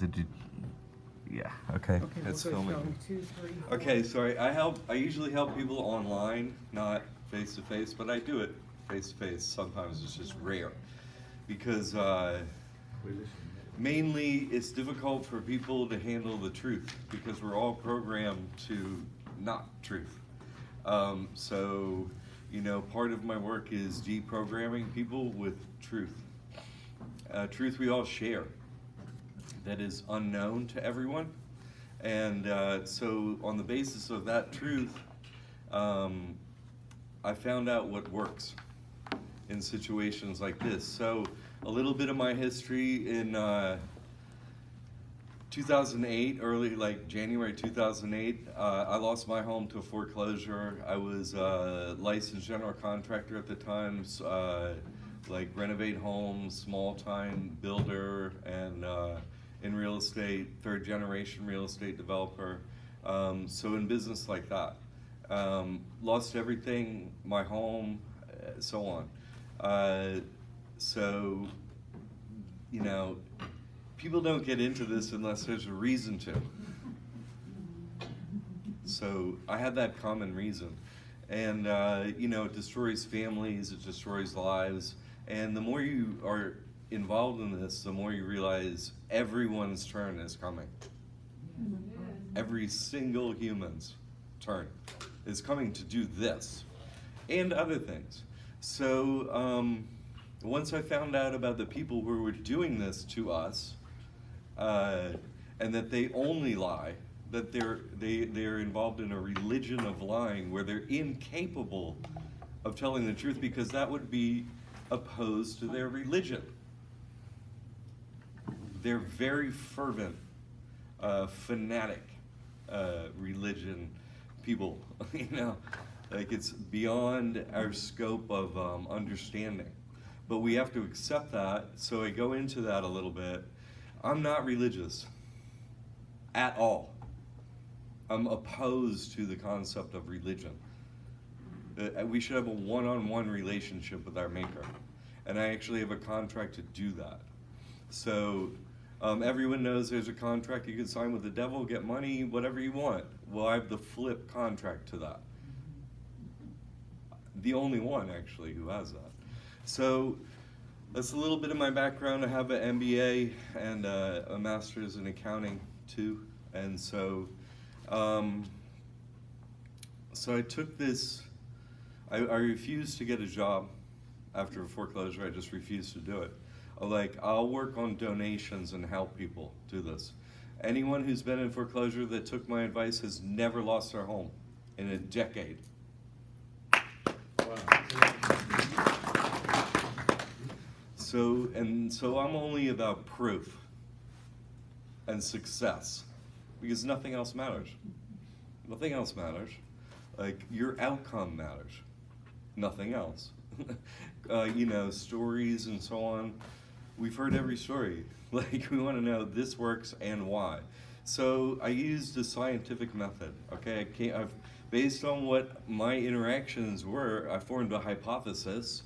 Did you? Yeah. Okay. Okay, It's we'll go filming. from 2, 3, 4. Okay. Sorry. I usually help people online, not face to face, but I do it face to face. Sometimes it's just rare because mainly it's difficult for people to handle the truth because we're all programmed to not truth. So, you know, part of my work is deprogramming people with truth. Truth we all share that is unknown to everyone. And so on the basis of that truth, I found out what works in situations like this. So a little bit of my history in 2008, early like January 2008, I lost my home to foreclosure. I was a licensed general contractor at the time, like renovate homes, small time builder, and in real estate, third generation real estate developer. So in business like that. Lost everything, my home, so on. So, you know, people don't get into this unless there's a reason to. So I had that common reason. And, you know, it destroys families, it destroys lives. And the more you are involved in this, the more you realize everyone's turn is coming. Every single human's turn is coming to do this and other things. So once I found out about the people who were doing this to us, and that they only lie, that they're involved in a religion of lying where they're incapable of telling the truth because that would be opposed to their religion. They're very fervent, fanatic religion people, you know, like it's beyond our scope of understanding. But we have to accept that, so I go into that a little bit. I'm not religious at all. I'm opposed to the concept of religion. We should have a one-on-one relationship with our Maker. And I actually have a contract to do that. So everyone knows there's a contract you can sign with the devil, get money, whatever you want. Well, I have the flip contract to that. The only one, actually, who has that. So that's a little bit of my background. I have an MBA and a master's in accounting, too. And so, so I took this, I refused to get a job after a foreclosure. I just refused to do it. Like, I'll work on donations and help people do this. Anyone who's been in foreclosure that took my advice has never lost their home in a decade. So I'm only about proof and success because nothing else matters. Nothing else matters. Like, your outcome matters. Nothing else. You know, stories and so on. We've heard every story. Like, we want to know this works and why. So I used a scientific method. Okay, based on what my interactions were, I formed a hypothesis.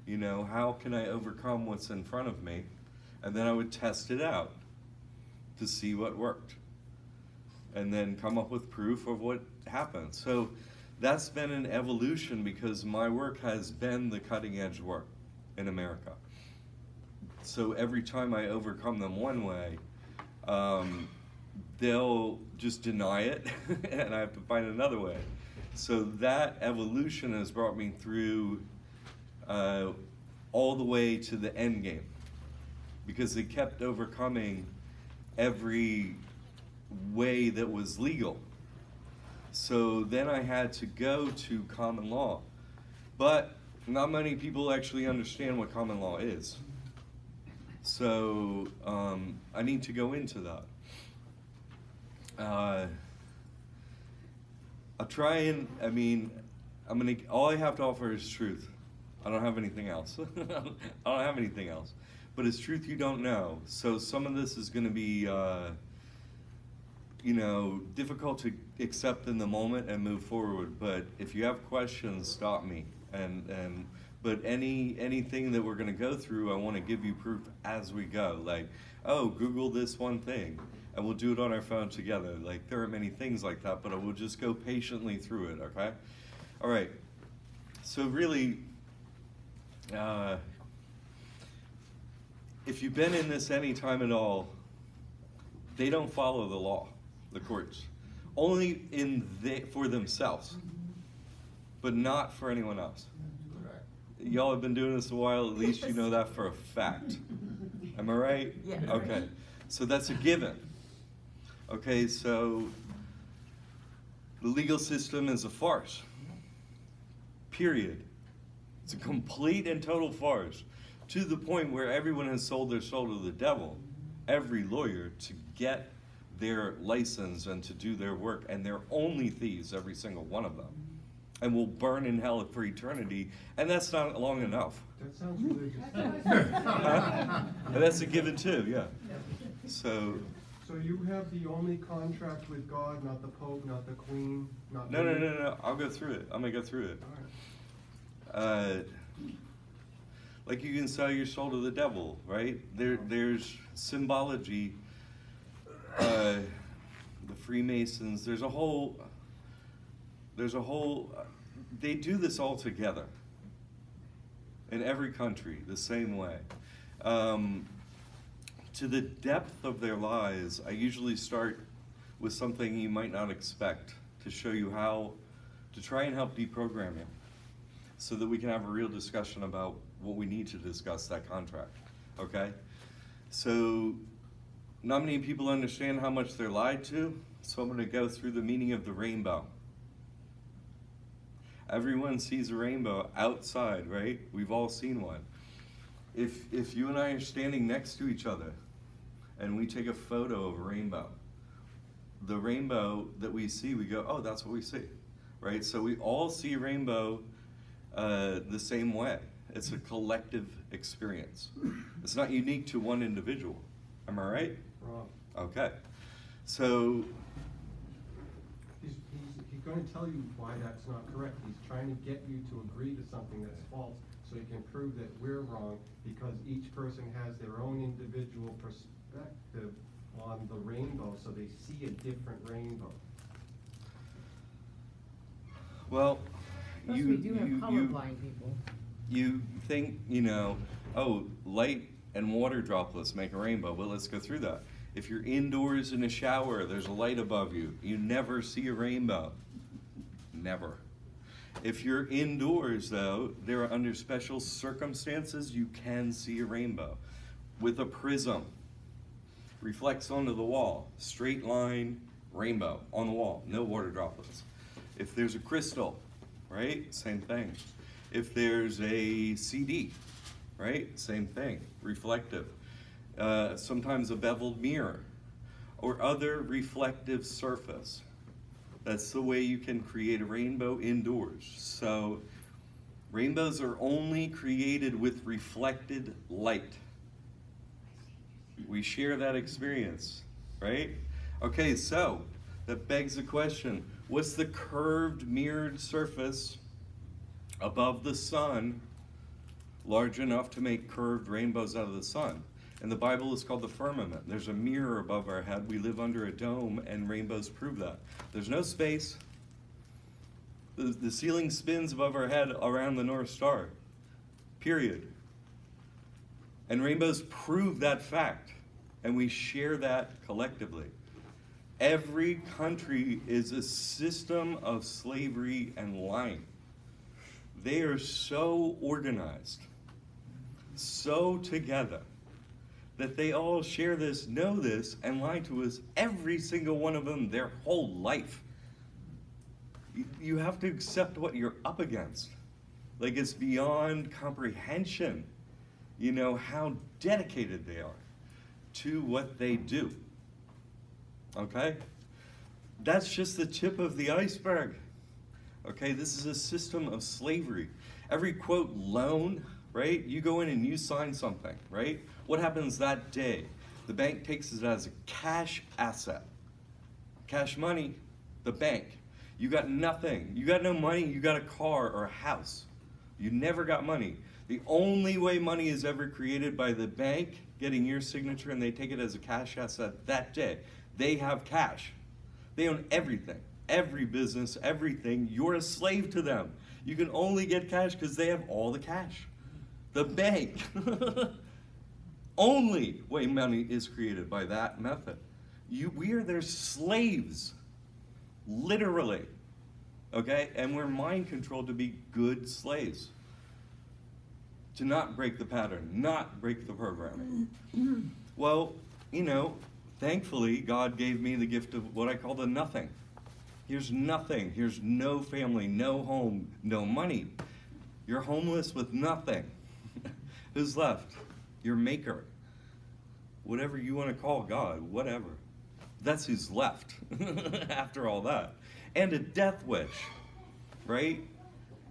You know, how can I overcome what's in front of me? And then I would test it out to see what worked. And then come up with proof of what happened. So that's been an evolution because my work has been the cutting edge work in America. So every time I overcome them one way, they'll just deny it and I have to find another way. So that evolution has brought me through all the way to the end game because they kept overcoming every way that was legal. So then I had to go to common law. But not many people actually understand what common law is. So I need to go into that. I'll try and, all I have to offer is truth. I don't have anything else. I don't have anything else. But it's truth you don't know. So some of this is going to be, you know, difficult to accept in the moment and move forward. But if you have questions, stop me. And But anything that we're going to go through, I want to give you proof as we go. Like, oh, Google this one thing, and we'll do it on our phone together. Like, there are many things like that, but I will just go patiently through it, okay? All right. So really, if you've been in this any time at all, they don't follow the law, the courts. Only for themselves, but not for anyone else. Y'all have been doing this a while, at least you know that for a fact. Am I right? Yeah. Okay, so that's a given. Okay, so the legal system is a farce. Period. It's a complete and total farce, to the point where everyone has sold their soul to the devil, every lawyer, to get their license and to do their work, and they're only thieves, every single one of them, and will burn in hell for eternity, and that's not long enough. That sounds religious. And that's a given too, yeah. So you have the only contract with God, not the Pope, not the Queen, not no. I'll go through it. I'm gonna go through it. All right. Like you can sell your soul to the devil, right? There's symbology. The Freemasons. There's a whole. They do this all together. In every country, the same way. To the depth of their lies, I usually start with something you might not expect to show you how to try and help deprogram you, so that we can have a real discussion about what we need to discuss that contract, okay? So, not many people understand how much they're lied to, so I'm gonna go through the meaning of the rainbow. Everyone sees a rainbow outside, right? We've all seen one. If you and I are standing next to each other and we take a photo of a rainbow, the rainbow that we see, we go, oh, that's what we see, right? So we all see a rainbow the same way. It's a collective experience. It's not unique to one individual. Am I right? Wrong. Okay. So He's going to tell you why that's not correct. He's trying to get you to agree to something that's false, so he can prove that we're wrong, because each person has their own individual perspective on the rainbow, so they see a different rainbow. well, Plus we do have colorblind people. you think, oh, light and water droplets make a rainbow. Well, let's go through that. If you're indoors in a shower, there's a light above you. You never see a rainbow. Never. If you're indoors, though, there are under special circumstances, you can see a rainbow. With a prism, reflects onto the wall, straight line, rainbow on the wall, no water droplets. If there's a crystal, right, same thing. If there's a CD, right, same thing, reflective. Sometimes a beveled mirror or other reflective surface. That's the way you can create a rainbow indoors. So rainbows are only created with reflected light. We share that experience, right? Okay, so that begs the question, what's the curved mirrored surface above the sun large enough to make curved rainbows out of the sun? And the Bible is called the firmament. There's a mirror above our head. We live under a dome, and rainbows prove that. There's no space. The ceiling spins above our head around the North Star, period. And rainbows prove that fact, and we share that collectively. Every country is a system of slavery and lying. They are so organized, so together, that they all share this, know this, and lie to us, every single one of them, their whole life. You have to accept what you're up against. Like, it's beyond comprehension, how dedicated they are to what they do. Okay? That's just the tip of the iceberg. Okay, this is a system of slavery. Every quote loan, right? You go in and you sign something, right? What happens that day? The bank takes it as a cash asset. Cash money, the bank. You got nothing. You got no money, you got a car or a house. You never got money. The only way money is ever created by the bank getting your signature and they take it as a cash asset that day. They have cash. They own everything. Every business, everything. You're a slave to them. You can only get cash because they have all the cash. The bank. Only way money is created by that method. We are their slaves. Literally. Okay? And we're mind controlled to be good slaves. To not break the pattern, not break the programming. Well, you know, thankfully, God gave me the gift of what I call the nothing. Here's nothing. Here's no family, no home, no money. You're homeless with nothing. Who's left? Your maker. Whatever you want to call God, whatever. That's who's left after all that. And a death wish, right?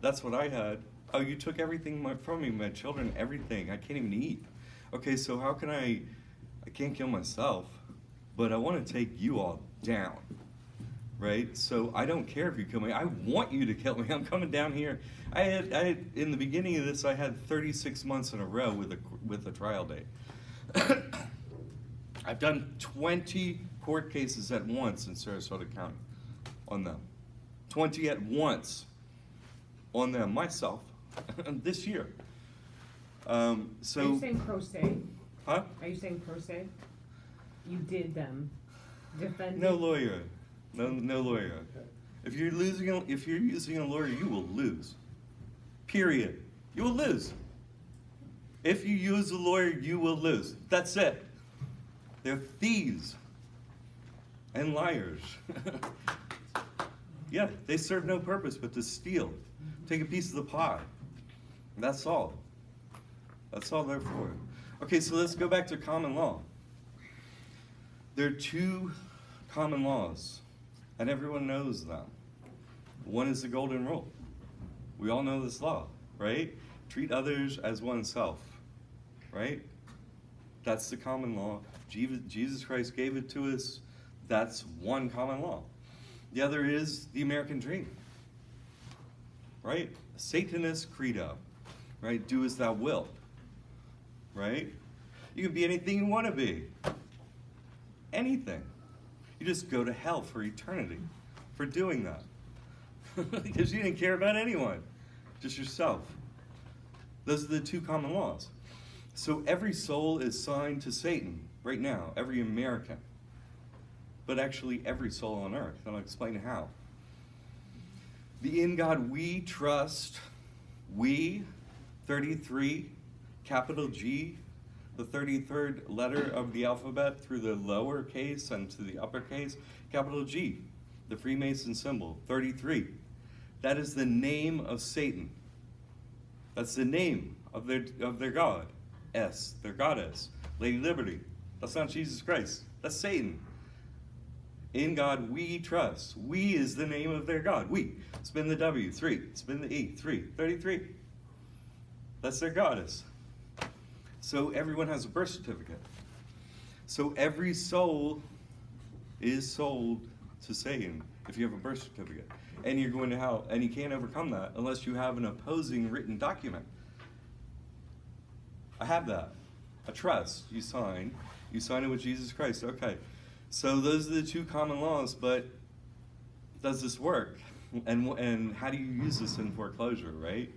That's what I had. Oh, you took everything from me, my children, everything. I can't even eat. Okay, so how can I can't kill myself, but I want to take you all down, right? So I don't care if you kill me. I want you to kill me. I'm coming down here. I had in the beginning of this, I had 36 months in a row with a trial date. I've done 20 court cases at once in Sarasota County on them. 20 at once on them myself. This year. Are you saying pro se? Huh? Are you saying pro se? You did them. Defending? No lawyer. No lawyer. If you're using a lawyer, you will lose. Period. You will lose. If you use a lawyer, you will lose. That's it. They're thieves and liars. Yeah, they serve no purpose but to steal. Take a piece of the pie. That's all. That's all they're for. Okay, so let's go back to common law. There are two common laws, and everyone knows them. One is the golden rule. We all know this law, right? Treat others as oneself, right? That's the common law. Jesus Christ gave it to us. That's one common law. The other is the American dream, right? Satanist credo, right? Do as thou wilt, right? You can be anything you want to be. Anything. You just go to hell for eternity for doing that. Because you didn't care about anyone, just yourself. Those are the two common laws. So every soul is signed to Satan right now, every American. But actually every soul on earth. And I'll explain how. The in God we trust, we, 33, capital G, the 33rd letter of the alphabet through the lower case and to the uppercase, capital G, the Freemason symbol, 33. That is the name of Satan. That's the name of their God. S, their goddess, Lady Liberty. That's not Jesus Christ. That's Satan. In God we trust. We is the name of their God. We. Spin the W, 3. Spin the E, 3. 33. That's their goddess. So everyone has a birth certificate. So every soul is sold to Satan if you have a birth certificate. And you're going to hell. And you can't overcome that unless you have an opposing written document. I have that. A trust. You sign. You sign it with Jesus Christ. Okay. So those are the two common laws, but does this work? And how do you use this in foreclosure, right?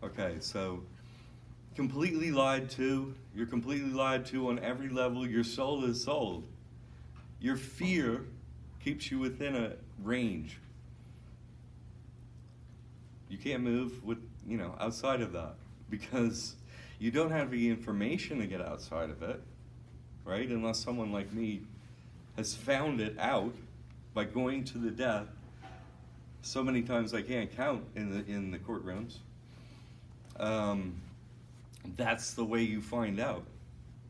Okay, so completely lied to. You're completely lied to on every level. Your soul is sold. Your fear keeps you within a range. You can't move outside of that because you don't have the information to get outside of it, right? Unless someone like me has found it out by going to the death so many times I can't count in the courtrooms. That's the way you find out.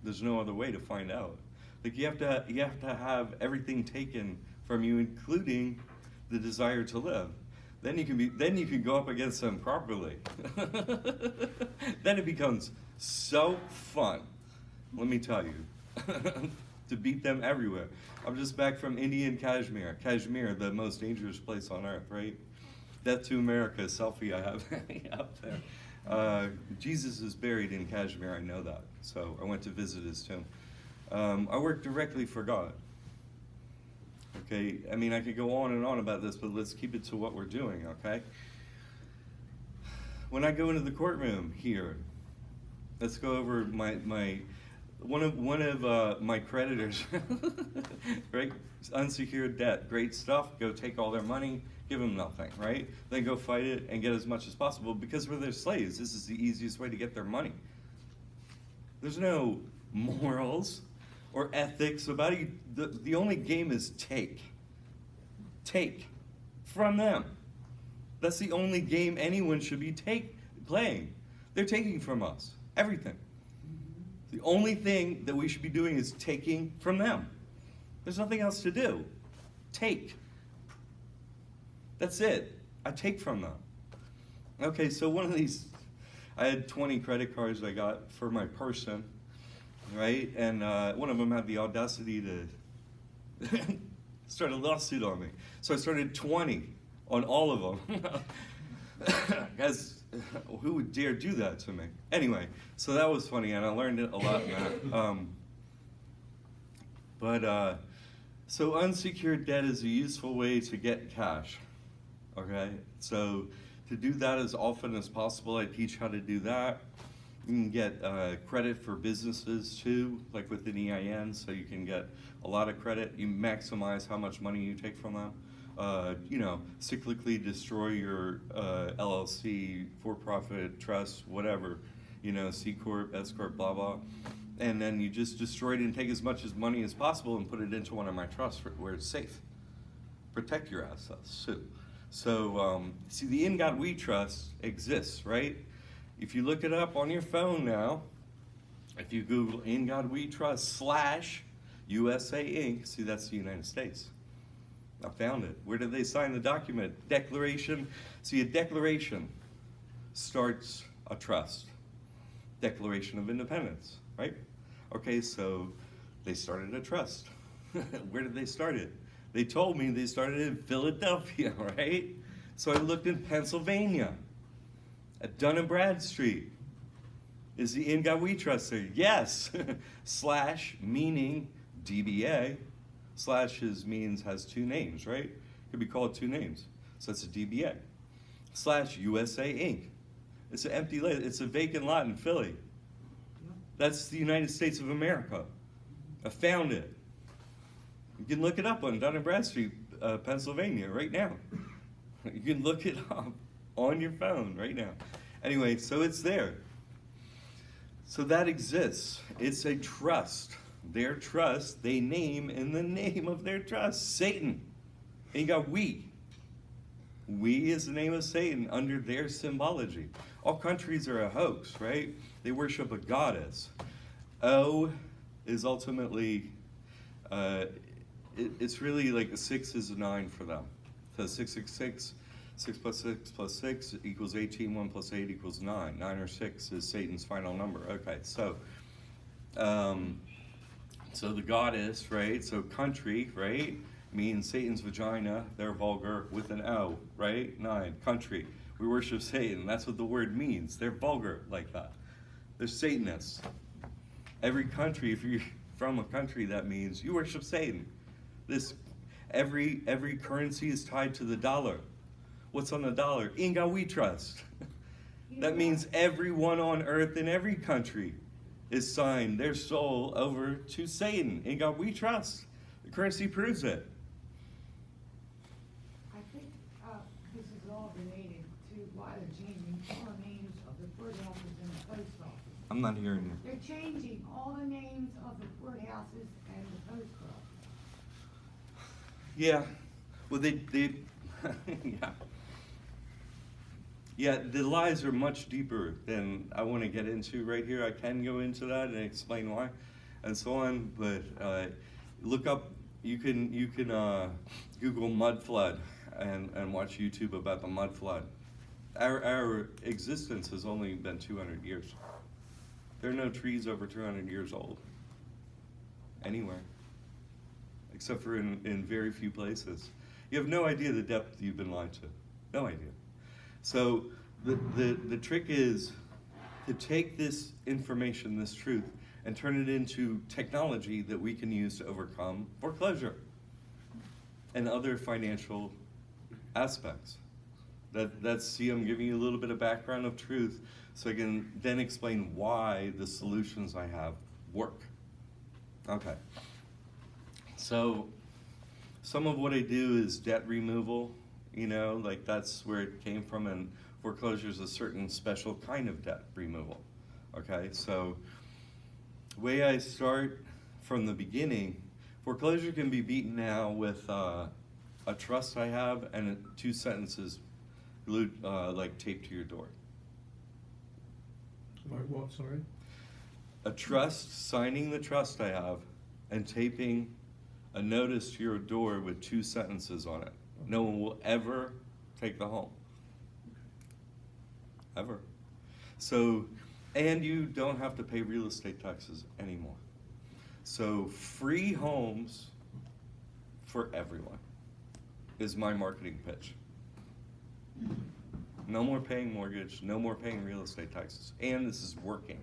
There's no other way to find out. Like you have to have everything taken from you, including the desire to live. Then you can go up against them properly. Then it becomes so fun. Let me tell you. To beat them everywhere. I'm just back from Indian Kashmir. Kashmir, the most dangerous place on earth, right? Death to America selfie I have up there. Jesus is buried in Kashmir, I know that. So I went to visit his tomb. I work directly for God. Okay, I mean, I could go on and on about this, but let's keep it to what we're doing, okay? When I go into the courtroom here, let's go over one of my creditors, right? Unsecured debt, great stuff. Go take all their money, give them nothing, right? Then go fight it and get as much as possible because we're their slaves. This is the easiest way to get their money. There's no morals or ethics about it. The only game is take from them. That's the only game anyone should be playing. They're taking from us everything. The only thing that we should be doing is taking from them. There's nothing else to do. Take. That's it. I take from them. Okay, so one of these, I had 20 credit cards I got for my person, right? And one of them had the audacity to start a lawsuit on me. So I started 20 on all of them. Guys, who would dare do that to me? Anyway, so that was funny, and I learned a lot in that. So unsecured debt is a useful way to get cash, okay? So to do that as often as possible, I teach how to do that. You can get credit for businesses too, like with an EIN, so you can get a lot of credit. You maximize how much money you take from them. Cyclically destroy your LLC, for-profit, trust, whatever, C Corp, S Corp, blah, blah. And then you just destroy it and take as much money as possible and put it into one of my trusts where it's safe. Protect your assets too. So, see, the In God We Trust exists, right? If you look it up on your phone now, if you Google In God We Trust / USA Inc., see, that's the United States. I found it. Where did they sign the document? Declaration. See, a declaration starts a trust. Declaration of Independence, right? Okay, so they started a trust. Where did they start it? They told me they started in Philadelphia, right? So I looked in Pennsylvania at Dun & Bradstreet. Is the In God We Trust there? Yes. / meaning DBA. / means has two names, right? Could be called two names. So it's a DBA. / USA Inc. It's an empty lot. It's a vacant lot in Philly. That's the United States of America. I found it. You can look it up on Dun & Bradstreet, Pennsylvania, right now. You can look it up on your phone right now. Anyway, so it's there. So that exists. It's a trust. Their trust, they name in the name of their trust, Satan. And you got we. We is the name of Satan under their symbology. All countries are a hoax, right? They worship a goddess. O is ultimately, it's really like a 6 is a 9 for them. So 666, 6 plus 6 plus 6 equals 18, 1 plus 8 equals 9. 9 or 6 is Satan's final number. Okay, so the goddess, right? So country, right? Means Satan's vagina. They're vulgar with an O, right? 9, country. We worship Satan. That's what the word means. They're vulgar like that. They're Satanists. Every country, if you're from a country, that means you worship Satan. Every currency is tied to the dollar. What's on the dollar? In God We Trust. That means everyone on earth in every country is signed their soul over to Satan. In God We Trust. The currency proves it. I think this is all related to why they're changing all the names of the courthouses and the post office. I'm not hearing you. They're changing all the names of the courthouses and the post office. Yeah. Well, they yeah. Yeah, the lies are much deeper than I want to get into right here. I can go into that and explain why and so on, but look up, you can Google mud flood and watch YouTube about the mud flood. Our existence has only been 200 years. There are no trees over 200 years old anywhere, except for in very few places. You have no idea the depth you've been lied to. No idea. So the trick is to take this information, this truth, and turn it into technology that we can use to overcome foreclosure and other financial aspects. See, I'm giving you a little bit of background of truth so I can then explain why the solutions I have work. Okay. So some of what I do is debt removal, like that's where it came from, and foreclosure is a certain special kind of debt removal. Okay, so the way I start from the beginning, foreclosure can be beaten now with a trust I have and 2 sentences glued, like taped to your door. Like what, sorry? A trust, signing the trust I have, and taping a notice to your door with 2 sentences on it. No one will ever take the home. Ever. So, and you don't have to pay real estate taxes anymore. So, free homes for everyone is my marketing pitch. No more paying mortgage, no more paying real estate taxes, and this is working.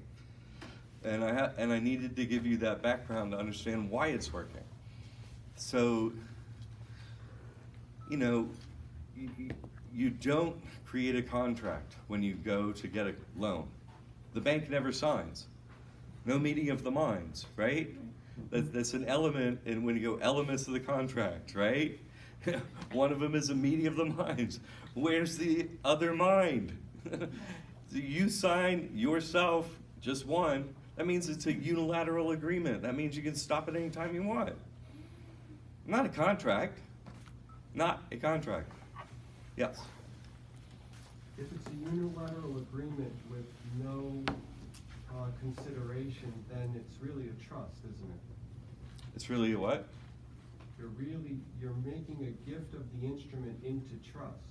And I needed to give you that background to understand why it's working. So, you don't create a contract when you go to get a loan. The bank never signs. No meeting of the minds, right? That's an element in when you go elements of the contract, right? One of them is a meeting of the minds. Where's the other mind? You sign yourself, just one. That means it's a unilateral agreement. That means you can stop it anytime you want. Not a contract. Not a contract. Yes. If it's a unilateral agreement with no consideration, then it's really a trust, isn't it? It's really a what? You're making a gift of the instrument into trust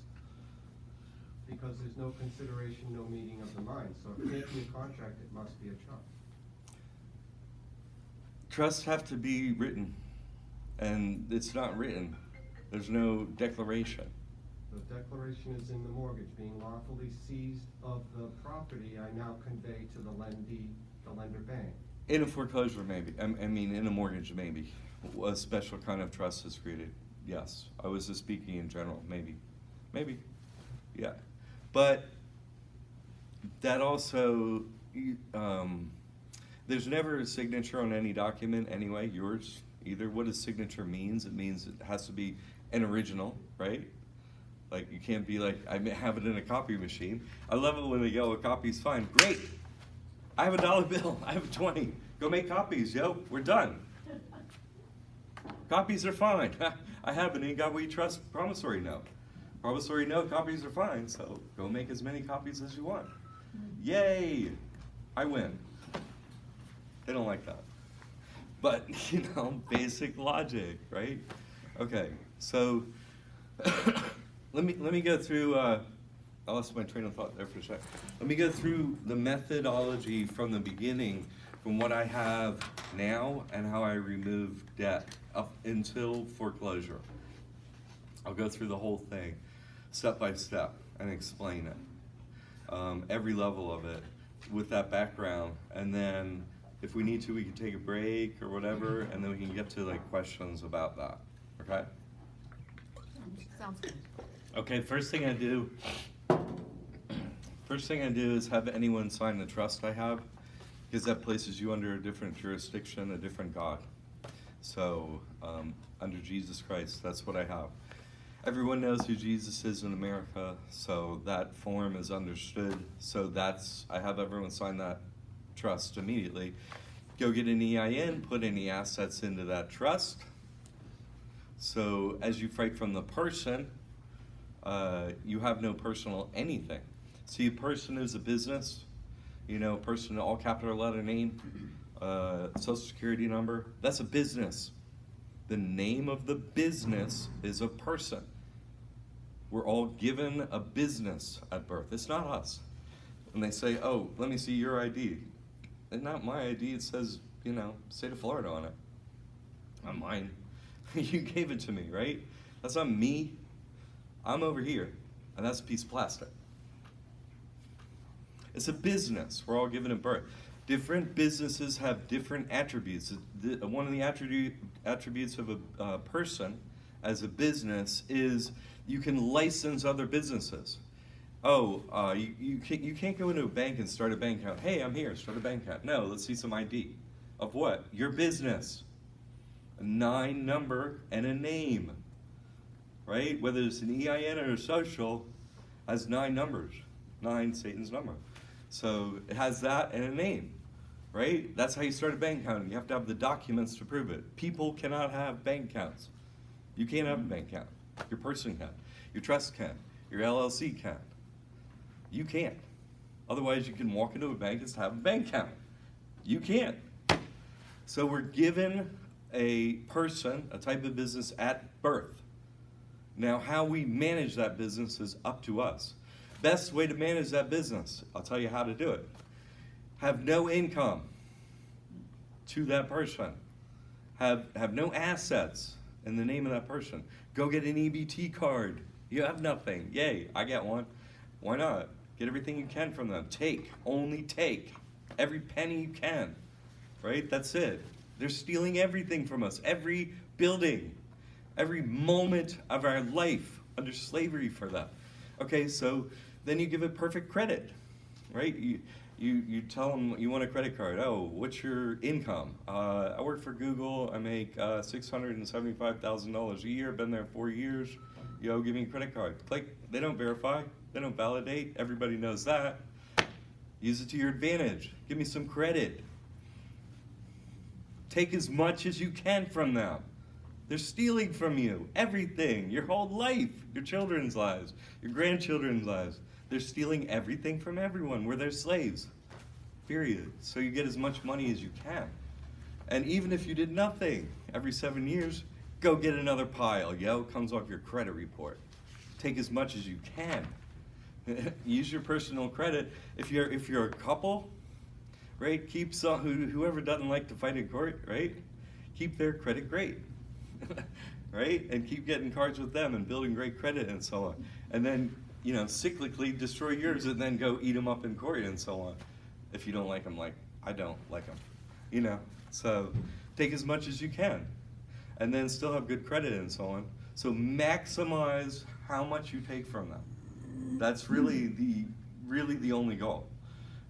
because there's no consideration, no meeting of the mind. So if it can't be a contract, it must be a trust. Trusts have to be written, and it's not written. There's no declaration. The declaration is in the mortgage, being lawfully seized of the property, I now convey to the lender bank. In a foreclosure, maybe. I mean, in a mortgage, maybe. A special kind of trust is created. Yes. I was just speaking in general. Maybe. Maybe. Yeah. But that also, there's never a signature on any document anyway, yours either. What a signature means, it means it has to be an original, right? Like, you can't be like, I have it in a copy machine. I love it when they go, a copy's fine. Great. I have a $1 bill. I have 20. Go make copies, yo. We're done. Copies are fine. I have an In God We Trust promissory note. Promissory note, copies are fine, so go make as many copies as you want. Yay! I win. They don't like that. But, basic logic, right? Okay, so let me go through, I lost my train of thought there for a second. Let me go through the methodology from the beginning, from what I have now and how I remove debt up until foreclosure. I'll go through the whole thing, step by step, and explain it. Every level of it with that background, and then if we need to, we can take a break or whatever, and then we can get to like questions about that, okay? Sounds good. Okay, first thing I do is have anyone sign the trust I have, because that places you under a different jurisdiction, a different God. So, under Jesus Christ, that's what I have. Everyone knows who Jesus is in America, so that form is understood. So I have everyone sign that trust immediately. Go get an EIN, put any assets into that trust. So as you fight from the person, you have no personal anything. See, a person is a business, person, all capital letter name, social security number, that's a business. The name of the business is a person. We're all given a business at birth. It's not us. And they say, oh, let me see your ID. And not my ID, it says, state of Florida on it. Not mine. You gave it to me, right? That's not me. I'm over here, and that's a piece of plastic. It's a business. We're all given a birth. Different businesses have different attributes. One of the attributes of a person as a business is you can license other businesses. Oh, you can't go into a bank and start a bank account. Hey, I'm here, start a bank account. No, let's see some ID. Of what? Your business. A 9 number and a name. Right? Whether it's an EIN or a social, has 9 numbers. 9, Satan's number. So it has that and a name. Right? That's how you start a bank account. You have to have the documents to prove it. People cannot have bank accounts. You can't have a bank account. Your person can. Your trust can. Your LLC can. You can't. Otherwise, you can walk into a bank and just have a bank account. You can't. So we're given a person, a type of business at birth. Now, how we manage that business is up to us. Best way to manage that business, I'll tell you how to do it. Have no income to that person. Have no assets in the name of that person. Go get an EBT card. You have nothing. Yay, I get one. Why not? Get everything you can from them. Take, only take. Every penny you can. Right? That's it. They're stealing everything from us. Every building. Every moment of our life under slavery for that. Okay, so then you give it perfect credit. Right? You tell them you want a credit card. Oh, what's your income? I work for Google. I make $675,000 a year. Been there 4 years. Yo, give me a credit card. Click. They don't verify. They don't validate. Everybody knows that. Use it to your advantage. Give me some credit. Take as much as you can from them. They're stealing from you everything, your whole life, your children's lives, your grandchildren's lives. They're stealing everything from everyone. We're their slaves, period. So you get as much money as you can. And even if you did nothing, every 7 years, go get another pile. Yo, comes off your credit report. Take as much as you can. Use your personal credit. If you're a couple, right? Keep whoever doesn't like to fight in court, right? Keep their credit great, right? And keep getting cards with them and building great credit and so on. And then, cyclically destroy yours and then go eat them up in court and so on. If you don't like them, like I don't like them, So take as much as you can, and then still have good credit and so on. So maximize how much you take from them. That's really the only goal.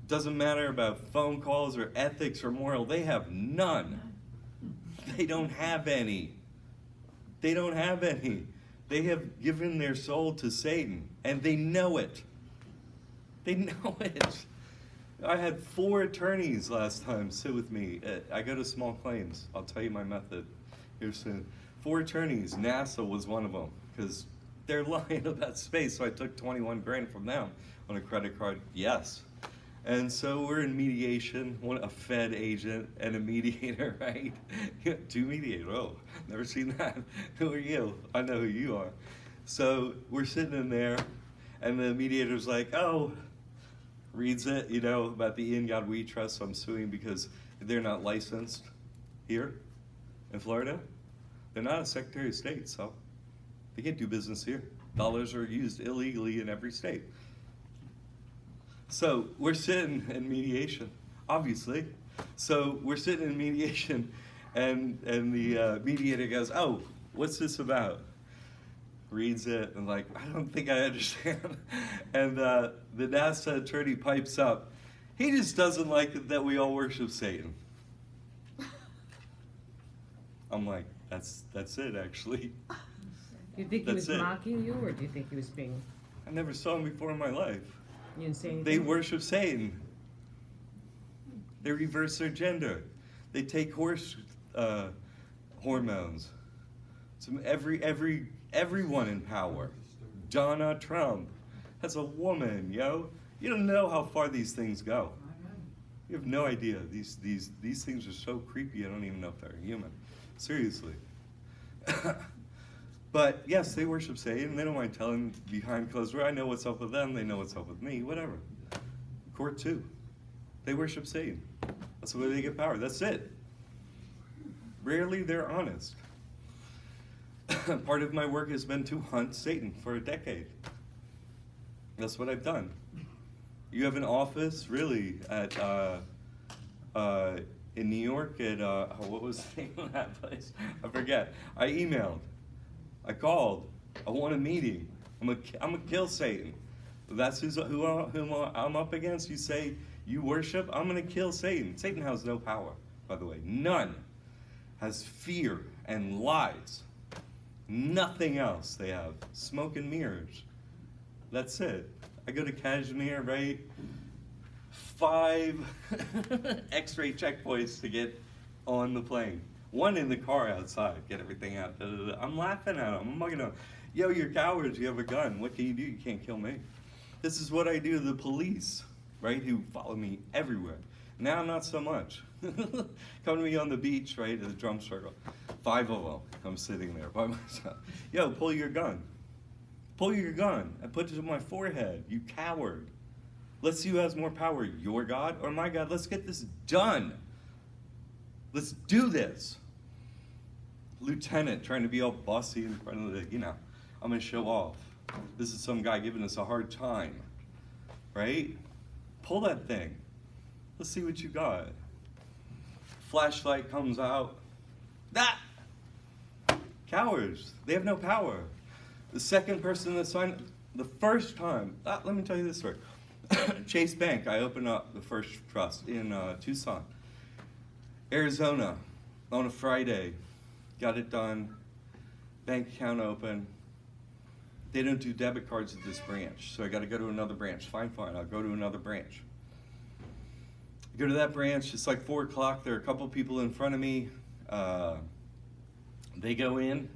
Doesn't matter about phone calls or ethics or moral. They have none. They don't have any. They don't have any. They have given their soul to Satan, and they know it. They know it. I had 4 attorneys last time sit with me. I go to small claims. I'll tell you my method here soon. 4 attorneys. NASA was one of them, because they're lying about space, so I took 21 grand from them on a credit card. Yes. And so we're in mediation, a Fed agent and a mediator, right? 2 mediators. Oh, never seen that. Who are you? I know who you are. So we're sitting in there, and the mediator's like, oh, reads it, about the In God We Trust, so I'm suing because they're not licensed here in Florida. They're not a Secretary of State, so they can't do business here. Dollars are used illegally in every state. So we're sitting in mediation, obviously. So we're sitting in mediation, and the mediator goes, oh, what's this about? Reads it, and I don't think I understand. And the NASA attorney pipes up, he just doesn't like it that we all worship Satan. I'm like, that's it, actually. Do you think he was That's it. mocking you, or do you think he was being, I never saw him before in my life. you didn't say anything? They worship Satan. They reverse their gender. They take horse hormones. So everyone in power. Donald Trump. That's a woman, yo. You don't know how far these things go. You have no idea. These things are so creepy. I don't even know if they're human. Seriously. But yes, they worship Satan. They don't mind telling behind closed doors. I know what's up with them. They know what's up with me. Whatever. Court too. They worship Satan. That's the way they get power. That's it. Rarely they're honest. Part of my work has been to hunt Satan for a decade. That's what I've done. You have an office, really, at in New York at what was the name of that place? I forget. I emailed. I called. I want a meeting. I'm gonna kill Satan. That's who I'm up against. You say you worship. I'm gonna kill Satan. Satan has no power, by the way. None. Has fear and lies. Nothing else they have. Smoke and mirrors. That's it. I go to Kashmir, right? 5 X-ray checkpoints to get on the plane. 1 in the car outside, get everything out. I'm laughing at them. I'm mugging them. Yo, you're cowards. You have a gun. What can you do? You can't kill me. This is what I do to the police, right? Who follow me everywhere. Now, not so much. Come to me on the beach, right, at the drum circle. 5 of them. I'm sitting there by myself. Yo, pull your gun. Pull your gun and put it to my forehead, you coward. Let's see who has more power, your God or my God. Let's get this done. Let's do this. Lieutenant trying to be all bossy in front of the, I'm going to show off. This is some guy giving us a hard time, right? Pull that thing. Let's see what you got. Flashlight comes out. That! Cowards. They have no power. The second person that signed, the first time, let me tell you this story. Chase Bank, I opened up the first trust in Tucson, Arizona, on a Friday. Got it done. Bank account open. They don't do debit cards at this branch, so I got to go to another branch. Fine, I'll go to another branch. I go to that branch. It's like 4 o'clock. There are a couple people in front of me. They go in,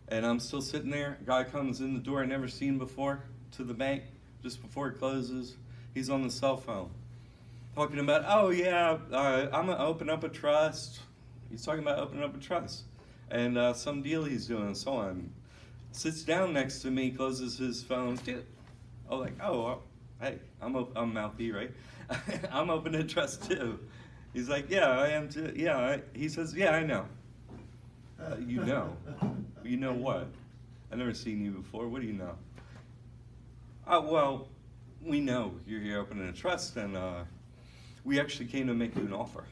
and I'm still sitting there. A guy comes in the door I never seen before to the bank just before it closes. He's on the cell phone talking about, oh yeah, I'm gonna open up a trust. He's talking about opening up a trust and some deal he's doing and so on. Sits down next to me, closes his phone. Oh, like, hey, I'm mouthy, right? I'm opening a trust too. He's like, yeah, I am too. Yeah, he says, yeah, I know. You know. You know what? I've never seen you before. What do you know? Well, we know you're here opening a trust, and we actually came to make you an offer.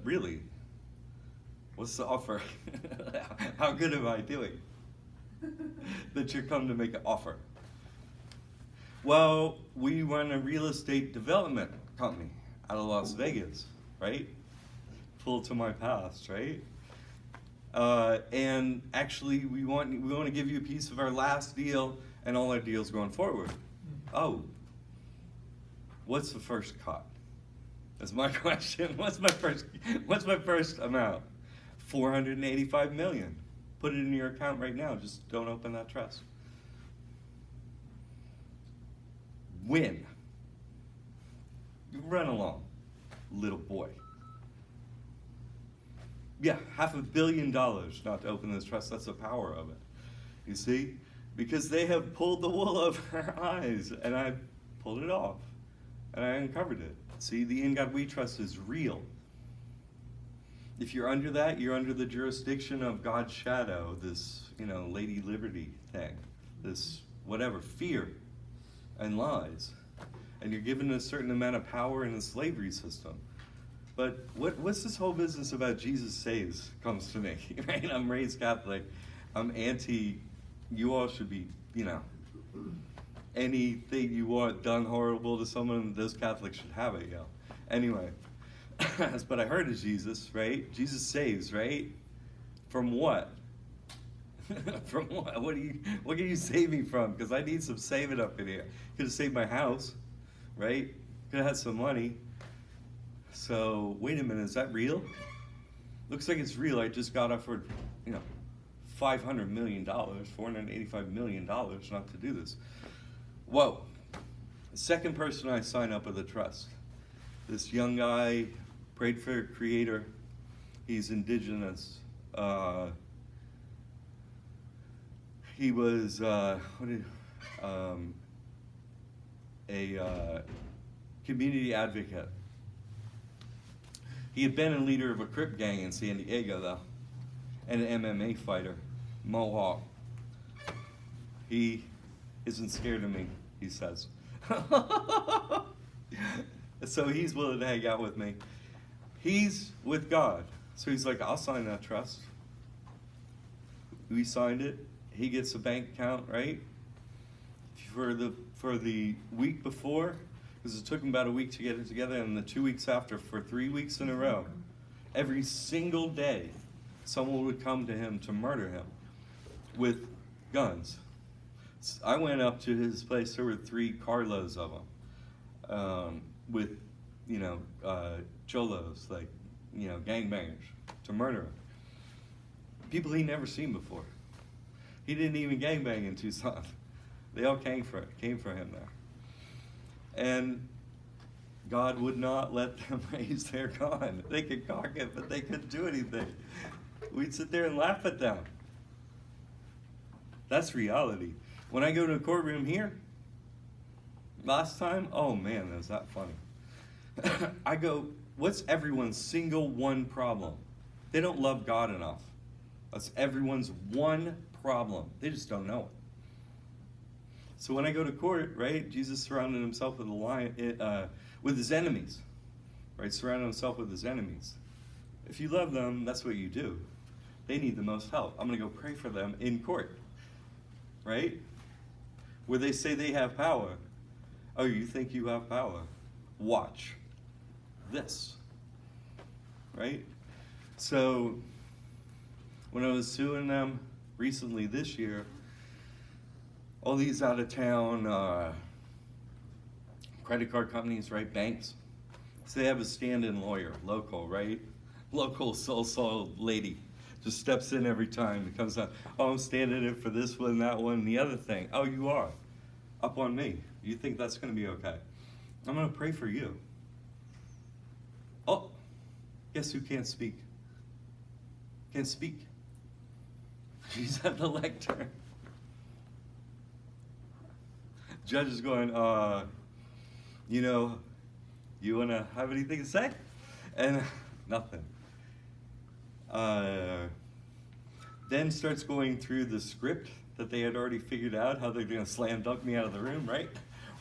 Really? What's the offer? How good am I doing? That you're come to make an offer. Well, we run a real estate development company out of Las Vegas, right? Full to my past, right? And actually, we want to give you a piece of our last deal and all our deals going forward. Oh, what's the first cut? That's my question. What's my first amount? $485 million. Put it in your account right now. Just don't open that trust. Win. You run along, little boy. Yeah, $500 million not to open this trust. That's the power of it. You see? Because they have pulled the wool over our eyes, and I pulled it off, and I uncovered it. See, the in God we trust is real. If you're under that, you're under the jurisdiction of God's shadow, this, Lady Liberty thing, this whatever, fear and lies. And you're given a certain amount of power in a slavery system. But what's this whole business about Jesus saves comes to me, right? I'm raised Catholic. I'm anti, you all should be, anything you want done horrible to someone, those Catholics should have it, Anyway, but I heard of Jesus, right? Jesus saves, right? From what? From what? What can you save me from? Because I need some saving up in here. Could have saved my house, right? Could have had some money. So, wait a minute, is that real? Looks like it's real. I just got offered, $500 million, $485 million not to do this. Whoa. The second person I sign up with a trust. This young guy prayed for a creator. He's indigenous. He was a community advocate. He had been a leader of a Crip gang in San Diego, though, and an MMA fighter, Mohawk. He isn't scared of me, he says. So he's willing to hang out with me. He's with God. So he's like, I'll sign that trust. We signed it. He gets a bank account, right? For the week before, because it took him about a week to get it together, and the 2 weeks after, for 3 weeks in a row, every single day, someone would come to him to murder him with guns. I went up to his place. There were 3 carloads of them, with, cholos, like, gangbangers, to murder him. People he never seen before. He didn't even gangbang in Tucson. They all came for him there. And God would not let them raise their gun. They could cock it, but they couldn't do anything. We'd sit there and laugh at them. That's reality. When I go to a courtroom here, last time, oh man, was that funny. I go, what's everyone's single one problem? They don't love God enough. That's everyone's one problem. They just don't know it. So when I go to court, right, Jesus surrounded himself with with his enemies, right? Surrounded himself with his enemies. If you love them, that's what you do. They need the most help. I'm going to go pray for them in court, right? Where they say they have power. Oh, you think you have power? Watch this, right? So when I was suing them recently this year, all these out of town credit card companies, right? Banks. So they have a stand-in lawyer, local, right? Local soul lady just steps in every time. It comes out, oh, I'm standing in for this one, that one, the other thing. Oh, you are. Up on me. You think that's going to be okay? I'm going to pray for you. Oh, guess who can't speak? Can't speak. She's at the lectern. Judge is going, you want to have anything to say? And nothing. Then starts going through the script that they had already figured out how they're going to slam dunk me out of the room, right?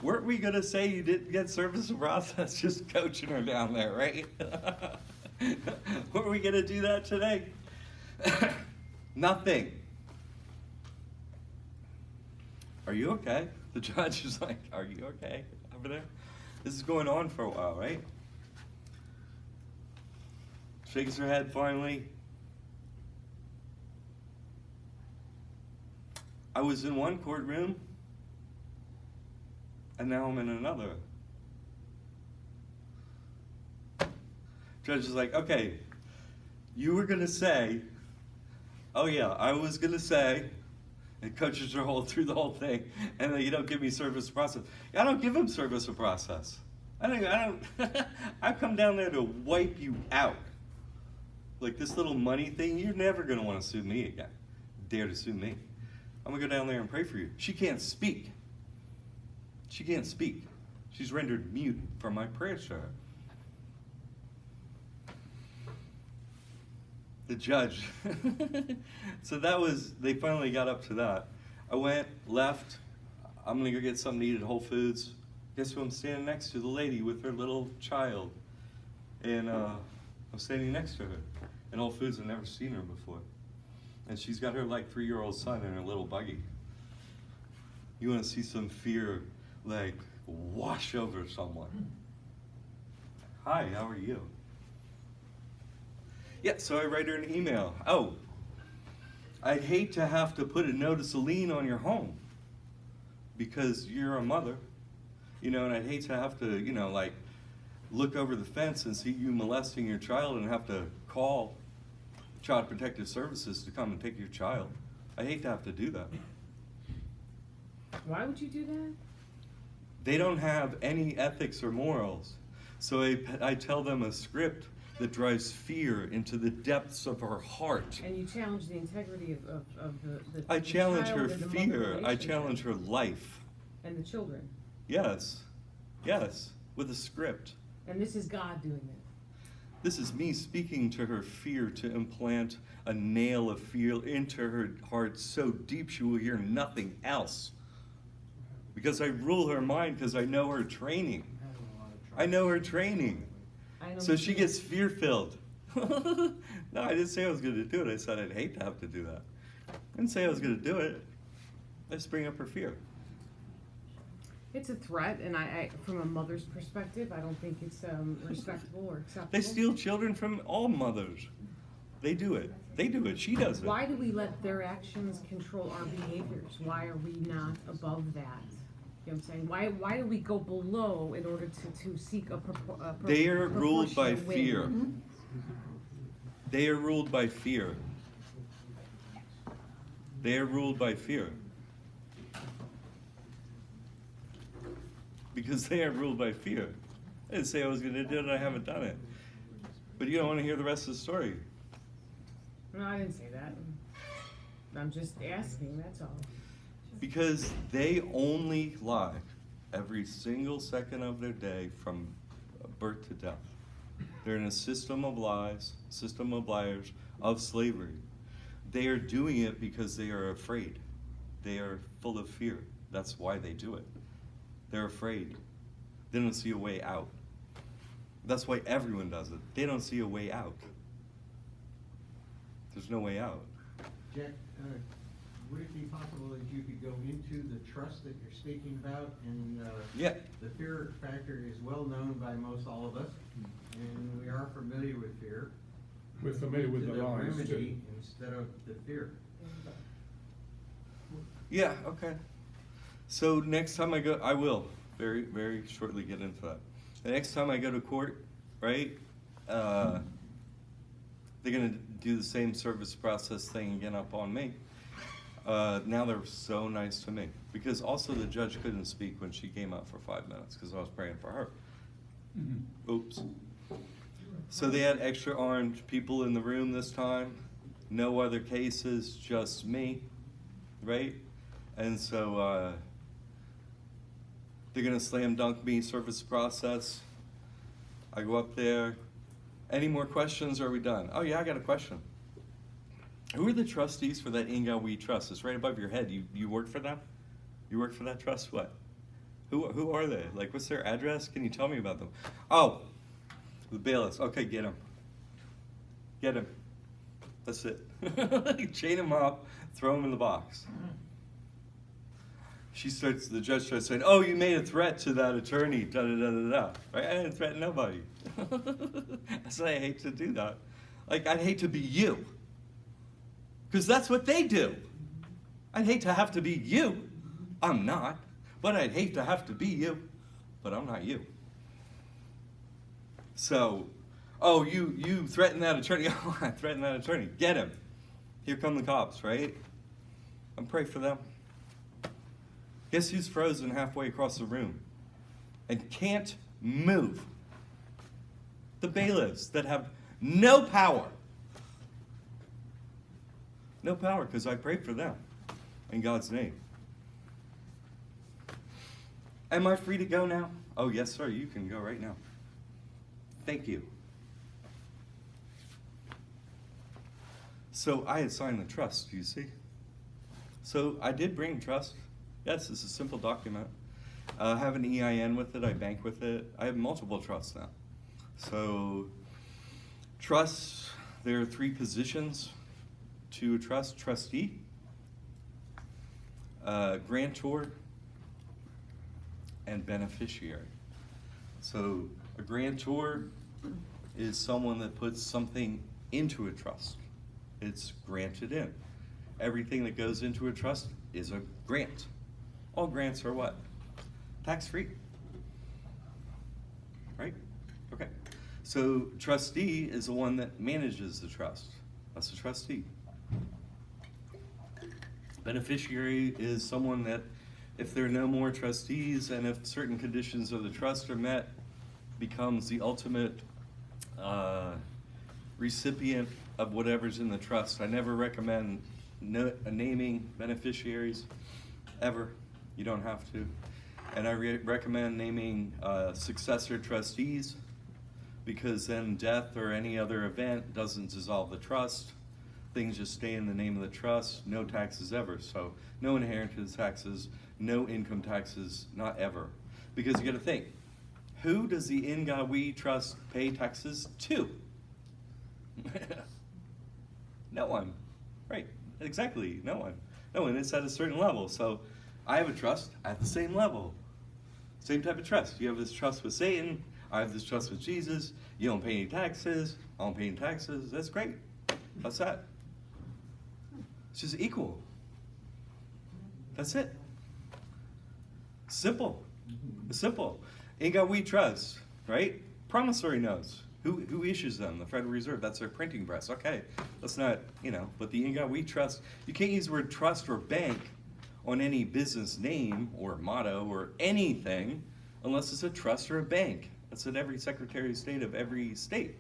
Weren't we going to say you didn't get service of process? Just coaching her down there, right? Were we going to do that today? Nothing. Are you okay? The judge is like, are you okay over there? This is going on for a while, right? Shakes her head finally. I was in one courtroom, and now I'm in another. Judge is like, okay, you were going to say, oh yeah, I was going to say, and coaches her through the whole thing, and then you don't give me service of process. I don't give him service of process. I don't. I come down there to wipe you out. Like this little money thing, you're never going to want to sue me again. Dare to sue me. I'm going to go down there and pray for you. She can't speak. She can't speak. She's rendered mute from my prayers to her. The judge. So they finally got up to that. I went, left. I'm going to go get something to eat at Whole Foods. Guess who I'm standing next to? The lady with her little child. And I'm standing next to her. In Whole Foods, I've never seen her before. And she's got her 3-year-old son in her little buggy. You want to see some fear wash over someone. Hi, how are you? Yeah, so I write her an email. Oh, I'd hate to have to put a notice of lien on your home because you're a mother, and I'd hate to have to, look over the fence and see you molesting your child and have to call Child Protective Services to come and take your child. I hate to have to do that. Why would you do that? They don't have any ethics or morals. So I tell them a script that drives fear into the depths of her heart. And you challenge the integrity of the I challenge child her and the mother fear. I relationship. challenge her life. And the children. Yes, with a script. And this is God doing it. This is me speaking to her fear to implant a nail of fear into her heart so deep she will hear nothing else. because I rule her mind because I know her training. Having a lot of trouble. I know her training. I know So me she too. gets fear-filled. No, I didn't say I was going to do it. I said I'd hate to have to do that. I didn't say I was going to do it. I just bring up her fear. It's a threat, and I, from a mother's perspective, I don't think it's respectable or acceptable. They steal children from all mothers. They do it. They do it. She does it. Why do we let their actions control our behaviors? Why are we not above that? You know what I'm saying? Why do we go below in order to seek a They are ruled by proportionate win? fear. They are ruled by fear. They are ruled by fear. Because they are ruled by fear. I didn't say I was going to do it, I haven't done it. But you don't want to hear the rest of the story. No, I didn't say that. I'm just asking, that's all. Because they only lie every single second of their day from birth to death. They're in a system of lies, system of liars, of slavery. They are doing it because they are afraid. They are full of fear. That's why they do it. They're afraid. They don't see a way out. That's why everyone does it. They don't see a way out. There's no way out. Jack, would it be possible that you could go into the trust that you're speaking about? And Yeah. the fear factor is well known by most all of us, and we are familiar with fear. We're familiar with To the lines too. remedy instead of the fear. Yeah, okay. So next time I go, I will very, very shortly get into that. The next time I go to court, right, they're gonna do the same service process thing again up on me. Now they're so nice to me. Because also the judge couldn't speak when she came out for 5 minutes because I was praying for her. Oops. So they had extra armed people in the room this time. No other cases, just me, right? And so they're gonna slam dunk me, service process. I go up there. Any more questions or are we done? Oh yeah, I got a question. Who are the trustees for that Inga We Trust? It's right above your head. You work for them? You work for that trust? What? Who are they? Like, what's their address? Can you tell me about them? Oh, the bailiffs. Okay, get him. Get him. That's it. Chain him up, throw him in the box. The judge starts saying, oh, you made a threat to that attorney, da da da da da. Right? I didn't threaten nobody. I said I hate to do that. Like, I'd hate to be you. Because that's what they do. I'd hate to have to be you. I'm not. But I'd hate to have to be you. But I'm not you. So, oh, you threatened that attorney. Oh, I threatened that attorney. Get him. Here come the cops, right? I'm praying for them. Guess who's frozen halfway across the room and can't move? The bailiffs that have no power. No power, because I prayed for them in God's name. Am I free to go now? Oh, yes, sir. You can go right now. Thank you. So I had signed the trust, you see. So I did bring trust. Yes, it's a simple document. I have an EIN with it. I bank with it. I have multiple trusts now. So trusts, there are 3 positions to a trust: trustee, grantor, and beneficiary. So a grantor is someone that puts something into a trust. It's granted in. Everything that goes into a trust is a grant. All grants are what? Tax-free. Right? Okay. So trustee is the one that manages the trust. That's a trustee. Beneficiary is someone that, if there are no more trustees and if certain conditions of the trust are met, becomes the ultimate recipient of whatever's in the trust. I never recommend naming beneficiaries, ever. You don't have to. And I recommend naming successor trustees, because then death or any other event doesn't dissolve the trust. things just stay in the name of the trust, no taxes ever. So no inheritance taxes, no income taxes, not ever. Because you gotta think, who does the in God we trust pay taxes to? No one. Right, exactly, no one. No one, it's at a certain level. So I have a trust at the same level. Same type of trust. You have this trust with Satan, I have this trust with Jesus. You don't pay any taxes, I don't pay any taxes. That's great. That's that. It's just equal. That's it. Simple. It's simple. In God we trust, right? Promissory notes. Who issues them? The Federal Reserve. That's their printing press. Okay, that's not, but the in God we trust. You can't use the word trust or bank on any business name or motto or anything unless it's a trust or a bank. That's at every Secretary of State of every state.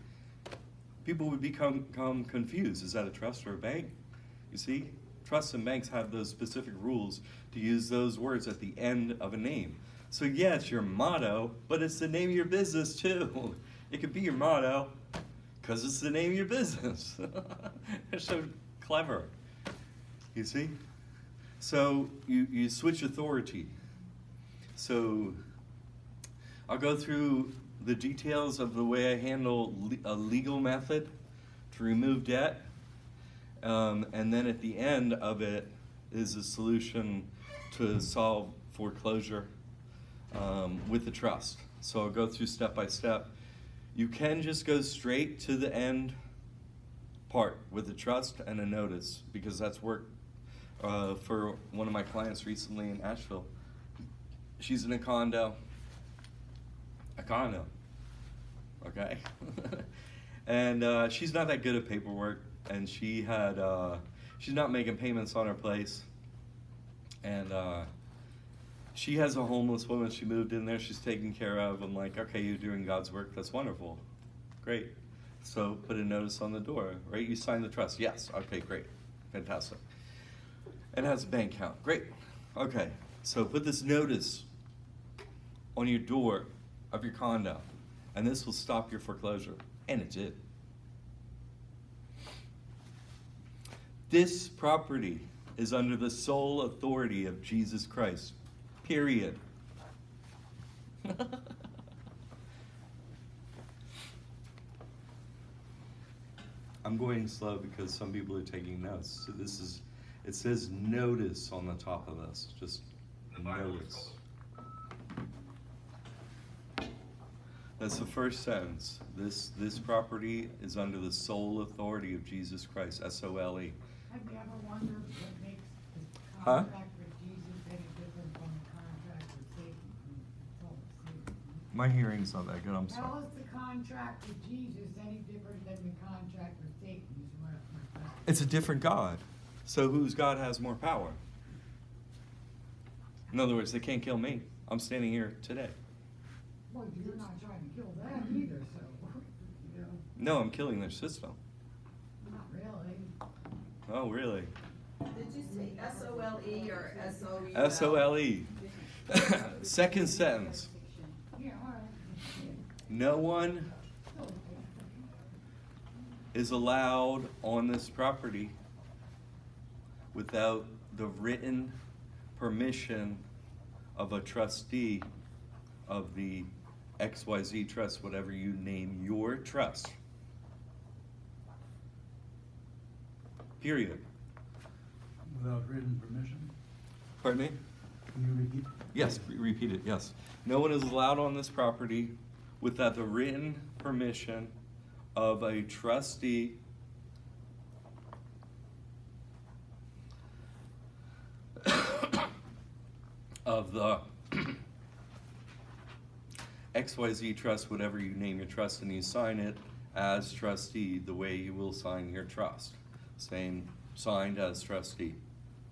People would become confused. Is that a trust or a bank? You see, trusts and banks have those specific rules to use those words at the end of a name. So yeah, it's your motto, but it's the name of your business too. It could be your motto because it's the name of your business. They're so clever. You see? So you switch authority. So I'll go through the details of the way I handle a legal method to remove debt. And then at the end of it is a solution to solve foreclosure with the trust. So I'll go through step by step. You can just go straight to the end part with the trust and a notice, because that's worked for one of my clients recently in Asheville. She's in a condo, okay? And she's not that good at paperwork, and she's not making payments on her place. And she has a homeless woman. She moved in there. She's taken care of. I'm like, okay, you're doing God's work. That's wonderful. Great. So put a notice on the door, right? You sign the trust. Yes. Okay, great. Fantastic. And it has a bank account. Great. Okay. So put this notice on your door of your condo, and this will stop your foreclosure. And it did. This property is under the sole authority of Jesus Christ. Period. I'm going slow because some people are taking notes. So it says notice on the top of this. Just notice. That's the first sentence. This property is under the sole authority of Jesus Christ. S-O-L-E. Have you ever wondered what makes the Huh? contract with Jesus any different from the contract with Satan? My hearing's not that good, I'm sorry. How is the contract with Jesus any different than the contract with Satan? Is my question. It's a different God. So whose God has more power? In other words, they can't kill me. I'm standing here today. Well, you're not trying to kill them either, so, No, I'm killing their system. not really. Oh, really? Did you say S-O-L-E or S-O-U-L? S-O-L-E. Second sentence. Yeah, all right. No one is allowed on this property without the written permission of a trustee of the XYZ trust, whatever you name your trust. Period. Without written permission? Pardon me? Can you repeat? Yes, repeat it, yes. No one is allowed on this property without the written permission of a trustee of the XYZ trust, whatever you name your trust, and you sign it as trustee the way you will sign your trust. Saying signed as trustee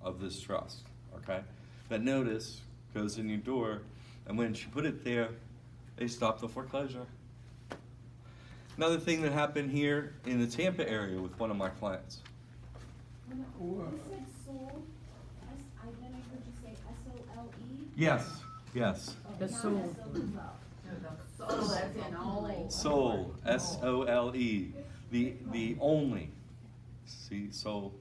of this trust, okay? That notice goes in your door, and when she put it there, they stopped the foreclosure. Another thing that happened here in the Tampa area with one of my clients. You said soul, I then I heard you say S-O-L-E? Yes, yes. The soul. Soul as in only. Soul, S-O-L-E, the only. See, sole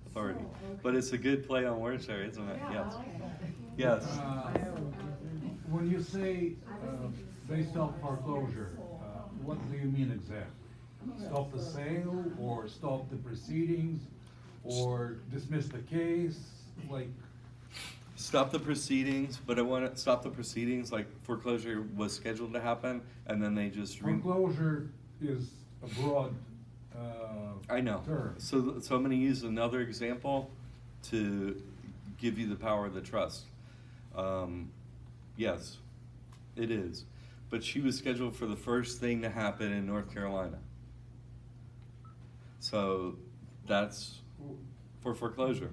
authority. Sole, okay. But it's a good play on words there, isn't it? Yeah, I Yes. like that. Yes. When you say, based on foreclosure, what do you mean exactly? Stop the sale, or stop the proceedings, or dismiss the case, like? Stop the proceedings, but I want to stop the proceedings, like foreclosure was scheduled to happen, and then they just. Foreclosure is a broad, I know. term. So I'm gonna use another example to give you the power of the trust. Yes, it is. But she was scheduled for the first thing to happen in North Carolina. So that's for foreclosure.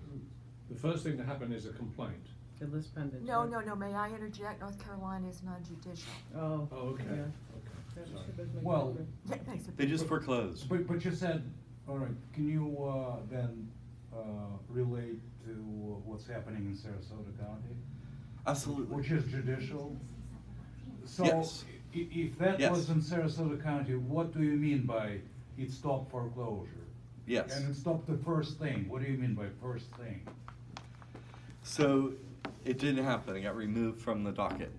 The first thing to happen is a complaint. The list pendant. No, may I interject? North Carolina is non-judicial. Oh. Oh, okay, Yeah. okay, That sorry. should make Well, it Yeah, it makes a They big just difference. foreclosed. but you said, all right, can you, then, relate to what's happening in Sarasota County? Absolutely. Which is judicial? So, Yes. if that Yes. was in Sarasota County, what do you mean by it stopped foreclosure? Yes. And it stopped the first thing, what do you mean by first thing? So it didn't happen. It got removed from the docket.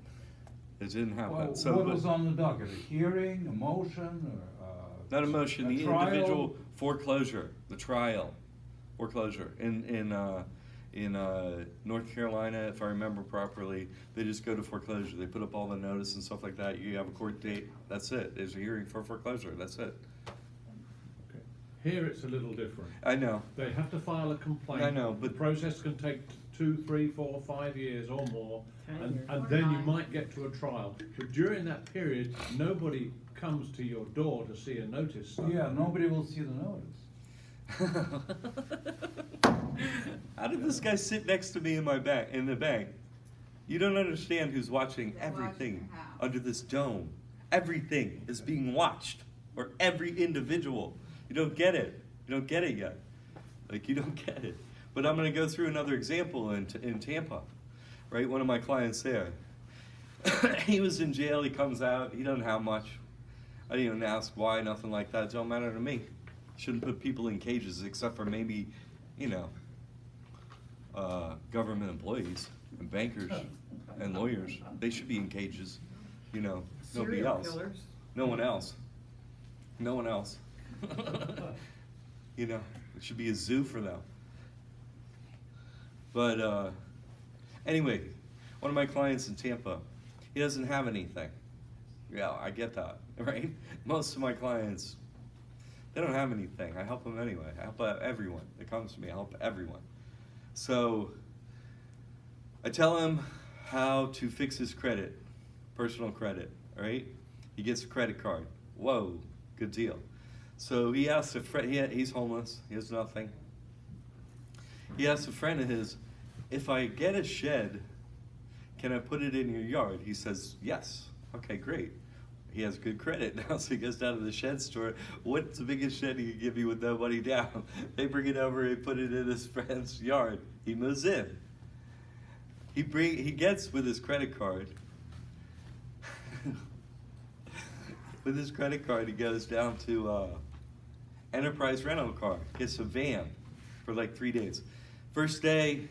It didn't happen. Well, So what but- was on the docket, a hearing, a motion, or, Not a motion, the trial? individual foreclosure, the trial, foreclosure. In North Carolina, if I remember properly, they just go to foreclosure. They put up all the notice and stuff like that. You have a court date, that's it. There's a hearing for foreclosure, that's it. Okay. Here it's a little different. I know. They have to file a complaint. I know, The but- process can take 2, 3, 4, 5 years or more, 10 and, years. and Or then you 9. might get to a trial. But during that period, nobody comes to your door to see a notice. Yeah, nobody will see the notice. How did this guy sit next to me in my bank, in the bank? You don't understand who's watching They're watching everything your house. under this dome. Everything is being watched, or every individual. You don't get it. You don't get it yet. Like, you don't get it. But I'm gonna go through another example in Tampa, right? One of my clients there. He was in jail, he comes out, he doesn't have much. I didn't even ask why, nothing like that. It don't matter to me. Shouldn't put people in cages except for maybe, you know, government employees and bankers and lawyers. They should be in cages, you know, nobody Serial else. killers. No one else. No one else. You know, it should be a zoo for them. But anyway, one of my clients in Tampa, he doesn't have anything. Yeah, I get that, right? Most of my clients, they don't have anything. I help them anyway. I help everyone that comes to me. I help everyone. So I tell him how to fix his credit, personal credit, right? He gets a credit card. Whoa, good deal. So he asks a friend, he's homeless, he has nothing. He asks a friend of his, if I get a shed, can I put it in your yard? He says, yes. Okay, great. He has good credit now, so he goes down to the shed store. What's the biggest shed he can give you with nobody down? They bring it over and put it in his friend's yard. He moves in. He gets with his credit card. With his credit card, he goes down to Enterprise Rental Car, gets a van for like 3 days. First day,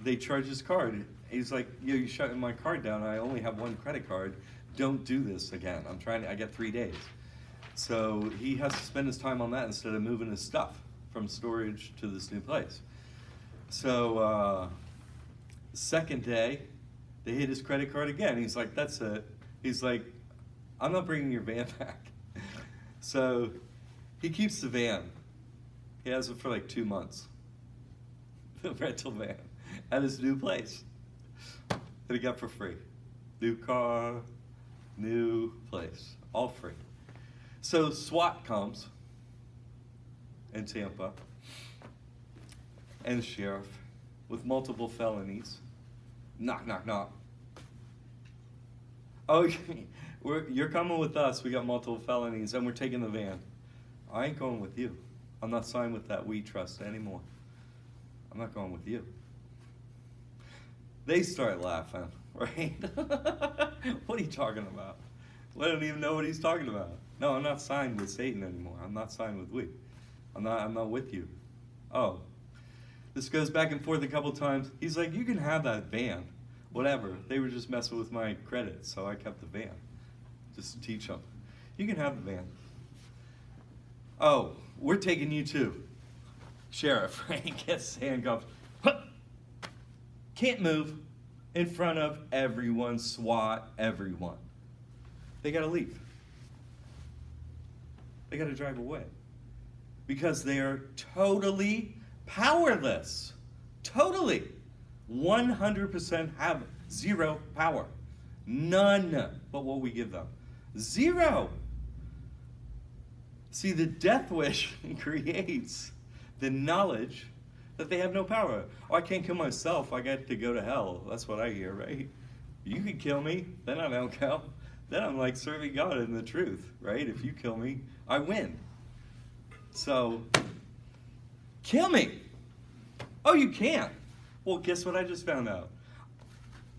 they charge his card. He's like, you're shutting my card down. I only have one credit card. Don't do this again. I get 3 days. So he has to spend his time on that instead of moving his stuff from storage to this new place. So second day, they hit his credit card again. He's like, that's it. He's like, I'm not bringing your van back. So he keeps the van. He has it for like 2 months. The rental van at his new place that he got for free. New car, new place, all free. So SWAT comes in Tampa and sheriff with multiple felonies. Knock, knock, knock. Oh, you're coming with us. We got multiple felonies and we're taking the van. I ain't going with you. I'm not signed with that We Trust anymore. I'm not going with you. They start laughing, right? What are you talking about? I don't even know what he's talking about. No, I'm not signed with Satan anymore. I'm not signed with we. I'm not with you. Oh, this goes back and forth a couple times. He's like, you can have that van, whatever. They were just messing with my credit, so I kept the van, just to teach them. You can have the van. Oh, we're taking you too. Sheriff, right? Gets handcuffed. Huh. Can't move in front of everyone, SWAT, everyone. They gotta leave. They gotta drive away. Because they are totally powerless. Totally. 100% have zero power. None but what we give them. Zero. See, the death wish creates the knowledge that they have no power. Oh, I can't kill myself. I got to go to hell. That's what I hear, right? You can kill me, then I don't go. Then I'm like serving God in the truth, right? If you kill me, I win. So, kill me. Oh, you can't. Well, guess what I just found out?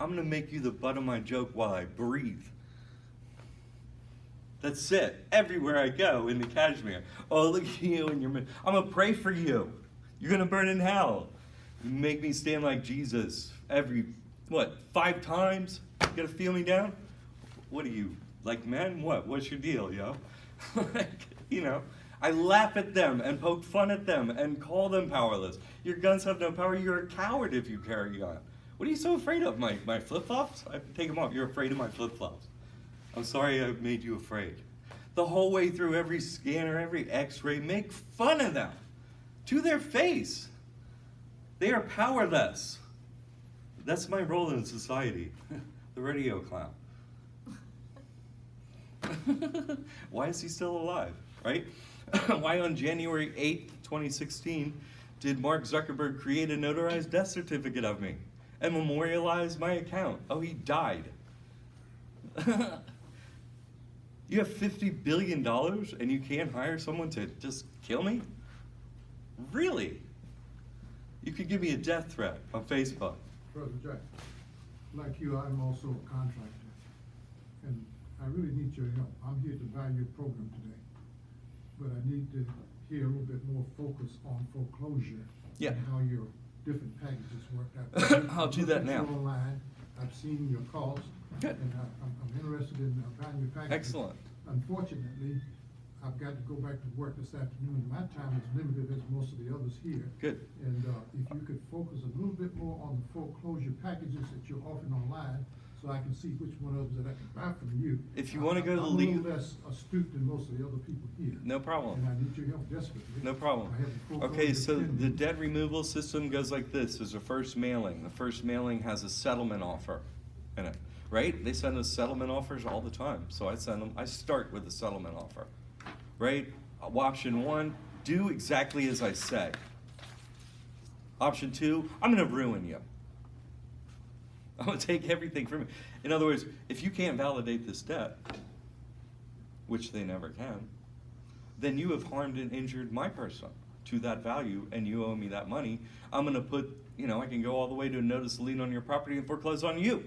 I'm gonna make you the butt of my joke while I breathe. That's it. Everywhere I go in the cashmere. Oh, look at you and I'm gonna pray for you. You're gonna burn in hell. You make me stand like Jesus every, 5 times? You gotta feel me down? What are you, like men? What's your deal, yo? I laugh at them and poke fun at them and call them powerless. Your guns have no power. You're a coward if you carry a gun. What are you so afraid of? My flip-flops? I take them off. You're afraid of my flip-flops. I'm sorry I made you afraid. The whole way through every scanner, every x-ray, make fun of them to their face. They are powerless. That's my role in society. The radio clown. Why is he still alive, right? Why on January 8th, 2016, did Mark Zuckerberg create a notarized death certificate of me and memorialize my account? Oh, he died. You have $50 billion and you can't hire someone to just kill me? Really? You could give me a death threat on Facebook. Brother Jack, like you, I'm also a contractor, and I really need your help. I'm here to value your program today, but I need to hear a little bit more focus on foreclosure. Yeah. And how your different packages work out. I'll do that now. Online, I've seen your costs. Good. And I'm interested in buying your packages. Excellent. Unfortunately, I've got to go back to work this afternoon. My time is limited as most of the others here. Good. And if you could focus a little bit more on the foreclosure packages that you're offering online, so I can see which one of them that I can buy from you. If you want to go to the I'm a legal... little less astute than most of the other people here. No problem. And I need your help desperately. No problem. I have a foreclosure Okay, so the pending. debt removal system goes like this. There's a first mailing. The first mailing has a settlement offer in it, right? They send us settlement offers all the time. So I send them, I start with a settlement offer, right? Option 1, do exactly as I say. Option 2, I'm gonna ruin you. I'm gonna take everything from you. In other words, if you can't validate this debt, which they never can, then you have harmed and injured my person to that value and you owe me that money. I'm gonna put, I can go all the way to a notice of lien on your property and foreclose on you.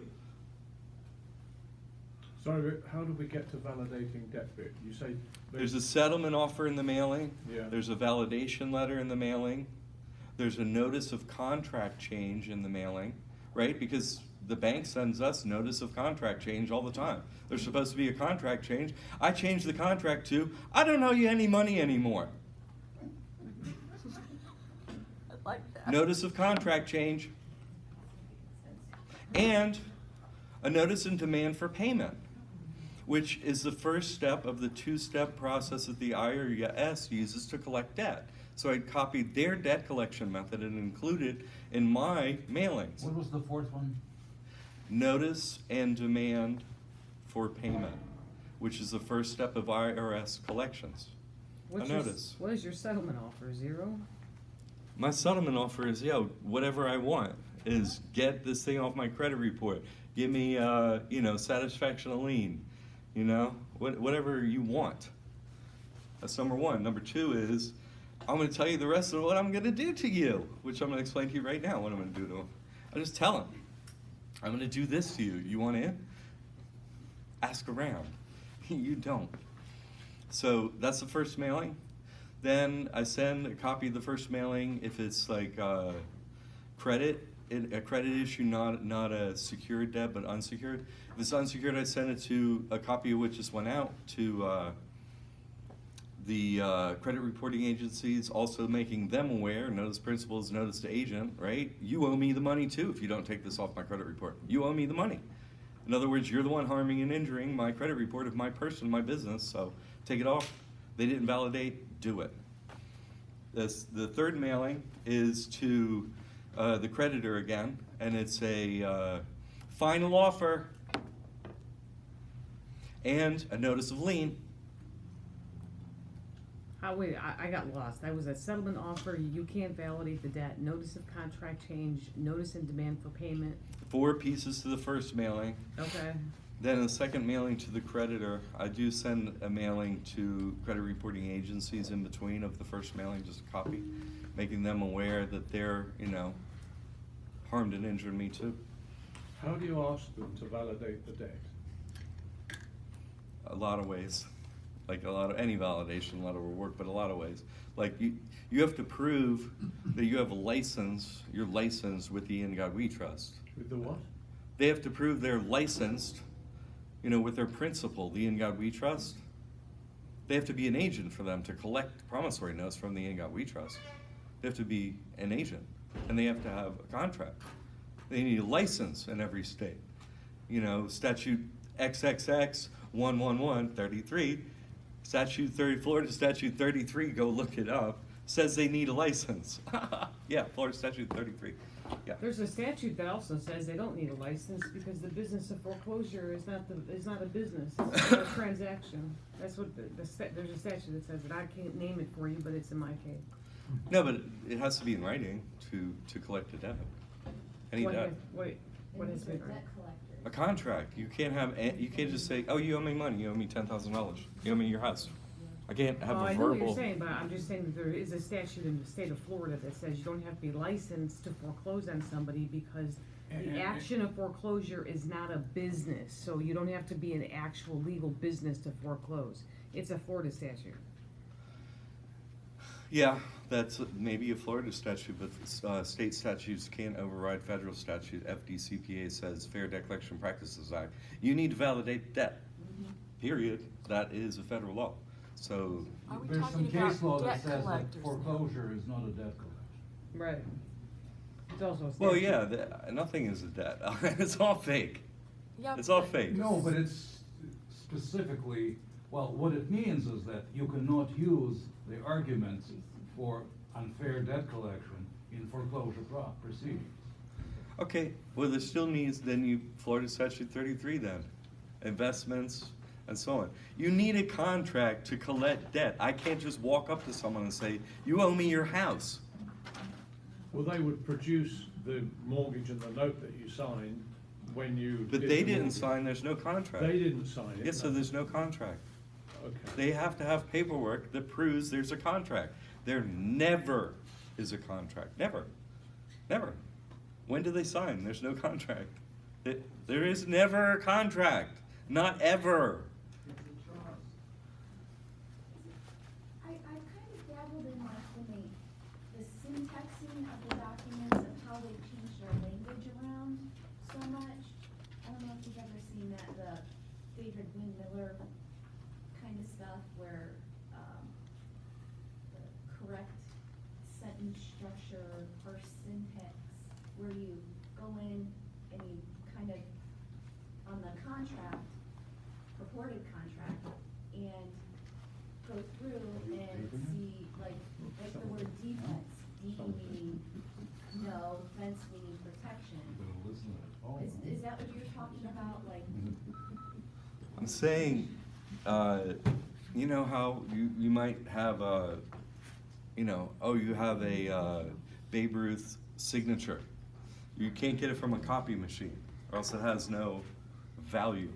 Sorry, how do we get to validating debt bit? You say There's a settlement offer in the mailing. Yeah. There's a validation letter in the mailing. There's a notice of contract change in the mailing, right? Because the bank sends us notice of contract change all the time. There's supposed to be a contract change. I changed the contract to, I don't owe you any money anymore. I like that. Notice of contract change. And a notice in demand for payment, which is the first step of the 2-step process that the IRS uses to collect debt. So I copied their debt collection method and included in my mailings. What was the fourth one? Notice and demand for payment, which is the first step of IRS collections. What's A your- notice. What is your settlement offer, 0? My settlement offer is, whatever I want is get this thing off my credit report. Give me, satisfaction of lien, whatever you want. That's number 1. Number 2 is, I'm going to tell you the rest of what I'm going to do to you, which I'm going to explain to you right now what I'm going to do to him. I just tell him, I'm going to do this to you. You want in? Ask around. You don't. So that's the first mailing. Then I send a copy of the first mailing if it's like a credit issue, not a secured debt, but unsecured. If it's unsecured, I send it to a copy of which just went out to the credit reporting agencies, also making them aware, notice principals, notice to agent, right? You owe me the money too if you don't take this off my credit report. You owe me the money. In other words, you're the one harming and injuring my credit report of my person, my business, so take it off. They didn't validate, do it. The third mailing is to the creditor again, and it's a final offer and a notice of lien. Wait, I got lost. I was a settlement offer, you can't validate the debt, notice of contract change, notice and demand for payment. 4 pieces to the first mailing. Okay. Then a second mailing to the creditor. I do send a mailing to credit reporting agencies in between of the first mailing, just a copy, making them aware that they're, harmed and injured me too. How do you ask them to validate the debt? A lot of ways. Like any validation, a lot of work, but a lot of ways. Like you have to prove that you have a license, you're licensed with the In God We Trust. With the what? They have to prove they're licensed, with their principal, the In God We Trust. They have to be an agent for them to collect promissory notes from the In God We Trust. They have to be an agent, and they have to have a contract. They need a license in every state. Statute XXX 11133, Florida Statute 33, go look it up, says they need a license. Yeah, Florida Statute 33. Yeah. There's a statute that also says they don't need a license because the business of foreclosure is not a business, it's not a transaction. That's what there's a statute that says it. I can't name it for you, but it's in my case. No, but it has to be in writing to collect a debt. Any debt. What has been Debt collector. A contract. You can't just say, oh, you owe me money. You owe me $10,000. You owe me your house. I can't have I a know what verbal. you're saying, but I'm just saying that there is a statute in the state of Florida that says you don't have to be licensed to foreclose on somebody because the action of foreclosure is not a business, so you don't have to be an actual legal business to foreclose. It's a Florida statute. Yeah, that's maybe a Florida statute, but state statutes can't override federal statute. FDCPA says Fair Debt Collection Practices Act. You need to validate debt, period. That is a federal law. So Are we There's some talking about case law that debt says that collectors now? foreclosure is not a debt collection. Right. It's also a statute. well, yeah, nothing is a debt. It's all fake. Yeah, It's all but- fake. No, but it's specifically, well, what it means is that you cannot use the arguments for unfair debt collection in foreclosure proceedings. Okay, well, there still needs, Florida Statute 33 then, investments and so on. You need a contract to collect debt. I can't just walk up to someone and say, you owe me your house. Well, they would produce the mortgage and the note that you signed when you. But did they the didn't mortgage. sign, there's no contract. They didn't sign it. Yes, so no. there's no contract. Okay. They have to have paperwork that proves there's a contract. There never is a contract. Never. Never. When do they sign? There's no contract. There is never a contract. Not ever. I kind of dabbled in the syntaxing of the documents and how they changed their language around so much. I don't know if you've ever seen that, the David Wynn Miller kind of stuff where, the correct sentence structure or syntax, where you go in and you kind of, on the contract, purported contract, and go through and see, like the word defense, D meaning no, fence meaning protection. Is that what you're talking about, like? I'm saying, you know how you might have a, you have a Babe Ruth signature. You can't get it from a copy machine, or else it has no value.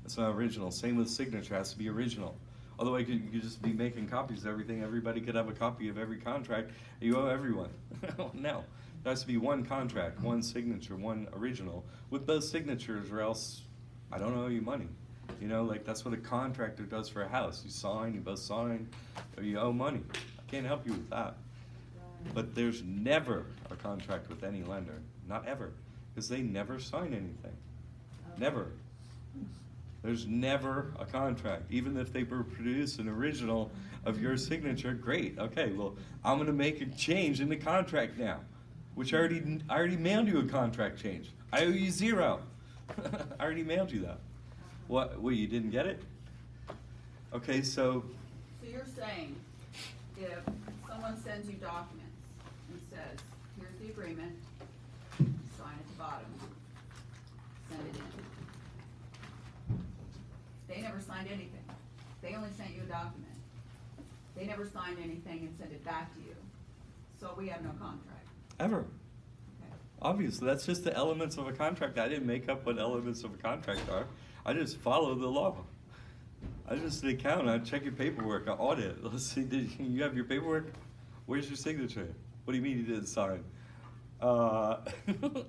It's not original. Same with signature, it has to be original. Otherwise, you could just be making copies of everything. Everybody could have a copy of every contract. You owe everyone. No, there has to be one contract, one signature, one original with both signatures, or else I don't owe you money. You know, like that's what a contractor does for a house. You sign, you both sign, or you owe money. I can't help you with that. But there's never a contract with any lender, not ever, because they never sign anything. Never. There's never a contract. Even if they produce an original of your signature, great. Okay, well, I'm gonna make a change in the contract now, which I already mailed you a contract change. I owe you $0. I already mailed you that. What, you didn't get it? Okay, so. So you're saying, if someone sends you documents and says, here's the agreement, sign at the bottom, send it in. They never signed anything. They only sent you a document. They never signed anything and sent it back to you. So we have no contract. Ever. Okay. Obviously, that's just the elements of a contract. I didn't make up what elements of a contract are. I just follow the law. I just an accountant. I check your paperwork. I audit. Let's see, did you have your paperwork? Where's your signature? What do you mean you didn't sign? I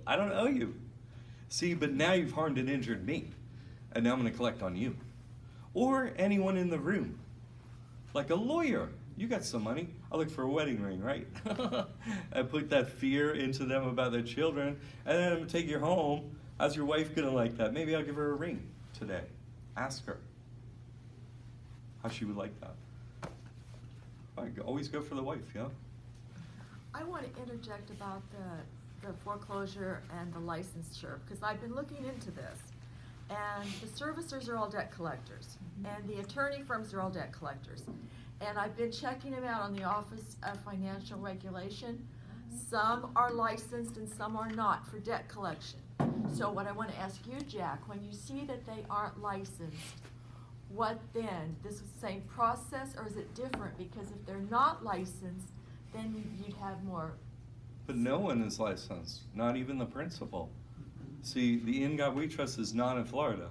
don't owe you. See, but now you've harmed and injured me. And now I'm gonna collect on you. Or anyone in the room. Like a lawyer. You got some money. I look for a wedding ring, right? I put that fear into them about their children, and then I'm gonna take you home. How's your wife gonna like that? Maybe I'll give her a ring today. Ask her how she would like that. Always go for the wife, yeah? I want to interject about the foreclosure and the licensure, because I've been looking into this. And the servicers are all debt collectors, and the attorney firms are all debt collectors. And I've been checking them out on the Office of Financial Regulation. Some are licensed and some are not for debt collection. So what I want to ask you, Jack, when you see that they aren't licensed, what then? This is the same process, or is it different? Because if they're not licensed, then you'd have more. But no one is licensed, not even the principal. See, the In God We Trust is not in Florida.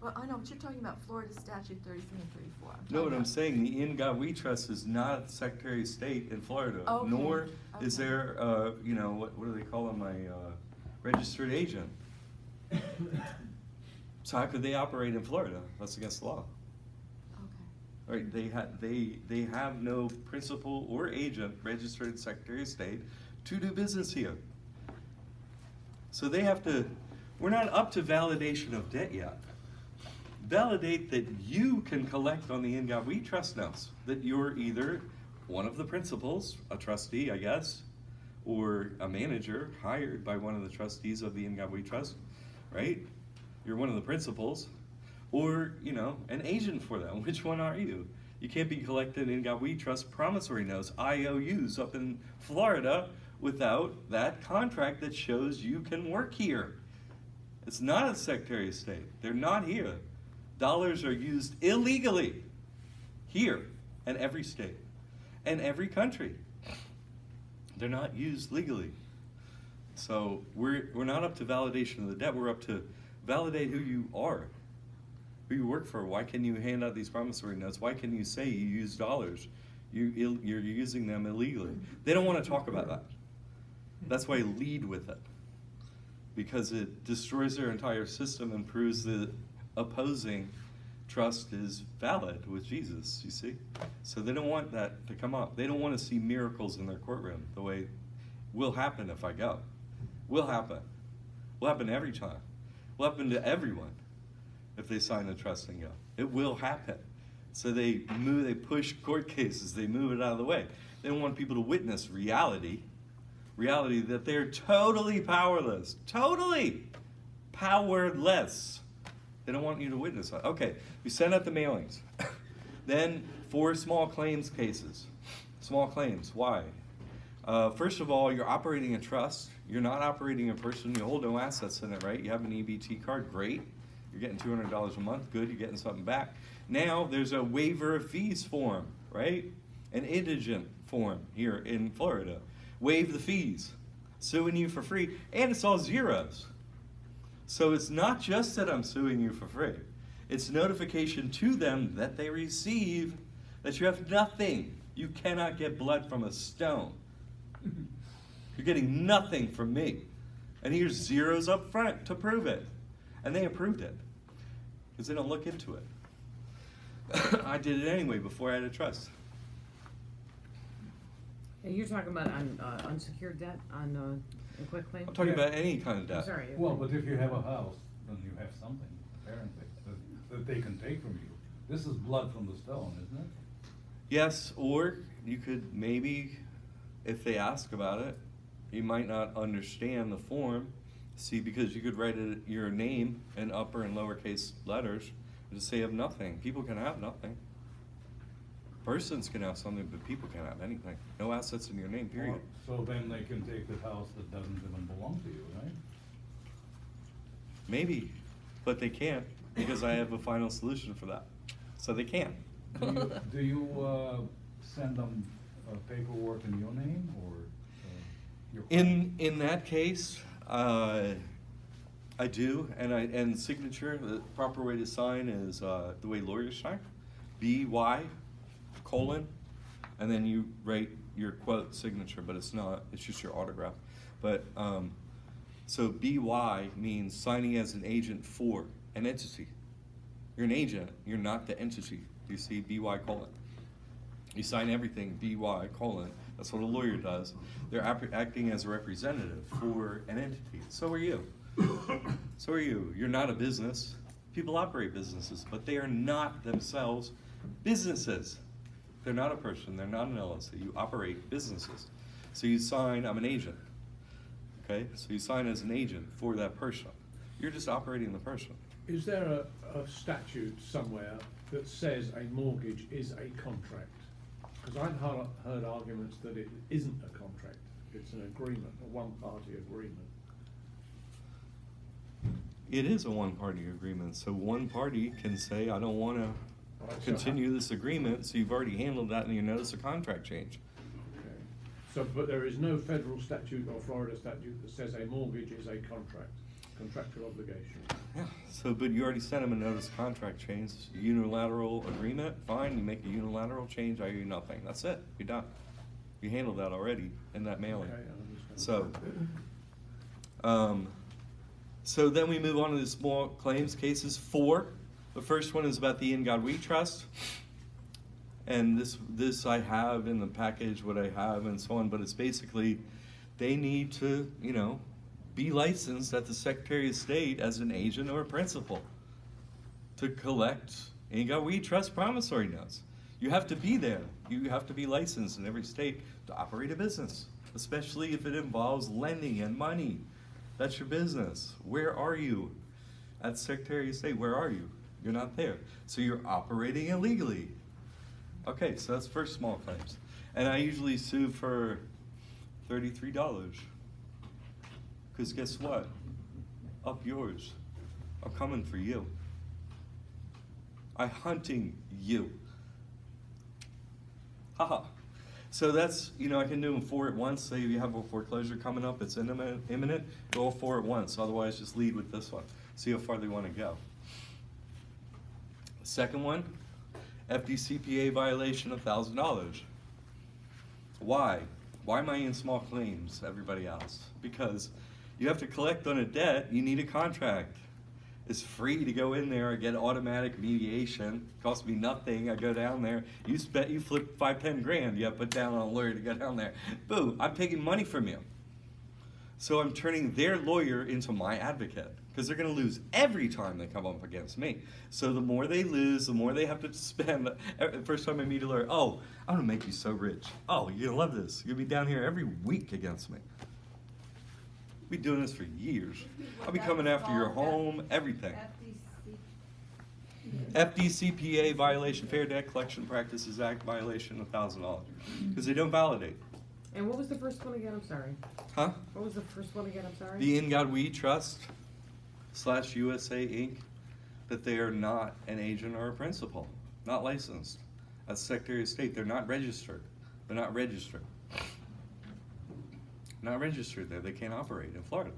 Well, I know, but you're talking about Florida Statute 33 and 34. No, what I'm saying, the In God We Trust is not the Secretary of State in Florida, Okay, nor is okay. there, you know, what do they call them, a registered agent. So how could they operate in Florida? That's against the law. Okay. Right? They have no principal or agent registered Secretary of State to do business here. So they have to. We're not up to validation of debt yet. Validate that you can collect on the In God We Trust notes, that you're either one of the principals, a trustee, I guess, or a manager hired by one of the trustees of the In God We Trust, right? You're one of the principals, or, you know, an agent for them. Which one are you? You can't be collecting In God We Trust promissory notes, IOUs, up in Florida without that contract that shows you can work here. It's not a Secretary of State. They're not here. Dollars are used illegally here in every state and every country. They're not used legally. So we're not up to validation of the debt. We're up to validate who you are, who you work for. Why can you hand out these promissory notes? Why can you say you use dollars? You're using them illegally. They don't want to talk about that. That's why I lead with it, because it destroys their entire system and proves that opposing trust is valid with Jesus, you see? So they don't want that to come up. They don't want to see miracles in their courtroom the way will happen if I go. Will happen. Will happen every time. Will happen to everyone if they sign a trust and go. It will happen. So they push court cases, they move it out of the way. They don't want people to witness reality that they're totally powerless. Totally powerless. They don't want you to witness that. Okay, we send out the mailings. Then for small claims cases. Small claims, why? First of all, you're operating a trust. You're not operating a person. You hold no assets in it, right? You have an EBT card, great. You're getting $200 a month, good, you're getting something back. Now there's a waiver of fees form, right? An indigent form here in Florida. Waive the fees, suing you for free, and it's all zeros. So it's not just that I'm suing you for free. It's notification to them that they receive that you have nothing. You cannot get blood from a stone. You're getting nothing from me. And here's zeros up front to prove it. And they approved it. because they don't look into it. I did it anyway before I had a trust. And you're talking about on, unsecured debt, on, a quick claim? I'm talking Yeah. about any kind of I'm debt. sorry. Well, but if you have a house, then you have something, apparently, that they can take from you. This is blood from the stone, isn't it? Yes, or you could maybe, if they ask about it, you might not understand the form. See, because you could write your name in upper and lowercase letters and just say you have nothing. People can have nothing. Persons can have something, but people can't have anything. No assets in your name, period. So then they can take the house that doesn't even belong to you, right? Maybe, but they can't because I have a final solution for that. So they can't. Do you send them paperwork in your name or your client? In that case, I do, and signature. The proper way to sign is the way lawyers sign: BY, colon, and then you write your quote signature, but it's not. It's just your autograph. But so BY means signing as an agent for an entity. You're an agent. You're not the entity. You see, BY colon. You sign everything BY colon. That's what a lawyer does. They're acting as a representative for an entity. So are you. So are you. You're not a business. People operate businesses, but they are not themselves businesses. They're not a person. They're not an LLC. You operate businesses. So you sign, I'm an agent. Okay? So you sign as an agent for that person. You're just operating the person. Is there a statute somewhere that says a mortgage is a contract? Because I've heard arguments that it isn't a contract, it's an agreement, a one-party agreement. It is a one-party agreement, so one party can say, I don't want to continue this agreement, so you've already handled that in your notice of contract change. Okay. So, but there is no federal statute or Florida statute that says a mortgage is a contract, contractual obligation. Yeah, so, but you already sent them a notice of contract change, unilateral agreement, fine, you make a unilateral change, I owe you nothing, that's it, you're done. You handled that already in that mailing. Okay, I understand. So then we move on to the small claims cases. 4. The first one is about the In God We Trust. And this I have in the package, what I have and so on, but it's basically, they need to, be licensed at the Secretary of State as an agent or a principal to collect In God We Trust promissory notes. You have to be there. You have to be licensed in every state to operate a business, especially if it involves lending and money. That's your business. Where are you? At Secretary of State, where are you? You're not there. So you're operating illegally. Okay, so that's first small claims. And I usually sue for $33. Because guess what? Up yours. I'm coming for you. I'm hunting you. Haha. So that's, I can do them 4 at once. Say you have a foreclosure coming up, it's imminent, go all 4 at once. Otherwise, just lead with this one. See how far they want to go. Second one, FDCPA violation of $1,000. Why? Why am I in small claims, everybody else? Because you have to collect on a debt, you need a contract. It's free to go in there, I get automatic mediation, costs me nothing, I go down there, you flip 5-10 grand, you have to put down on a lawyer to go down there. Boo, I'm taking money from you. So I'm turning their lawyer into my advocate, because they're gonna lose every time they come up against me. So the more they lose, the more they have to spend. The first time I meet a lawyer, oh, I'm gonna make you so rich. Oh, you're gonna love this. You're gonna be down here every week against me. I'll be doing this for years. I'll be coming after your home, everything. FDCPA violation, Fair Debt Collection Practices Act violation of $1,000, because they don't validate. And what was the first one again? I'm sorry. Huh? What was the first one again? I'm sorry. The In God We Trust / USA Inc., that they are not an agent or a principal, not licensed. As Secretary of State, they're not registered. They're not registered. Not registered there. They can't operate in Florida.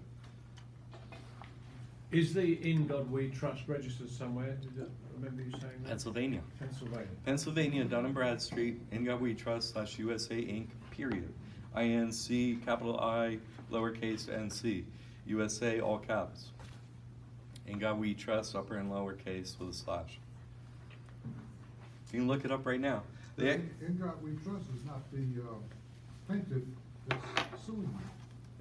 Is the In God We Trust registered somewhere? Did I remember you saying that? Pennsylvania. Pennsylvania. Pennsylvania, Dun & Bradstreet, In God We Trust / USA Inc., period. INC, capital I, lowercase nc. USA, all caps. In God We Trust, upper and lower case with a slash. You can look it up right now. In God We Trust is not the plaintiff that's suing you.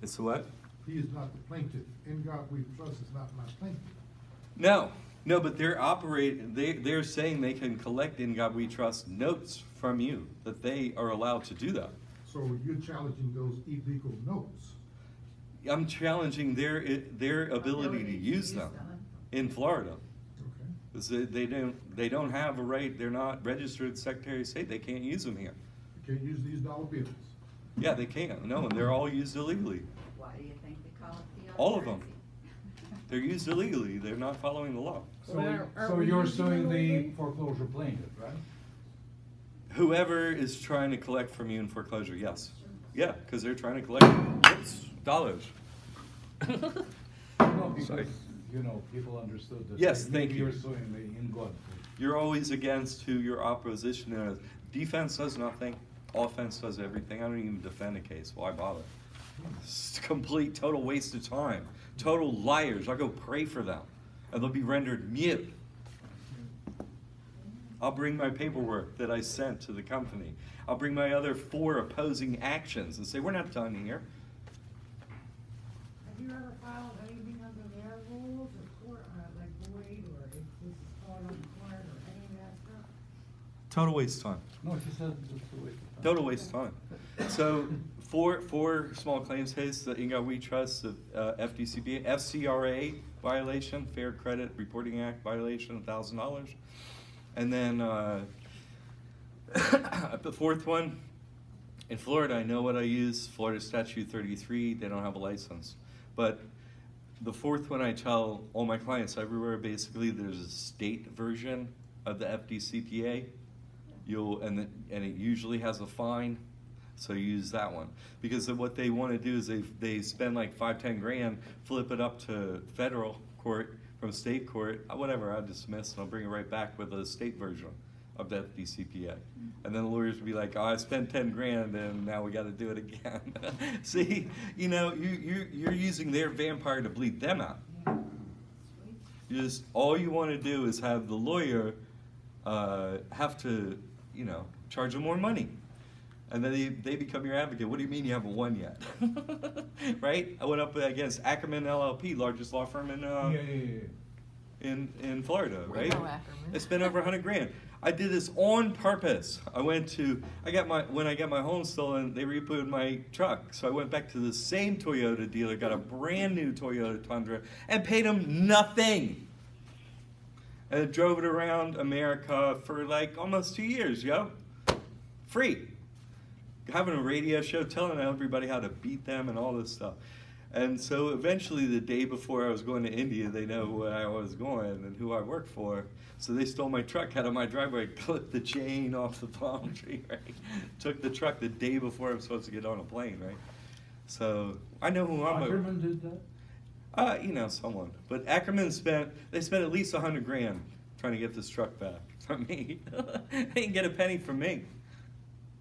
It's what? He is not the plaintiff. In God We Trust is not my plaintiff. No, but they're saying they can collect In God We Trust notes from you, that they are allowed to do that. So you're challenging those illegal notes. I'm challenging their ability to use them in Florida. Okay. 'Cause they don't have a right, they're not registered Secretary of State, they can't use them here. You can't use these dollar bills. Yeah, they can't, no, and they're all used illegally. Why do you think they call it the All of them. currency? They're used illegally, they're not following the law. Well, aren't So we you're using suing the illegally? foreclosure plaintiff, right? Whoever is trying to collect from you in foreclosure, yes. Yeah, because they're trying to collect dollars. No, because, Sorry. you know, people understood that. Yes, maybe thank you. You're suing me in God. You're always against who your opposition is. Defense does nothing, offense does everything. I don't even defend a case, why bother? It's a complete, total waste of time. Total liars, I'll go pray for them, and they'll be rendered mute. I'll bring my paperwork that I sent to the company. I'll bring my other 4 opposing actions and say, we're not done here. Have you ever filed anything under their rules or court, like void, or if this is called unrequired, or any of that stuff? Total waste of time. No, she said it's a waste of time. Total waste of time. So, four small claims cases that In God We Trust, the FDCPA, FCRA violation, Fair Credit Reporting Act violation, $1,000. And then the fourth one, in Florida, I know what I use, Florida Statute 33, they don't have a license. But the fourth one, I tell all my clients everywhere, basically, there's a state version of the FDCPA. And it usually has a fine, so use that one. Because what they want to do is they spend like $5-10 grand, flip it up to federal court from state court, whatever, I'll dismiss and I'll bring it right back with a state version of the FDCPA. And then the lawyers will be like, oh, I spent 10 grand and now we got to do it again. See, you know, you're using their vampire to bleed them out. All you want to do is have the lawyer have to, you know, charge them more money. And then they become your advocate. What do you mean you haven't won yet? Right? I went up against Ackerman LLP, largest law firm in Florida, We right? know Ackerman. I spent over 100 grand. I did this on purpose. When I got my home stolen, they repoed my truck. So I went back to the same Toyota dealer, got a brand new Toyota Tundra, and paid him nothing. And I drove it around America for like almost 2 years, yo. Free. Having a radio show, telling everybody how to beat them and all this stuff. And so eventually the day before I was going to India, they know where I was going and who I worked for. So they stole my truck out of my driveway, clipped the chain off the palm tree, right? Took the truck the day before I was supposed to get on a plane, right? So I know who I'm. Ackerman did that? You know, someone. But Ackerman spent at least 100 grand trying to get this truck back from me. They didn't get a penny from me.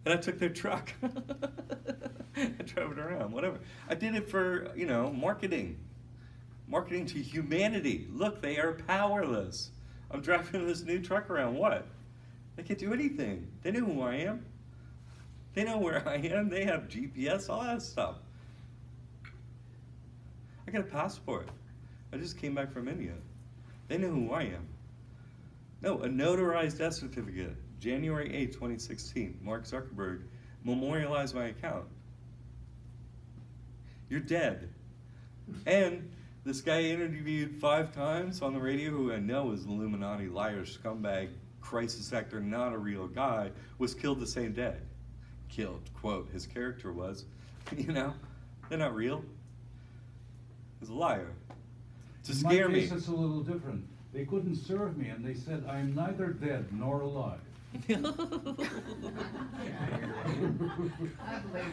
And I took their truck. I drove it around, whatever. I did it for, you know, marketing. Marketing to humanity. Look, they are powerless. I'm driving this new truck around. What? They can't do anything. They know who I am. They know where I am. They have GPS, all that stuff. I got a passport. I just came back from India. They know who I am. No, a notarized death certificate. January 8, 2016, Mark Zuckerberg memorialized my account. You're dead. And this guy I interviewed 5 times on the radio, who I know is an Illuminati liar, scumbag, crisis actor, not a real guy, was killed the same day. Killed, quote, his character was. You know, they're not real. He's a liar. To scare In my case, me. it's a little different. They couldn't serve me, and they said, I'm neither dead nor alive. I believe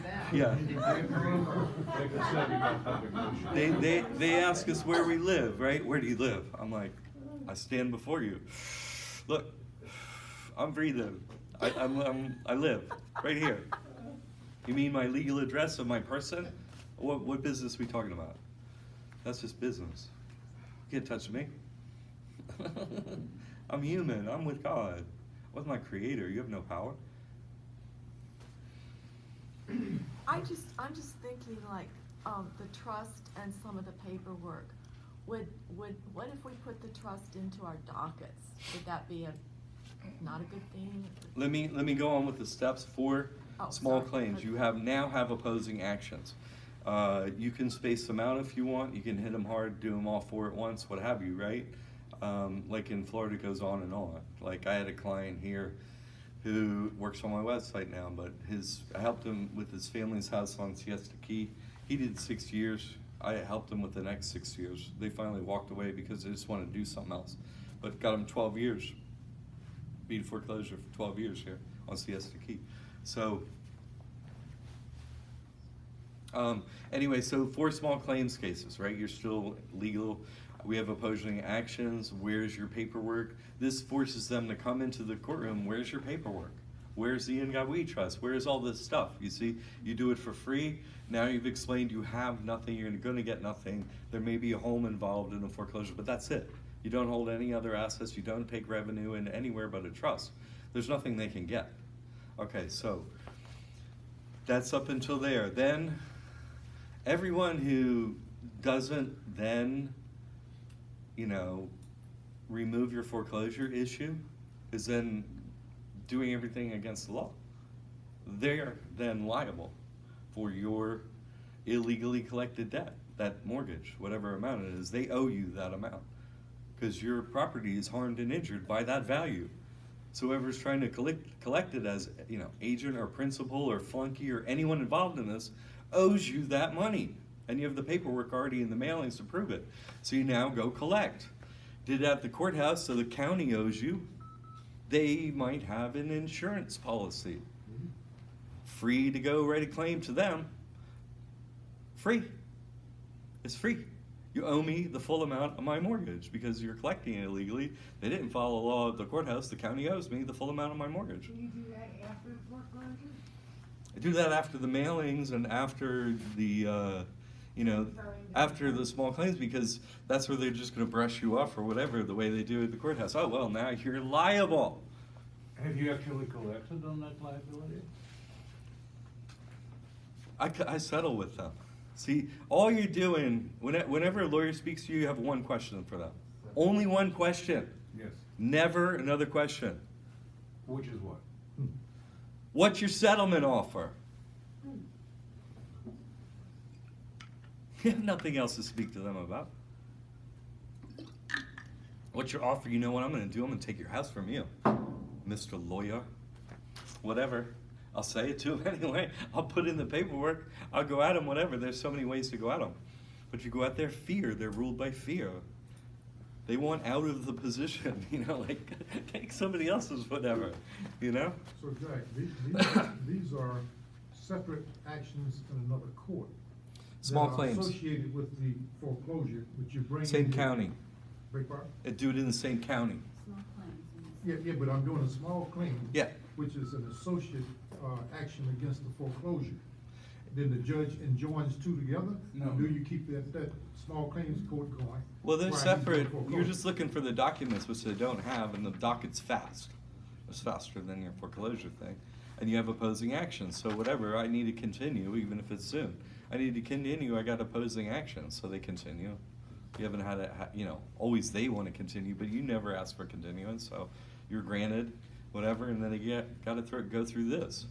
that. Yeah. Like I said, you got public motion. They ask us where we live, right? Where do you live? I'm like, I stand before you. Look, I'm breathing. I live right here. You mean my legal address of my person? What business are we talking about? That's just business. You can't touch me. I'm human, I'm with God. With my creator, you have no power. I'm just thinking like, the trust and some of the paperwork. What if we put the trust into our dockets? Would that be not a good thing? Let me go on with the steps for Oh, small sorry. claims. You now have opposing actions. You can space them out if you want. You can hit them hard, do them all four at once, what have you, right? Like in Florida, it goes on and on. Like I had a client here who works on my website now, but I helped him with his family's house on Siesta Key. He did 6 years. I helped him with the next 6 years. They finally walked away because they just wanted to do something else. But got him 12 years. Beat foreclosure for 12 years here on Siesta Key. So, anyway, so for small claims cases, right, you're still legal. We have opposing actions. Where's your paperwork? This forces them to come into the courtroom. Where's your paperwork? Where's the in God we trust? Where's all this stuff? You see, you do it for free. Now you've explained you have nothing. You're going to get nothing. There may be a home involved in a foreclosure, but that's it. You don't hold any other assets. You don't take revenue in anywhere but a trust. There's nothing they can get. Okay, so that's up until there. Then everyone who doesn't then, remove your foreclosure issue is then doing everything against the law. They're then liable for your illegally collected debt, that mortgage, whatever amount it is. They owe you that amount because your property is harmed and injured by that value. So whoever's trying to collect it as agent or principal or flunky or anyone involved in this owes you that money. And you have the paperwork already in the mailings to prove it. So you now go collect. Did it at the courthouse, so the county owes you. They might have an insurance policy. Free to go write a claim to them. Free. It's free. You owe me the full amount of my mortgage because you're collecting it illegally. They didn't follow the law of the courthouse. The county owes me the full amount of my mortgage. Can you do that after foreclosure? I do that after the mailings and after the, after the small claims because that's where they're just going to brush you off or whatever the way they do at the courthouse. Oh, well, now you're liable. Have you actually collected on that liability? I settle with them. See, all you're doing, whenever a lawyer speaks to you, you have one question for them. Only one question. Yes. Never another question. Which is what? What's your settlement offer? You have nothing else to speak to them about. What's your offer? You know what I'm going to do? I'm going to take your house from you, Mr. Lawyer. Whatever. I'll say it to him anyway. I'll put in the paperwork. I'll go at him, whatever. There's so many ways to go at them. But you go at their fear. They're ruled by fear. They want out of the position, take somebody else's whatever, So Jack, these are separate actions in another court. Small that are claims. associated with the foreclosure, which you bring. Same county. Beg pardon? Do it in the same county. Small claims. Yeah, but I'm doing a small claim. Yeah. Which is an associate, action against the foreclosure. Then the judge enjoins two together? No. Or do you keep that small claims court going? Well, they're while he's separate. doing You're foreclosure? just looking for the documents, which they don't have, and the docket's fast. It's faster than your foreclosure thing. And you have opposing actions, so whatever, I need to continue, even if it's soon. I need to continue, I got opposing actions, so they continue. You haven't had it, always they want to continue, but you never ask for continuance, so you're granted, whatever, and then they gotta go through this.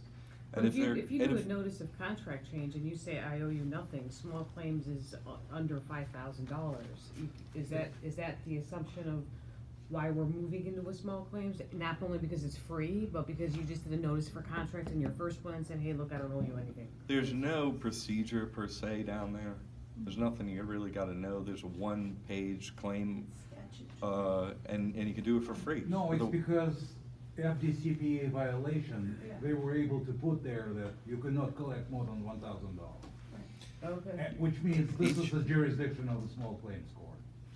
But if you do a notice of contract change and you say, I owe you nothing, small claims is under $5,000, is that the assumption of why we're moving into a small claims? Not only because it's free, but because you just did a notice for contract in your first one and said, hey, look, I don't owe you anything. There's no procedure per se down there. There's nothing you really gotta know. There's a one-page claim, and you can do it for free. No, it's because FDCPA violation, they were able to put there that you cannot collect more than $1,000. Okay. Which means this is the jurisdiction of the small claims court.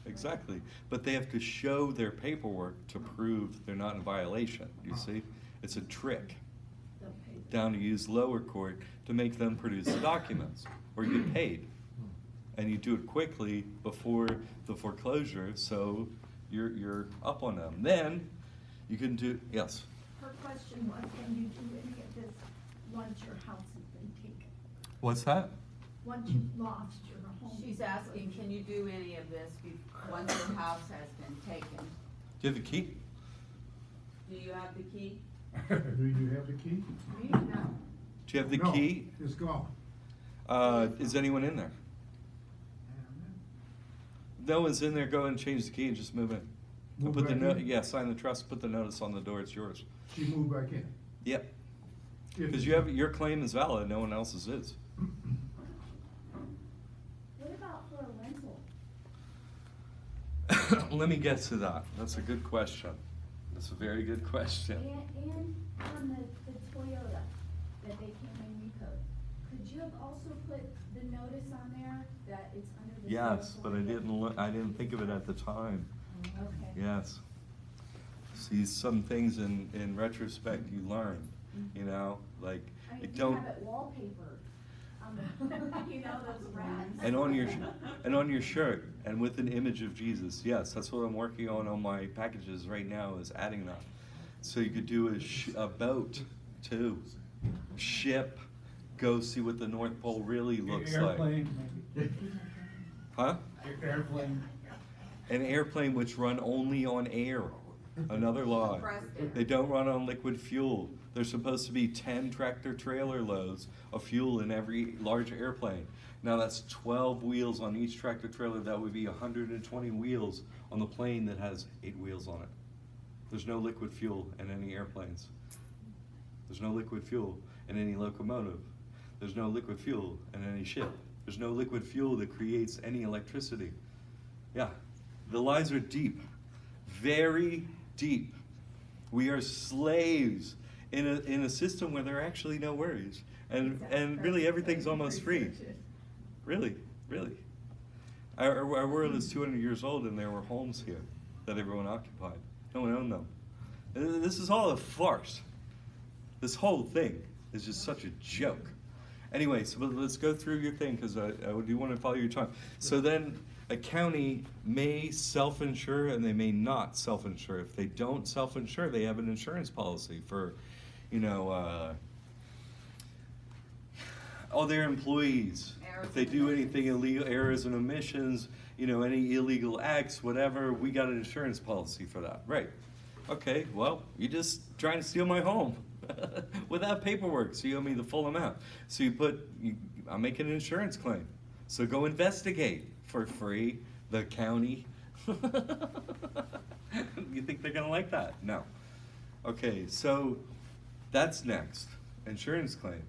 Exactly, but they have to show their paperwork to prove they're not in violation, you see? It's a trick down to use lower court to make them produce the documents, or you get paid. and you do it quickly before the foreclosure, so you're up on them. Then you can do, yes. Her question was, can you do any of this once your house has been taken? What's that? Once you've lost your home? She's asking, can you do any of this once your house has been taken? Do you have a key? Do you have the key? Do you have the key? Me? No. Do you have the No, key? it's gone. Is anyone in there? No one's in there. Go and change the key and just move in. And Move put the back note. in? Yeah, sign the trust. Put the notice on the door. It's yours. She moved back in. Yep. If- Because you have your claim is valid. No one else's is. What about for a rental? Let me get to that. That's a good question. That's a very good question. And on the Toyota that they came in recode, could you have also put the notice on there that it's under the? Yes, but I Sarasota? didn't look. I didn't think of it at the time. Okay. Yes. See, some things in retrospect you learn. You know, like I mean, it you don't. have it wallpapered on the, you know, those rats. And on your shirt, and with an image of Jesus. Yes, that's what I'm working on my packages right now, is adding that. So you could do a boat too, ship, go see what the North Pole really looks like. Airplane, maybe. Huh? Airplane. An airplane which run only on air. Another lie. They don't run on liquid fuel. There's supposed to be 10 tractor trailer loads of fuel in every large airplane. Now that's 12 wheels on each tractor trailer. That would be 120 wheels on the plane that has 8 wheels on it. There's no liquid fuel in any airplanes. There's no liquid fuel in any locomotive. There's no liquid fuel in any ship. There's no liquid fuel that creates any electricity. Yeah, the lies are deep, very deep. We are slaves in a system where there are actually no worries, and really everything's almost free. Really. Our world is 200 years old, and there were homes here that everyone occupied. No one owned them. This is all a farce. This whole thing is just such a joke. Anyway, so let's go through your thing, because I do want to follow your time. So then a county may self-insure and they may not self-insure. If they don't self-insure, they have an insurance policy for, all their employees. If they do anything illegal, errors and omissions, any illegal acts, whatever, we got an insurance policy for that. Right. Okay, well, you're just trying to steal my home without paperwork, so you owe me the full amount. So I'm making an insurance claim. So go investigate for free, the county. You think they're gonna like that? No. Okay, so that's next, insurance claim.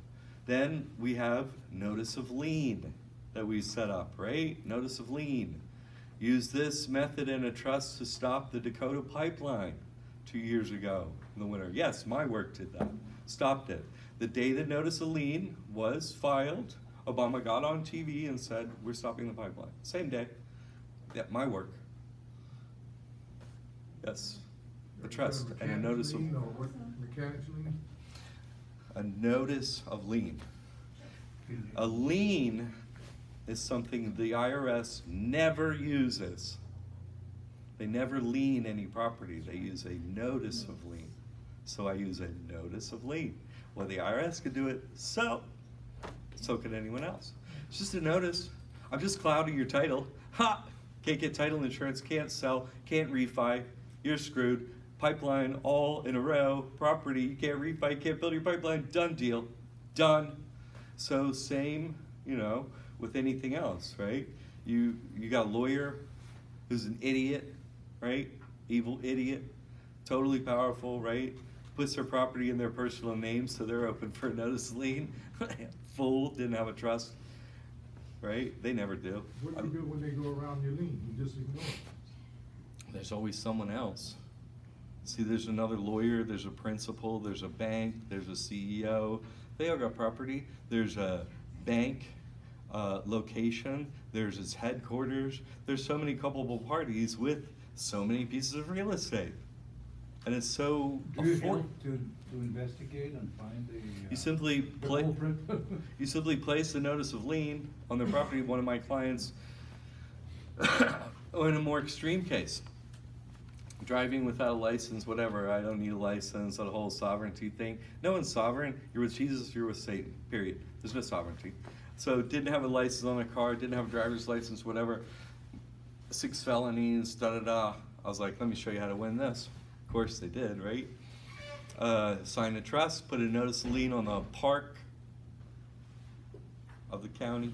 Then we have notice of lien that we set up, right? Notice of lien. Use this method in a trust to stop the Dakota pipeline 2 years ago in the winter. Yes, my work did that. Stopped it. The day the notice of lien was filed, Obama got on TV and said, we're stopping the pipeline. Same day. Yeah, my work. Yes. The trust and a notice of Mechanics lien, or what, mechanics lien? a notice of lien. A lien is something the IRS never uses. They never lien any property. They use a notice of lien. So I use a notice of lien. Well, the IRS could do it, so could anyone else. It's just a notice. I'm just clouding your title. Ha! Can't get title insurance, can't sell, can't refi. You're screwed. Pipeline all in a row. Property, you can't refi, you can't build your pipeline. Done deal. Done. So same, with anything else, right? You got a lawyer who's an idiot, right? Evil idiot. Totally powerful, right? Puts their property in their personal name, so they're open for a notice of lien. Fool, didn't have a trust, right? They never do. What do you do when they go around your lien? You just ignore it. There's always someone else. See, there's another lawyer, there's a principal, there's a bank, there's a CEO. They all got property. There's a bank location, there's its headquarters. There's so many culpable parties with so many pieces of real estate. And it's so Do you afford- help to investigate and find the? You simply the play, culprit? you simply place a notice of lien on their property. One of my clients, or in a more extreme case, driving without a license, whatever, I don't need a license, that whole sovereignty thing. No one's sovereign. You're with Jesus, you're with Satan, period. There's no sovereignty. So didn't have a license on a car, didn't have a driver's license, whatever. 6 felonies, da-da-da. I was like, let me show you how to win this. Of course they did, right? Sign a trust, put a notice of lien on the park of the county.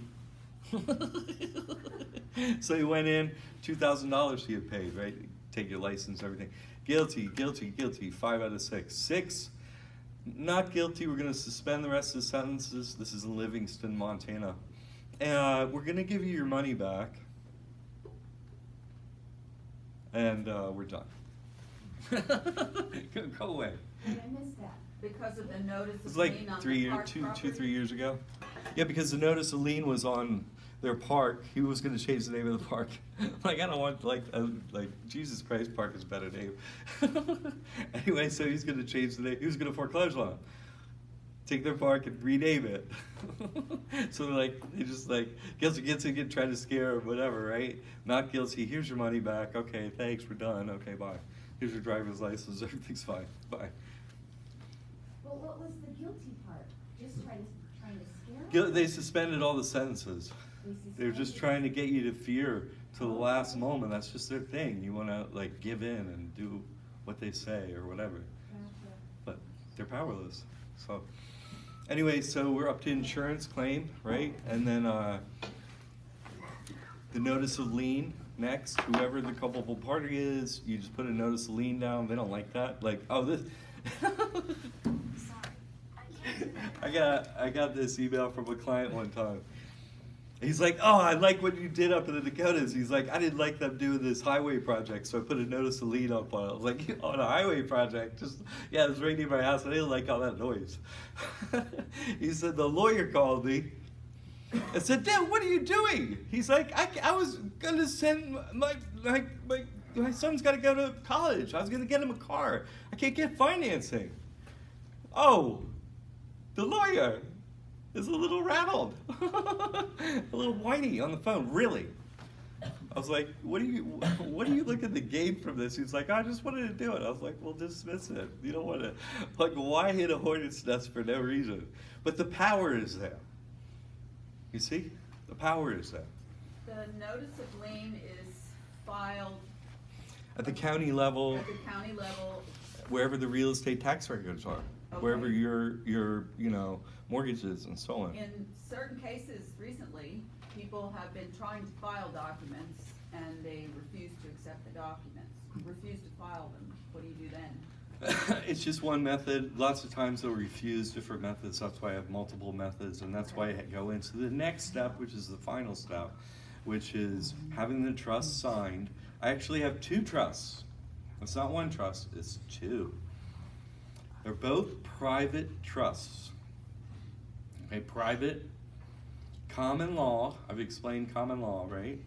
So he went in, $2,000 he had paid, right? Take your license, everything. Guilty, guilty, guilty, 5 out of 6. 6, not guilty, we're gonna suspend the rest of the sentences. This is in Livingston, Montana. We're gonna give you your money back. And we're done. Go away. I missed that. Because of the notice It was of like lien on 3 the years, park property? 3 years ago. Yeah, because the notice of lien was on their park. He was going to change the name of the park. Like, I don't want, like Jesus Christ Park is a better name. Anyway, so he's going to change the name. He was going to foreclose on it. Take their park and rename it. So they're like, they just like, guilty, get trying to scare him, whatever, right? Not guilty. Here's your money back. Okay, thanks, we're done. Okay, bye. Here's your driver's license. Everything's fine. Bye. But what was the guilty part? Just trying to scare them? They suspended all the sentences. They're just trying to get you to fear to the last moment. That's just their thing. You want to like give in and do what they say or whatever. Gotcha. But they're powerless. So anyway, so we're up to insurance claim, right? And then the notice of lien next. Whoever the culpable party is, you just put a notice of lien down. They don't like that. Like, oh, this. I got this email from a client one time. He's like, oh, I like what you did up in the Dakotas. He's like, I didn't like them doing this highway project, so I put a notice of lien up on it. I was like, on a highway project? Just, yeah, it was right near my house. I didn't like all that noise. He said, the lawyer called me and said, Dad, what are you doing? He's like, I was going to send my son's got to go to college. I was going to get him a car. I can't get financing. Oh, the lawyer is a little rattled, a little whiny on the phone. Really? I was like, what do you look at the game from this? He's like, I just wanted to do it. I was like, well, dismiss it. You don't want to, like, why hit a hornet's nest for no reason? But the power is there. You see? The power is there. The notice of lien is filed At the county level, at the county level. wherever the real estate tax records are, wherever Okay. your mortgages and so on. In certain cases recently, people have been trying to file documents and they refuse to accept the documents, refuse to file them. What do you do then? It's just one method. Lots of times they'll refuse different methods. That's why I have multiple methods, and that's why I go into the next step, which is the final step, which is having the trust signed. I actually have 2 trusts. It's not 1 trust, it's 2. They're both private trusts. Okay, private, common law. I've explained common law, right?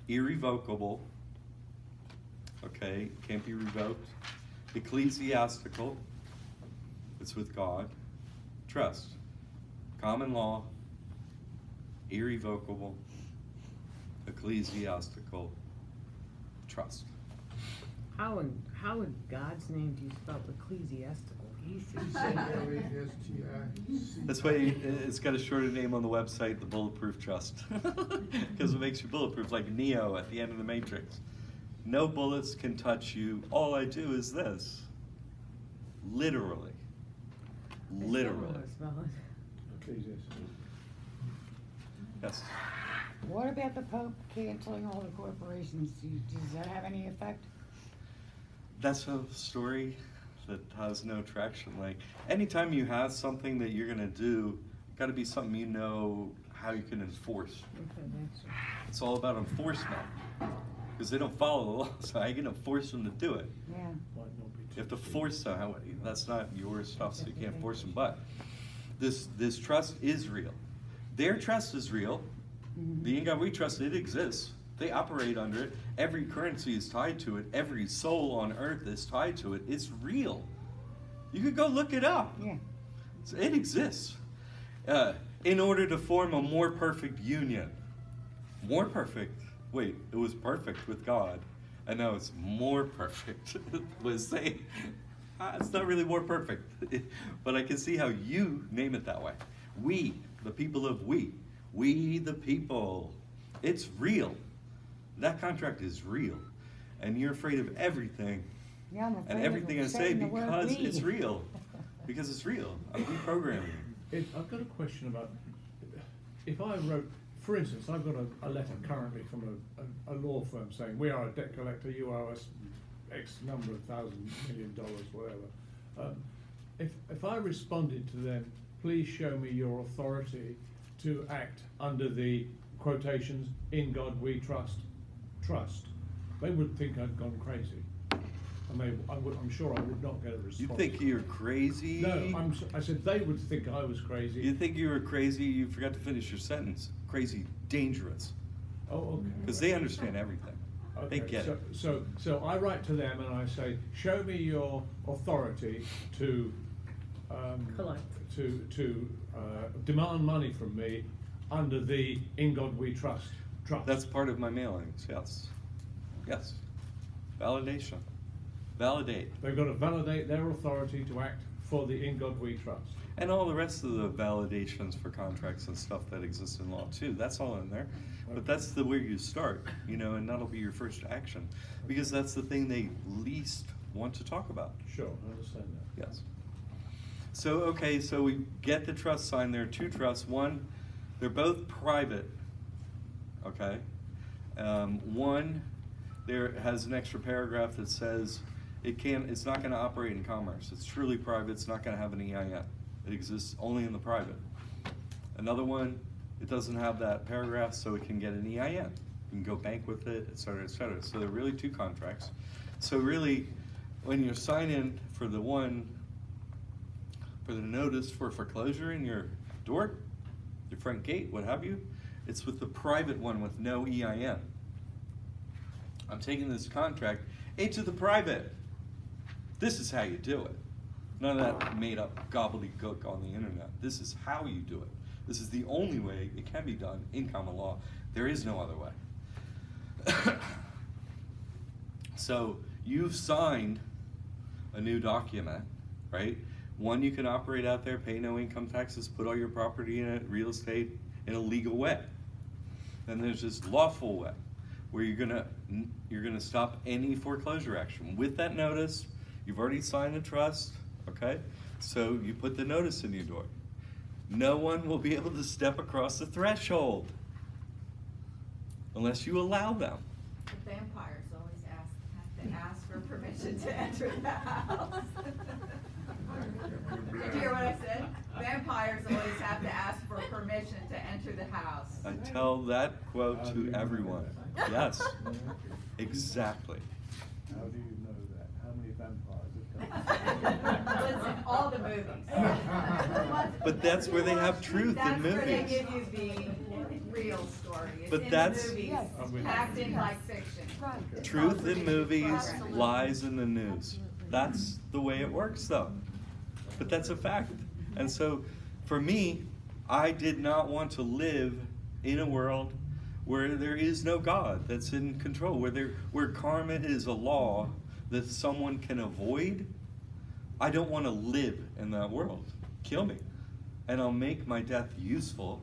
Irrevocable. Okay, can't be revoked. Ecclesiastical, it's with God. Trust, common law, irrevocable, ecclesiastical, trust. How in God's name do you spell ecclesiastical? E-C-L-A-S-T-I-C. That's why it's got a shorter name on the website, the Bulletproof Trust, because it makes you bulletproof, like Neo at the end of the Matrix. No bullets can touch you. All I do is this. Literally. Literally. Yes. What about the Pope canceling all the corporations? Does that have any effect? That's a story that has no traction. Like, anytime you have something that you're gonna do, got to be something you know how you can enforce. It's all about enforcement, because they don't follow the law, so how are you gonna force them to do it? Yeah. You have to force them. That's not your stuff, so you can't force them. But this trust is real. Their trust is real. The income we trust, it exists. They operate under it. Every currency is tied to it. Every soul on earth is tied to it. It's real. You could go look it up. Yeah. It exists. In order to form a more perfect union. More perfect. Wait, it was perfect with God. And now it's more perfect with Satan. It's not really more perfect. But I can see how you name it that way. We, the people of we the people. It's real. That contract is real. And you're afraid of everything. Yeah, I'm afraid And of everything I say saying the word because we. it's real. Because it's real. I'm reprogramming you. I've got a question about, if I wrote, for instance, I've got a letter currently from a law firm saying, we are a debt collector, you owe us X number of $1,000 million, whatever. If I responded to them, please show me your authority to act under the quotations, in God we trust, they would think I'd gone crazy. I'm sure I would not get a response. You think you're crazy? No, I said they would think I was crazy. You think you were crazy, you forgot to finish your sentence. Crazy, dangerous. Oh, okay. Because they understand everything. They get it. So I write to them and I say, show me your authority to Collect. to demand money from me under the in God we trust. That's part of my mailings, yes. Yes. Validation. Validate. They've got to validate their authority to act for the in God we trust. And all the rest of the validations for contracts and stuff that exists in law too, that's all in there. But that's the where you start, and that'll be your first action. Because that's the thing they least want to talk about. Sure, I understand that. Yes. So, okay, so we get the trust signed. There are two trusts. One, they're both private, okay? One, there has an extra paragraph that says it's not gonna operate in commerce. It's truly private, it's not gonna have an EIN. It exists only in the private. Another one, it doesn't have that paragraph, so it can get an EIN. You can go bank with it, et cetera, et cetera. So they're really two contracts. So really, when you're signing for the one, for the notice for foreclosure in your door, your front gate, what have you, it's with the private one with no EIN. I'm taking this contract into the private. This is how you do it. None of that made up gobbledygook on the internet. This is how you do it. This is the only way it can be done in common law. There is no other way. So you've signed a new document, right? One, you can operate out there, pay no income taxes, put all your property in it, real estate, in a legal way. Then there's this lawful way, where you're gonna stop any foreclosure action. With that notice, you've already signed the trust, okay? So you put the notice in your door. No one will be able to step across the threshold unless you allow them. The vampires always have to ask for permission to enter the house. Did you hear what I said? Vampires always have to ask for permission to enter the house. I tell that quote to everyone. Yes, exactly. How do you know that? How many vampires have come? Listen, all the movies. But that's where they have truth in That's where they movies. give you the real story. It's But in that's- the movies, Yes. acting like fiction. Right. Truth in movies, Absolutely. lies in the news. That's the way it works though. But that's a fact. And so for me, I did not want to live in a world where there is no God that's in control, where karma is a law that someone can avoid. I don't want to live in that world. Kill me. And I'll make my death useful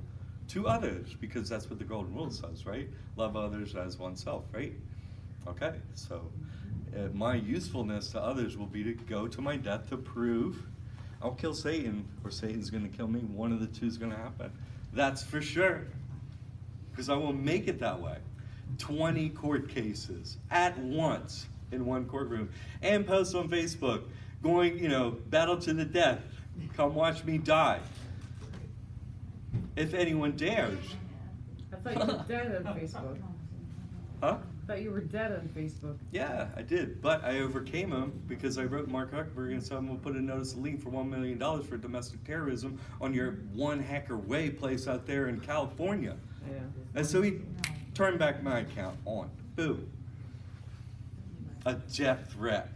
to others, because that's what the golden rule says, right? Love others as oneself, right? Okay, so my usefulness to others will be to go to my death to prove I'll kill Satan, or Satan's gonna kill me. One of the two is gonna happen. That's for sure. Because I will make it that way. 20 court cases at once in one courtroom. And post on Facebook, going, battle to the death. Come watch me die. If anyone dares. I thought you were dead on Facebook. Huh? I thought you were dead on Facebook. Yeah, I did, but I overcame him because I wrote Mark Zuckerberg and said I'm gonna put a notice of lien for $1 million for domestic terrorism on your one hacker way place out there in California. Yeah. And so he turn back my account on. Boom. A death threat.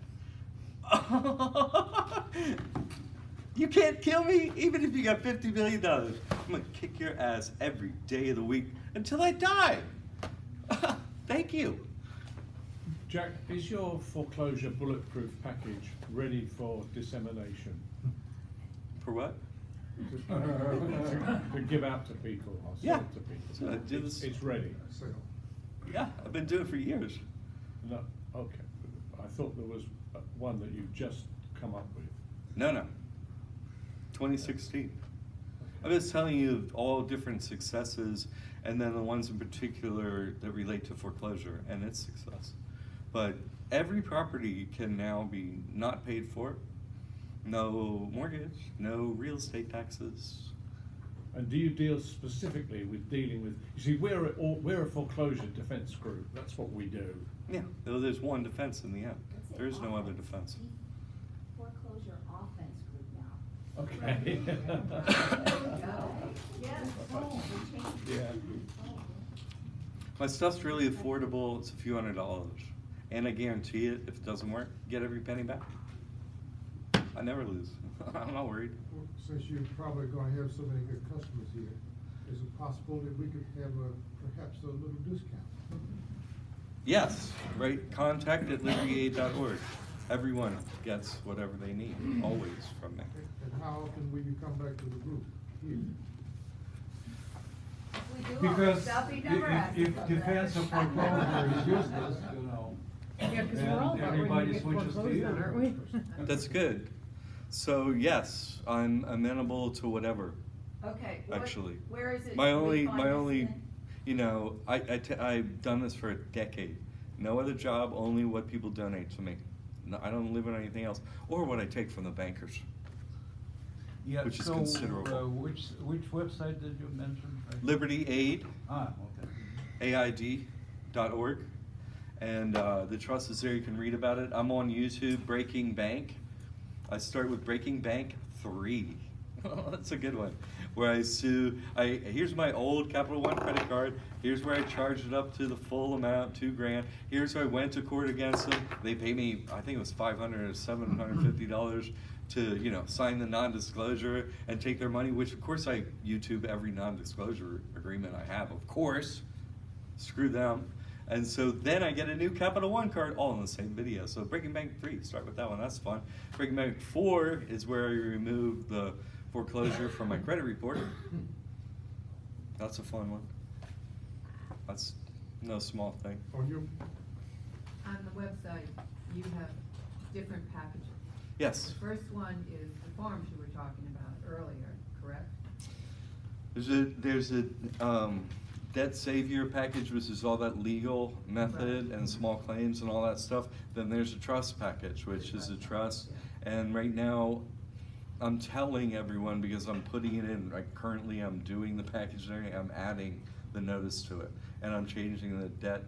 You can't kill me even if you got $50 million. I'm gonna kick your ass every day of the week until I die. Thank you. Jack, is your foreclosure bulletproof package ready for dissemination? For what? To give out to people or Yeah. sell to people? So I do this- It's ready? Yeah, I've been doing it for years. No, okay. I thought there was one that you just come up with. No. 2016. I'm just telling you all different successes, and then the ones in particular that relate to foreclosure and its success. But every property can now be not paid for, no mortgage, no real estate taxes. And do you deal specifically with dealing with, you see, we're a foreclosure defense group, that's what we do. Yeah, though there's one defense in the end. Let's say There is no other offense. defense. Foreclosure offense group now. Okay. Yes, oh, we changed. Yeah. My stuff's really affordable, it's a few $100s. And I guarantee it, if it doesn't work, get every penny back. I never lose. I'm not worried. Well, since you're probably gonna have so many good customers here, is it possible that we could have perhaps a little discount? Yes, right, contact@libertyaid.org. Everyone gets whatever they need, always from me. And how often will you come back to the group here? We do all this Because stuff, he never asks if about defense of that. foreclosure is useless, you know, Yeah, because we're all then about ready everybody to get switches to foreclosed you. on, aren't we? That's good. So yes, I'm amenable to whatever, Okay, actually. where is it? My Can we only, find my this only, in? you know, I've done this for a decade. No other job, only what people donate to me. No, I don't live on anything else, or what I take from the bankers. Yeah, Which is so, considerable. which website did you mention? Liberty Aid, Ah, okay. AID.org. And the trust is there, you can read about it. I'm on YouTube, Breaking Bank. I start with Breaking Bank 3. That's a good one. Where I sue, here's my old Capital One credit card. Here's where I charged it up to the full amount, $2,000. Here's where I went to court against them. They pay me, I think it was $500 or $750 to, sign the non-disclosure and take their money, which of course I YouTube every non-disclosure agreement I have, of course. Screw them. And so then I get a new Capital One card, all in the same video. So Breaking Bank 3, start with that one, that's fun. Breaking Bank 4 is where I remove the foreclosure from my credit report. That's a fun one. That's no small thing. On your, On the website, you have different packages. Yes, The first one is the forms you were talking about earlier, correct? there's a debt savior package, which is all that legal method and small claims and all that stuff. Then there's a trust package, which is a trust. And right now, I'm telling everyone, because I'm putting it in, like currently I'm doing the package there, I'm adding the notice to it. And I'm changing the debt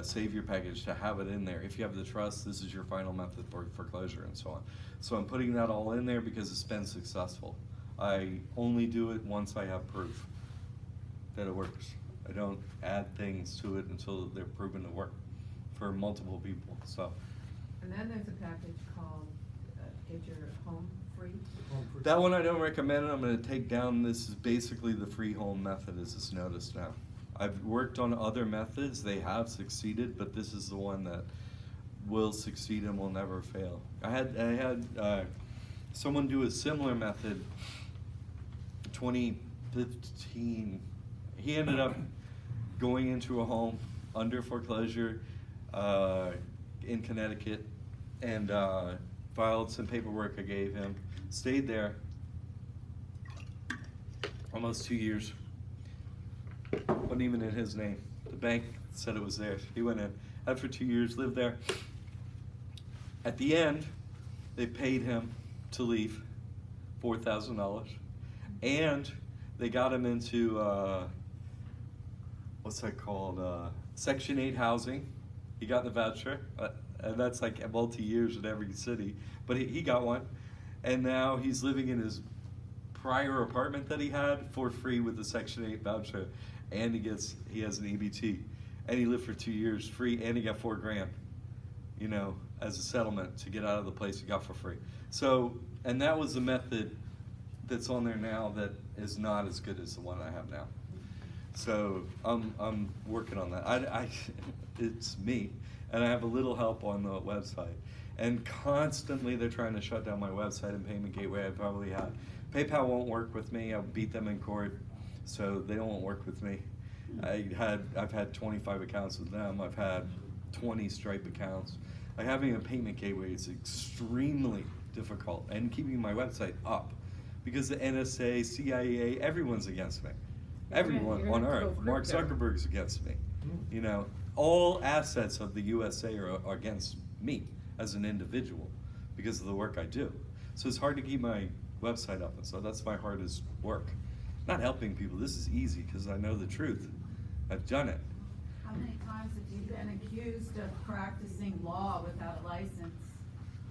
savior package to have it in there. If you have the trust, this is your final method for foreclosure and so on. So I'm putting that all in there because it's been successful. I only do it once I have proof that it works. I don't add things to it until they're proven to work for multiple people, so. And then there's a package called Get Your Home Free. That one I don't recommend. I'm gonna take down, this is basically the free home method as it's noticed now. I've worked on other methods, they have succeeded, but this is the one that will succeed and will never fail. I had someone do a similar method 2015. He ended up going into a home under foreclosure in Connecticut and filed some paperwork I gave him. Stayed there almost 2 years. Wasn't even in his name. The bank said it was theirs. He went in, had for 2 years, lived there. At the end, they paid him to leave, $4,000, and they got him into what's that called? Section 8 housing. He got the voucher, and that's like multi-years in every city, but he got one. And now he's living in his prior apartment that he had for free with the Section 8 voucher. and he has an EBT, and he lived for 2 years free, and he got $4,000, you know, as a settlement to get out of the place he got for free. So, and that was the method that's on there now that is not as good as the one I have now. So I'm working on that. It's me, and I have a little help on the website. And constantly they're trying to shut down my website and payment gateway. I probably have. PayPal won't work with me. I've beat them in court, so they don't work with me. I've had 25 accounts with them. I've had 20 Stripe accounts. Like having a payment gateway is extremely difficult, and keeping my website up because the NSA, CIA, everyone's against me. Everyone you're on gonna earth. go Mark crypto. Zuckerberg's against me. You know, all assets of the USA are against me as an individual because of the work I do. So it's hard to keep my website up, and so that's my hardest work. Not helping people. This is easy because I know the truth. I've done it. How many times have you been accused of practicing law without a license?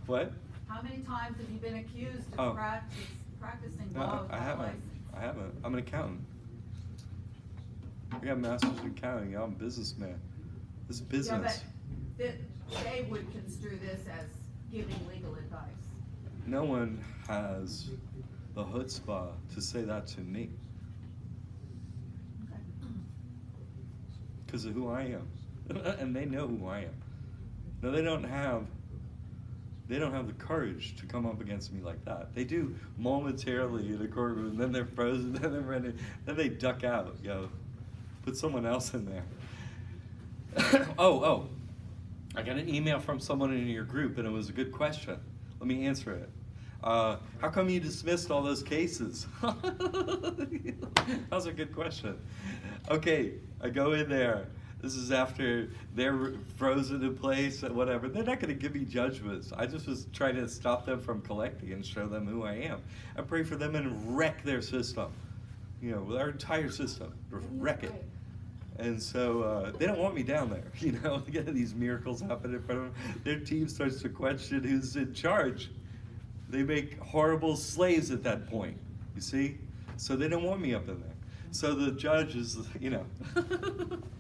What? How many times have you been accused Oh. of practicing No, law I without a haven't. license? I haven't. I'm an accountant. I got a master's in accounting. I'm a businessman. This is business. Yeah, but they would construe this as giving legal advice. No one has the chutzpah to say that to me Okay. because of who I am, and they know who I am. No, they don't have the courage to come up against me like that. They do momentarily in a courtroom, then they're frozen, then they're ready, then they duck out. Yo, put someone else in there. Oh, I got an email from someone in your group, and it was a good question. Let me answer it. How come you dismissed all those cases? That was a good question. Okay, I go in there. This is after they're frozen in place and whatever. They're not going to give me judgments. I just was trying to stop them from collecting and show them who I am. I pray for them and wreck their system. You know, our entire system. Wreck it. And so they don't want me down there, you know. Again, these miracles happen in front of them. Their team starts to question who's in charge. They make horrible slaves at that point, you see? So they don't want me up in there. So the judge is, you know,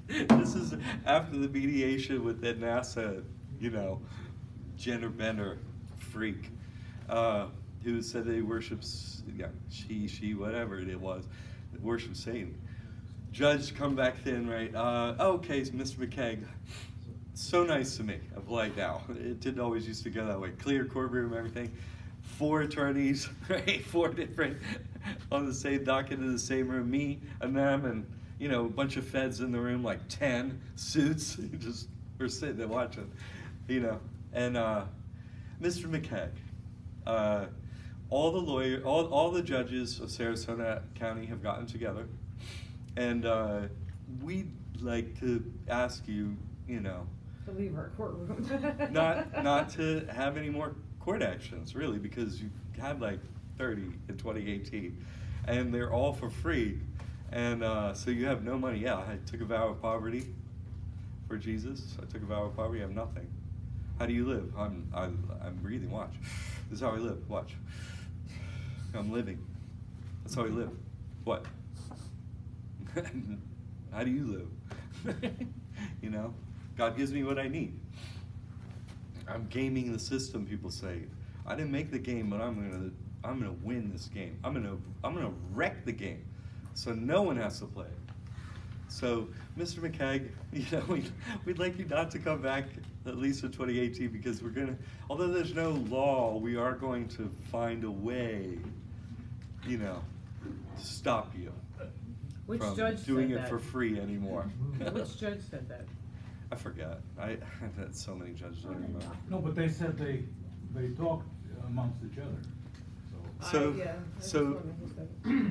this is after the mediation with that NASA, you know, gender bender freak, who said that he worships, she, whatever it was, worships Satan. Judge come back in, right? Okay, Mr. McCaig, so nice to me. I'm polite now. It didn't always used to go that way. Clear courtroom, everything. 4 attorneys, right? 4 different on the same docket in the same room. Me and them, and you know, a bunch of feds in the room, like 10 suits. Just we're sitting there watching, you know. And Mr. McCaig, all the judges of Sarasota County have gotten together. And we'd like to ask you, you know, To leave our courtroom. not to have any more court actions, really, because you had like 30 in 2018, and they're all for free, and so you have no money. Yeah, I took a vow of poverty for Jesus. I took a vow of poverty. I have nothing. How do you live? I'm breathing. Watch. This is how I live. Watch. I'm living. That's how I live. What? How do you live? You know, God gives me what I need. I'm gaming the system. People say, I didn't make the game, but I'm gonna win this game. I'm gonna wreck the game, so no one has to play it. So, Mr. McCaig, you know, we'd like you not to come back at least in 2018 because we're gonna, although there's no law, we are going to find a way, you know, to stop you. Which from judge doing said it that? for free anymore. Which judge said that? I forgot. I've had so many judges. I don't remember. No, but they said they talked amongst each other, so.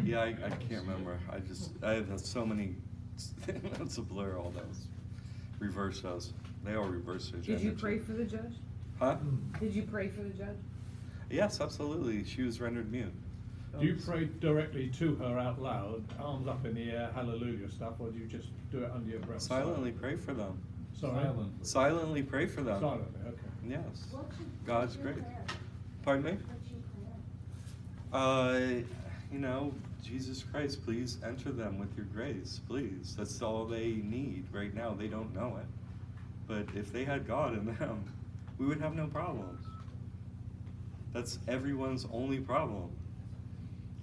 Yeah, I can't remember. I have had so many. It's a blur. All those. Reverse those. They all reverse their gender. Did you pray for the judge? Huh? Did you pray for the judge? Yes, absolutely. She was rendered mute. Do you pray directly to her out loud, arms up in the air, hallelujah stuff, or do you just do it under your breath? Silently pray for them. Sorry? Silently pray for them. Silently, okay. Yes. What's God's your great. prayer? Pardon me? What's your prayer? You know, Jesus Christ, please enter them with your grace, please. That's all they need right now. They don't know it. But if they had God in them, we would have no problems. That's everyone's only problem.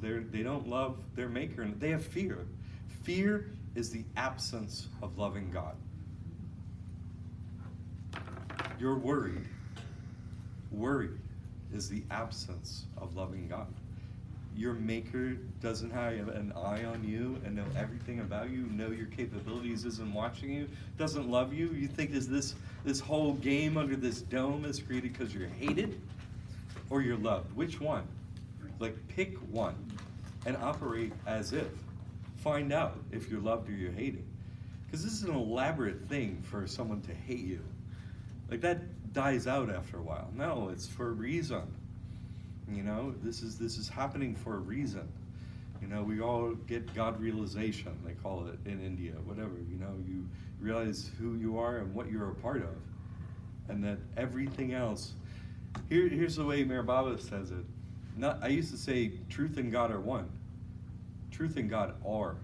They don't love their maker, and they have fear. Fear is the absence of loving God. You're worried. Worried is the absence of loving God. Your maker doesn't have an eye on you and know everything about you, know your capabilities, isn't watching you, doesn't love you. You think is this whole game under this dome is created because you're hated or you're loved? Which one? Like, pick one and operate as if. Find out if you're loved or you're hated. Because this is an elaborate thing for someone to hate you. Like, that dies out after a while. No, it's for a reason. You know, this is happening for a reason. You know, we all get God realization, they call it in India, whatever. You know, you realize who you are and what you're a part of. And that everything else, here's the way Mayor Baba says it. I used to say truth and God are one. Truth and God are.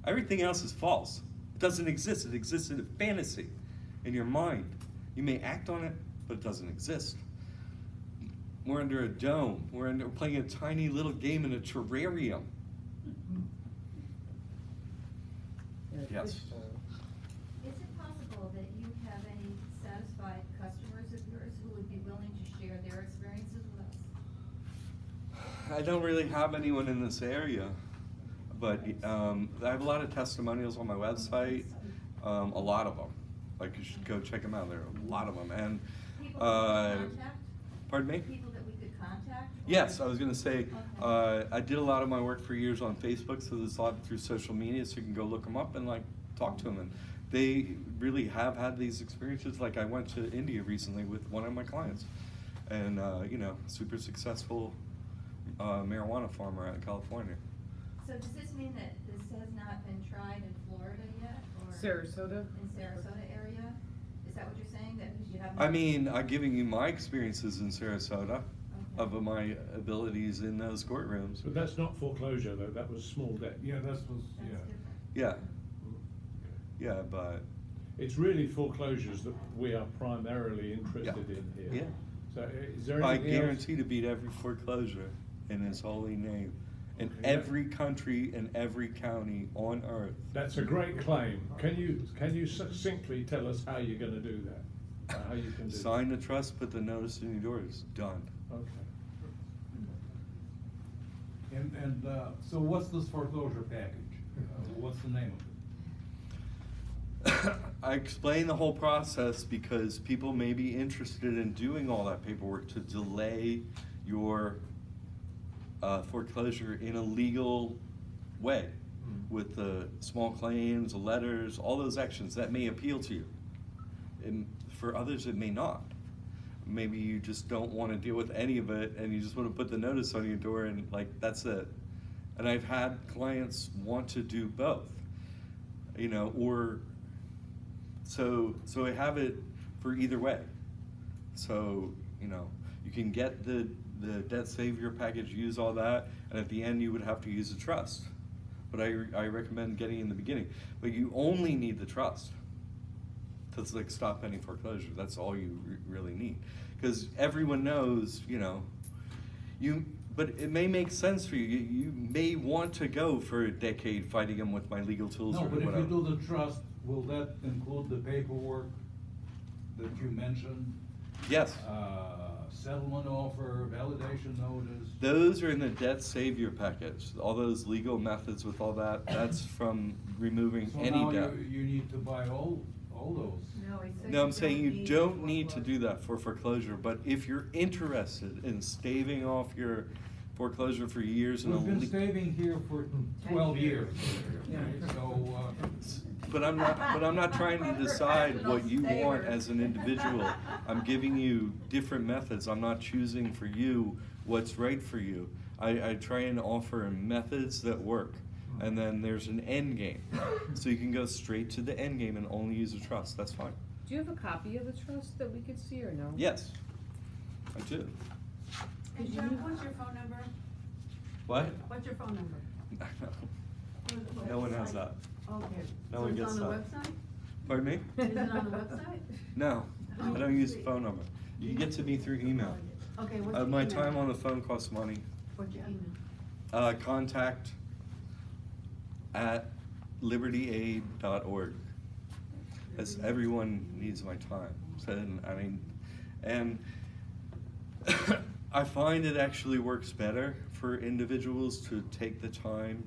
Everything else is false. It doesn't exist. It exists in a fantasy, in your mind. You may act on it, but it doesn't exist. We're under a dome. We're playing a tiny little game in a terrarium. Yes. Is it possible that you have any satisfied customers of yours who would be willing to share their experiences with us? I don't really have anyone in this area, but I have a lot of testimonials on my website, a lot of them. Like, you should go check them out. There are a lot of them. And People that we could contact? pardon me? People that we could contact? Or- Yes, I was going to say, Okay. I did a lot of my work for years on Facebook, so there's a lot through social media, so you can go look them up and like talk to them. And they really have had these experiences. Like, I went to India recently with one of my clients, and you know, super successful marijuana farmer out in California. So does this mean that this has not been tried in Florida yet, or? Sarasota? In Sarasota area? Is that what you're saying, that you haven't? I mean, I'm giving you my experiences in Sarasota Okay. of my abilities in those courtrooms. But that's not foreclosure though, that was small debt. Yeah, that was, That's yeah. different. Yeah, yeah, but It's really foreclosures that we are primarily interested in here. yeah. So is there I anything else? guarantee to beat every foreclosure in His holy name, in Okay. every country and every county on earth. That's a great claim. Can you succinctly tell us how you're gonna do that? How you can do that? Sign the trust, put the notice in your doors, done. Okay. And so what's this foreclosure package? What's the name of it? I explain the whole process because people may be interested in doing all that paperwork to delay your foreclosure in a legal way with the small claims, the letters, all those actions that may appeal to you. And for others, it may not. Maybe you just don't want to deal with any of it and you just want to put the notice on your door and like, that's it. And I've had clients want to do both, you know, or so I have it for either way. So, you know, you can get the debt savior package, use all that, and at the end you would have to use a trust. But I recommend getting in the beginning. But you only need the trust to like stop any foreclosure. That's all you really need. Because everyone knows, you know, but it may make sense for you. You may want to go for a decade fighting them with my legal tools No, or but if whatever. you do the trust, will that include the paperwork that you mentioned? Yes. Settlement offer, validation notice? Those are in the debt savior package. All those legal methods with all that, that's from removing So any now debt. you need to buy all those. No, he said No, I'm saying you don't to need to foreclose. do that for foreclosure, but if you're interested in staving off your foreclosure for years in a We've been staving here for 12 years. So, but I'm not trying to decide what you want as an individual. I'm giving you different methods. I'm not choosing for you what's right for you. I try and offer methods that work. And then there's an end game. So you can go straight to the end game and only use a trust. That's fine. Do you have a copy of the trust that we could see or no? Yes, I do. And John, what's your phone number? What? What's your phone number? No one has that. Okay. No one gets So that. it's on the website? Pardon me? Is it on the website? No, I don't use the phone number. You get to me through email. Okay, what's your My email? time on the phone costs money. What's your email? Contact at libertyaid.org. As everyone needs my time. So, and I find it actually works better for individuals to take the time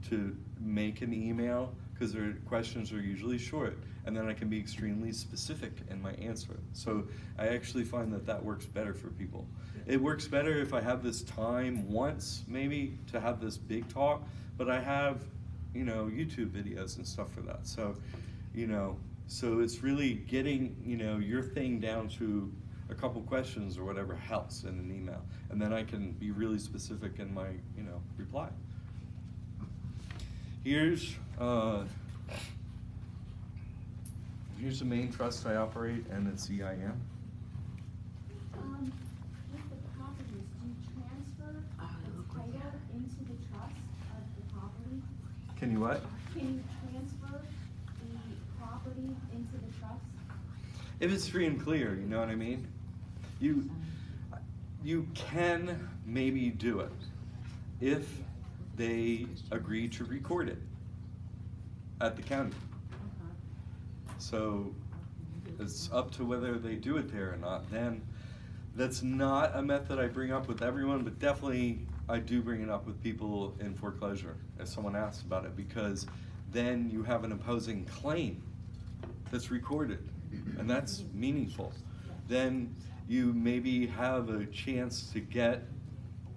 to make an email, because their questions are usually short, and then I can be extremely specific in my answer. So I actually find that that works better for people. It works better if I have this time once, maybe, to have this big talk, but I have, YouTube videos and stuff for that. So, so it's really getting, your thing down to a couple questions or whatever helps in an email. And then I can be really specific in my, reply. Here's the main trust I operate, and it's EIN. With the properties, do you transfer the title into the trust of the property? Can you what? Can you transfer the property into the trust? If it's free and clear, you know what I mean? You can maybe do it if they agree to record it at the county. So it's up to whether they do it there or not. Then that's not a method I bring up with everyone, but definitely I do bring it up with people in foreclosure if someone asks about it, because then you have an opposing claim that's recorded, and that's meaningful. Then you maybe have a chance to get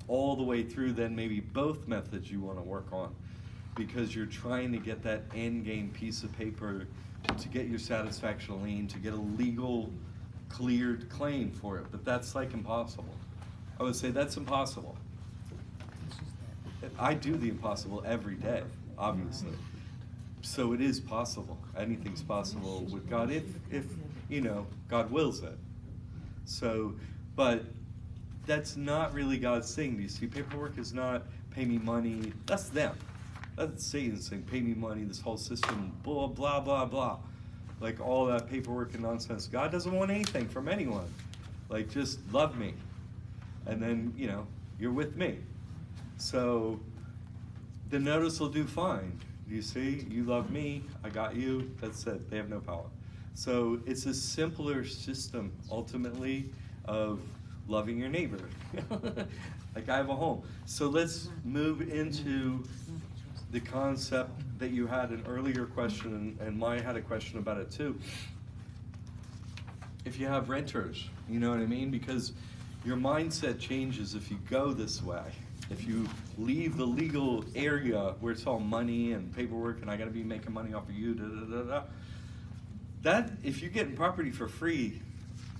all the way through then maybe both methods you want to work on, because you're trying to get that end game piece of paper to get your satisfaction lien, to get a legal cleared claim for it. But that's like impossible. I would say that's impossible. I do the impossible every day, obviously. So it is possible. Anything's possible with God if God wills it. So, but that's not really God's thing. Do you see? Paperwork is not pay me money. That's them. That's Satan's thing. Pay me money, this whole system, blah, blah, blah, blah. Like all that paperwork and nonsense. God doesn't want anything from anyone. Like, just love me. And then, you're with me. So the notice will do fine. You see? You love me, I got you, that's it. They have no power. So it's a simpler system, ultimately, of loving your neighbor. Like, I have a home. So let's move into the concept that you had an earlier question, and Maya had a question about it too. If you have renters, you know what I mean? Because your mindset changes if you go this way. If you leave the legal area where it's all money and paperwork and I gotta be making money off of you, that, if you're getting property for free,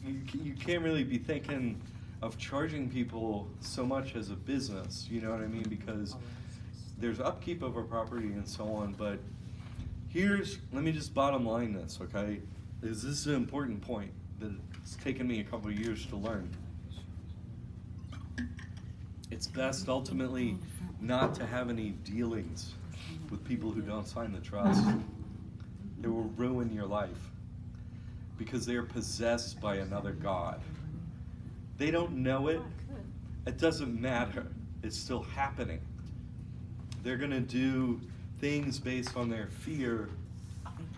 you can't really be thinking of charging people so much as a business, you know what I mean? Because there's upkeep of our property and so on, but let me just bottom line this, okay? This is an important point that it's taken me a couple of years to learn. It's best ultimately not to have any dealings with people who don't sign the trust. It will ruin your life because they are possessed by another god. They don't know it. It doesn't matter. It's still happening. They're gonna do things based on their fear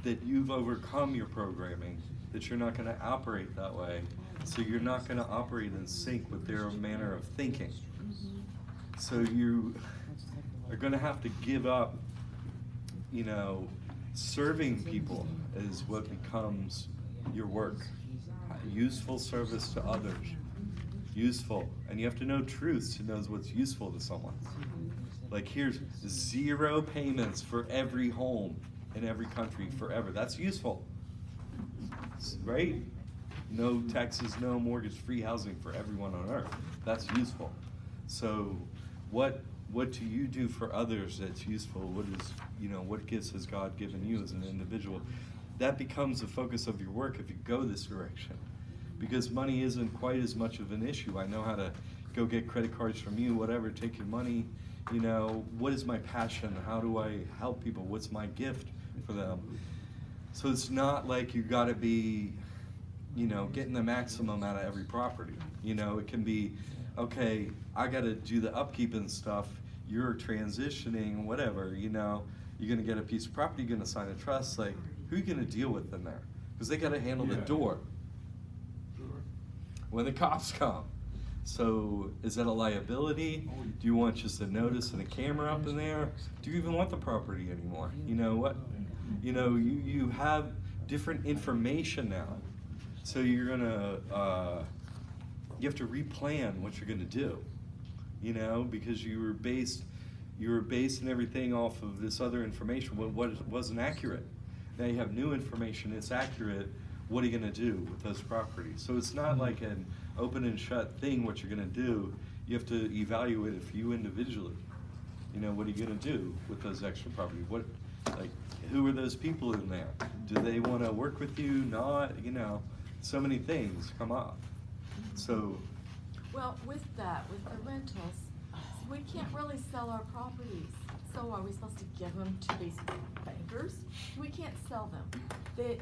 that you've overcome your programming, that you're not gonna operate that way. So you're not gonna operate in sync with their manner of thinking. So you are gonna have to give up, serving people is what becomes your work. Useful service to others. Useful. And you have to know truths to know what's useful to someone. Like, here's 0 payments for every home in every country forever. That's useful, right? No taxes, no mortgage, free housing for everyone on earth. That's useful. So what do you do for others that's useful? What gifts has God given you as an individual? That becomes the focus of your work if you go this direction. Because money isn't quite as much of an issue. I know how to go get credit cards from you, whatever, take your money, You know, what is my passion? How do I help people? What's my gift for them? So it's not like you gotta be, you know, getting the maximum out of every property. You know, it can be, okay, I gotta do the upkeep and stuff, you're transitioning, whatever, you know, you're gonna get a piece of property, you're gonna sign a trust, like, who are you gonna deal with in there? Because they gotta handle the Yeah. door Sure. when the cops come. So is that a liability? Do you want just a notice and a camera up in there? Do you even want the property anymore? You know what? You know, you have different information now. So you're gonna, you have to replan what you're gonna do. You know, because you were basing everything off of this other information, what wasn't accurate. Now you have new information, it's accurate, what are you gonna do with those properties? So it's not like an open and shut thing, what you're gonna do. You have to evaluate it for you individually. You know, what are you gonna do with those extra properties? What, like, who are those people in there? Do they wanna work with you, not, you know, so many things come up. So, Well, with that, with the rentals, we can't really sell our properties. So are we supposed to give them to these bankers? We can't sell them. They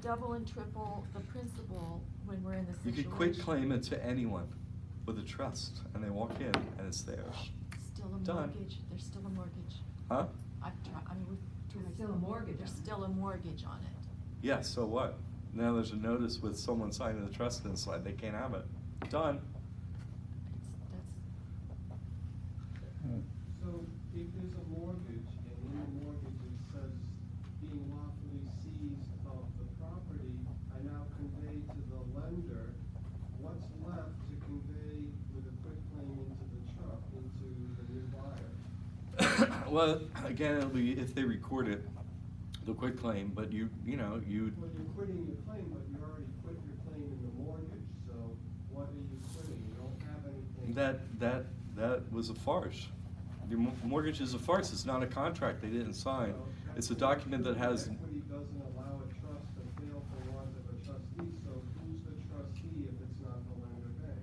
double and triple the principal when we're in this you situation. could quit claim it to anyone with a trust, and they walk in and it's theirs. Still a Done. mortgage, there's still a mortgage. Huh? I've tried, I mean, we've. There's still a mortgage There's on it. still a mortgage on it. Yeah, so what? Now there's a notice with someone signing the trust inside, they can't have it. Done. So if there's a mortgage, and in the mortgage it says being lawfully seized of the property, I now convey to the lender, what's left to convey with a quick claim into the trust, into the new buyer? Well, again, it'll be if they record it, the quit claim, but you know, you, Well, you're quitting your claim, but you already quit your claim in the mortgage, so what are you quitting? You don't have anything. that was a farce. Your mortgage is a farce, it's not a contract they didn't sign. It's a document that has, Equity doesn't allow a trust to fail for want of a trustee, so who's the trustee if it's not the lender bank?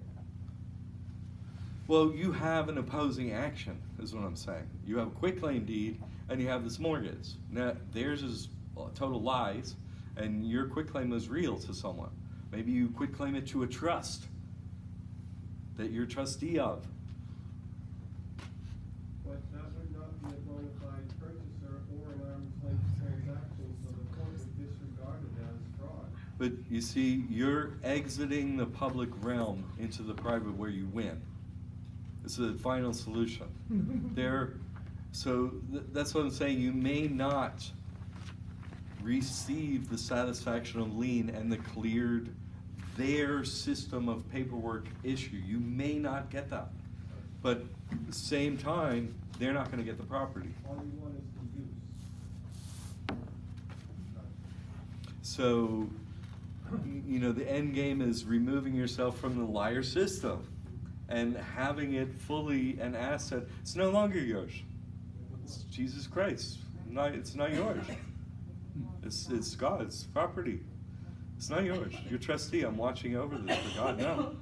well, you have an opposing action, is what I'm saying. You have a quitclaim deed, and you have this mortgage. Now, theirs is total lies, and your quitclaim is real to someone. Maybe you quitclaim it to a trust that you're trustee of. But that would not be a bona fide purchaser or an arm's length transaction, so the court would disregard it as fraud. But you see, you're exiting the public realm into the private where you win. It's the final solution. That's what I'm saying. You may not receive the satisfaction of lien and the cleared their system of paperwork issue. You may not get that. But at the same time, they're not gonna get the property. All you want is the use. So, you know, the end game is removing yourself from the liar system and having it fully an asset. It's no longer yours. It's Jesus Christ. It's not yours. It's God's property. It's not yours. You're trustee. I'm watching over this for God. No,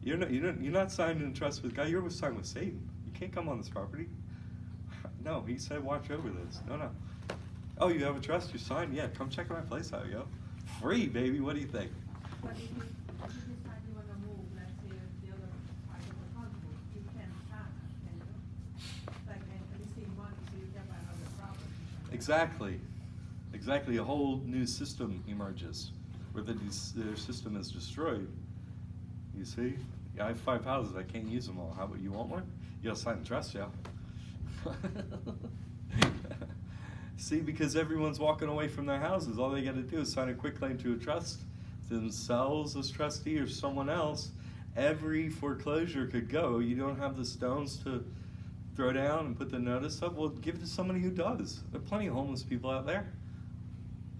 you're not signed in trust with God. You're signed with Satan. You can't come on this property. No, he said watch over this. No. Oh, you have a trust? You signed? Yeah, come check my place out, yo. Free, baby. What do you think? But if you decide you wanna move, let's say the other part of the house move, you can start, can you? Like, and receive money, so you can buy another property. Exactly. A whole new system emerges where their system is destroyed. You see? Yeah, I have 5 houses. I can't use them all. How about you want one? You gotta sign the trust, yeah. See, because everyone's walking away from their houses. All they gotta do is sign a quitclaim to a trust, themselves as trustee or someone else. Every foreclosure could go. You don't have the stones to throw down and put the notice up. Well, give it to somebody who does. There are plenty of homeless people out there.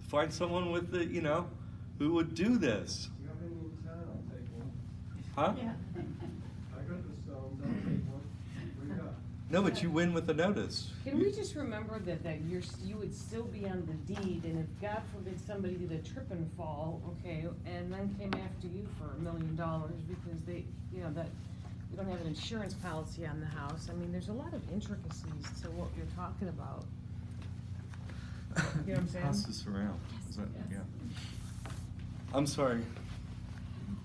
Find someone with the, who would do this. You have any in town, I'll take one. Huh? I got the stones, I'll take one. What do you got? No, but you win with the notice. Can we just remember that you would still be on the deed, and if God forbid somebody did a trip and fall, okay, and then came after you for $1 million because they, you don't have an insurance policy on the house. I mean, there's a lot of intricacies to what you're talking about. You know what I'm saying? Pass this around. Is that, yeah. I'm sorry.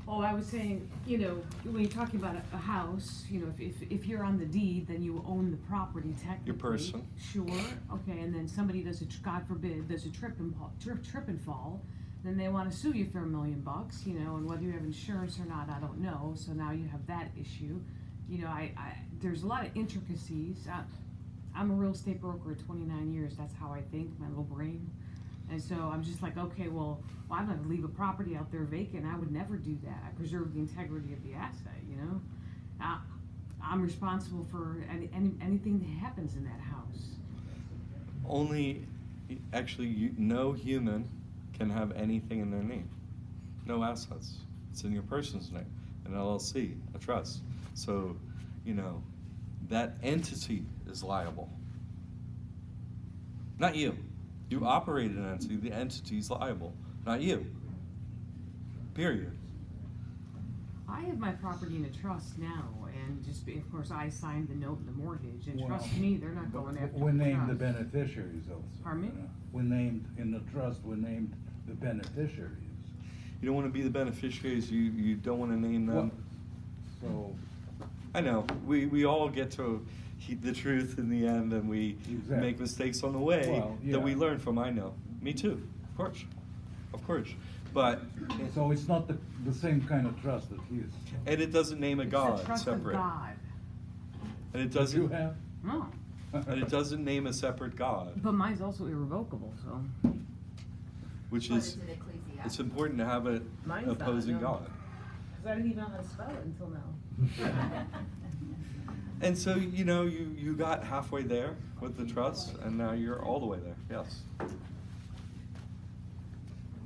Oh, I was saying, you know, when you're talking about a house, you know, if you're on the deed, then you own the property technically. Your person. Sure, okay, and then somebody does a, God forbid, does a trip and fall, then they wanna sue you for $1 million, you know, and whether you have insurance or not, I don't know, so now you have that issue. You know, there's a lot of intricacies. I'm a real estate broker at 29 years, that's how I think, my little brain. And so I'm just like, okay, well, I'm not gonna leave a property out there vacant, I would never do that, I preserve the integrity of the asset, you know? I'm responsible for anything that happens in that house. Only, actually, no human can have anything in their name. No assets. It's in your person's name, an LLC, a trust. So, you know, that entity is liable. Not you. You operate an entity, the entity's liable, not you. Period. I have my property in a trust now, and just, of course, I signed the note and the mortgage, and Well, trust me, they're not going after the We named the trust. beneficiaries also. Pardon me? you know. We named, in the trust, we named the beneficiaries. You don't want to be the beneficiaries, you don't want to name them. So, I know, we all get to the truth in the end, and we Exactly. make mistakes on the way Well, that we yeah. learn from, I know. Me too, of course. But, so it's not the same kind of trust that he is. and it doesn't name a It's God the trust separate. of God. And it That you doesn't, have? No, and it doesn't name a separate God, but mine's also irrevocable, so. which But is, is it ecclesiastical? it's important to have an Mine's not, opposing no. God. Cause I didn't even know how to spell it until now. And so, you know, you got halfway there with the trust, and now you're all the way there, yes.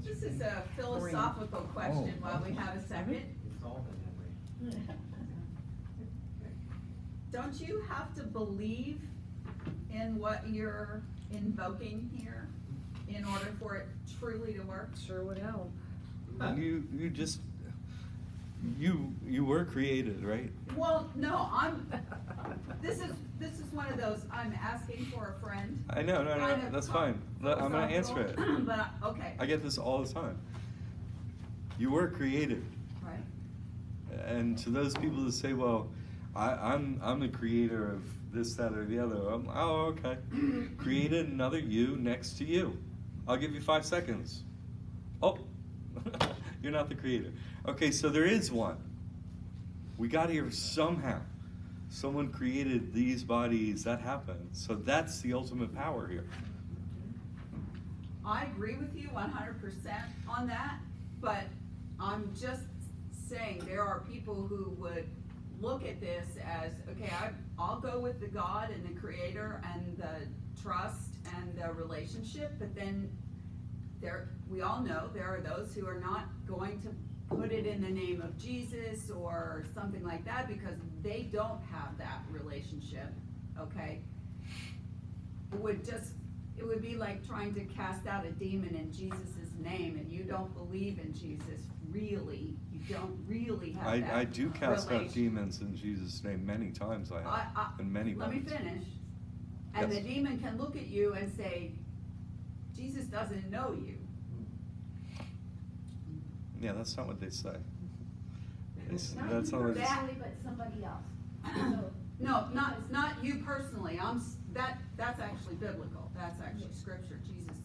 This is a philosophical question while we have a second. It's all been that way. Don't you have to believe in what you're invoking here in order for it truly to work? Sure would help. You just, you were created, right? Well, no, this is one of those, I'm asking for a friend. I know, no, kind of that's fine. I'm gonna answer it. philosophical, But, okay, I get this all the time. You were created. right. And to those people that say, well, I'm the creator of this, that, or the other, oh, okay. Created another you next to you. I'll give you 5 seconds. Oh, you're not the creator. Okay, so there is one. We got here somehow. Someone created these bodies, that happened. So that's the ultimate power here. I agree with you 100% on that, but I'm just saying there are people who would look at this as, okay, I'll go with the God and the creator and the trust and the relationship, but then we all know there are those who are not going to put it in the name of Jesus or something like that because they don't have that relationship, okay? It would be like trying to cast out a demon in Jesus' name and you don't believe in Jesus, really. You don't really have that I do cast out relation- demons in Jesus' name many times, I have, in many Let me ways. finish. And the Yes. demon can look at you and say, Jesus doesn't know you. Yeah, that's not what they say. Not That's you not what they say. personally, but somebody else. So, No, not you personally, that's actually biblical, that's actually scripture, Jesus.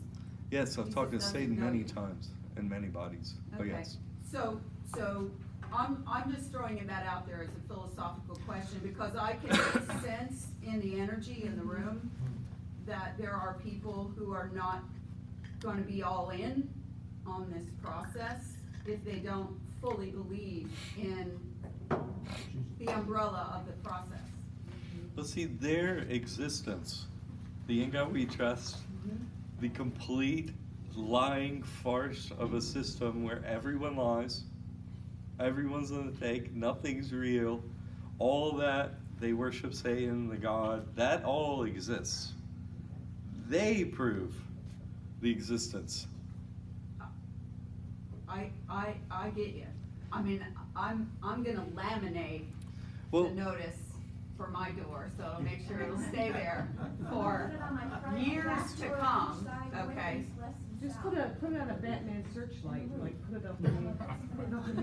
Yes, I've talked to Jesus Satan doesn't know many you. times, in many bodies. Oh, Okay. yes. So, I'm just throwing that out there as a philosophical question, because I can sense in the energy in the room that there are people who are not gonna be all in on this process if they don't fully believe in the umbrella of the process. Well, see, their existence, the in God we trust, the complete lying farce of a system where everyone lies, everyone's on the take, nothing's real, all that, they worship Satan, the God, that all exists. They prove the existence. I get you. I mean, I'm gonna laminate Well- the notice for my door, so I'll make sure it'll stay there for Put it on my front years back to door, come, each side, north, okay? east, west, and Just south. put it on a Batman searchlight, like put it up in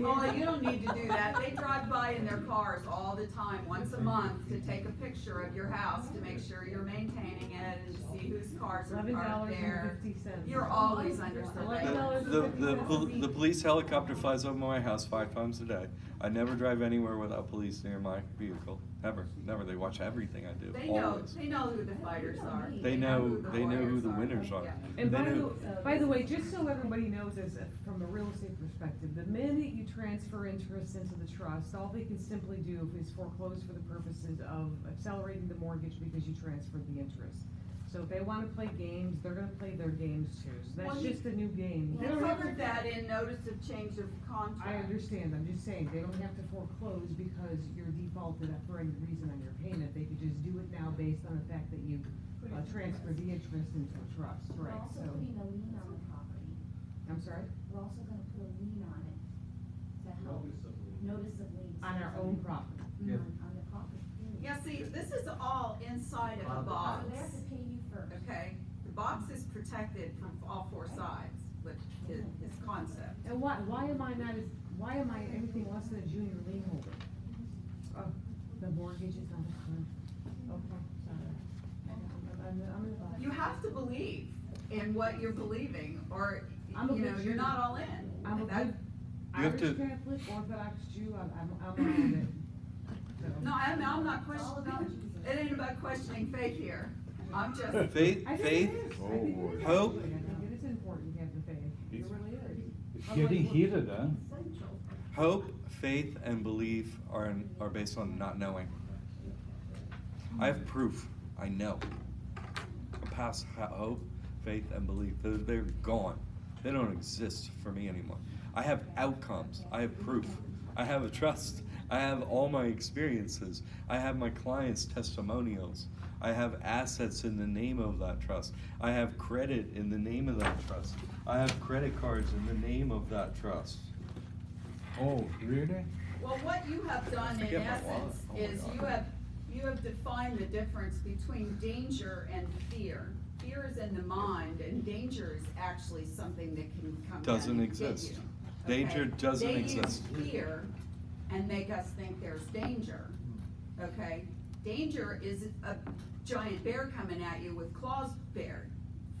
Oh, you don't need to do that. They drive by in their cars all the time, once a month, to take a picture of your house to make sure you're maintaining it and to see whose cars are parked there. $11.50. You're always under surveillance. The police helicopter flies over my house 5 times a day. I never drive anywhere without police near my vehicle. Never. They watch everything I do, always. They know who the fighters are. They know who the warriors winners are. Yeah. And They by know- the way, just so everybody knows, from a real estate perspective, the minute you transfer interest into the trust, all they can simply do is foreclose for the purposes of accelerating the mortgage because you transferred the interest. So if they wanna play games, they're gonna play their games too, so that's Well, you- just a new game. They You don't have to- covered that in notice of change of contract. I understand, I'm just saying, they don't have to foreclose because you're defaulted for any reason on your payment, they could just do it now based on the fact that you transferred the interest into a trust, We're right, also so. putting a lien on the property. I'm sorry? We're also gonna put a lien on it to help. Notice of lien. On our own property. Yeah. On the property. period. Yeah, see, this is all inside of a box, So they have to pay you first. okay? The box is protected from all 4 sides with his concept. And why am I anything less than a junior lien holder? Oh, the mortgage is not a okay, sorry. I'm in the box. You have to believe in what you're believing, or, I'm a you know, good you're Jew. not all in. I'm a That- good You have Irish to- Catholic, Orthodox Jew, I'm all in it. So. No, I'm not All about questioning, Jesus. it ain't about questioning faith here. I'm just, Faith, I think faith, it is. I Oh, think it boy. is. Hope. I think it is important to have the faith. It It's- really is. It's I'm getting like, heated, huh? Essential. hope, faith, and belief are based on not knowing. I have proof. I know. Past hope, faith, and belief, they're gone. They don't exist for me anymore. I have outcomes. I have proof. I have a trust. I have all my experiences. I have my clients' testimonials. I have assets in the name of that trust. I have credit in the name of that trust. I have credit cards in the name of that trust. Oh, really? well, what you have done in Forget my wallet. essence Oh my is God. you have defined the difference between danger and fear. Fear is in the mind, and danger is actually something that can come Doesn't in and get exist. you. Danger Okay? doesn't exist. They use fear and make us think there's danger, okay? Danger is a giant bear coming at you with claws bared.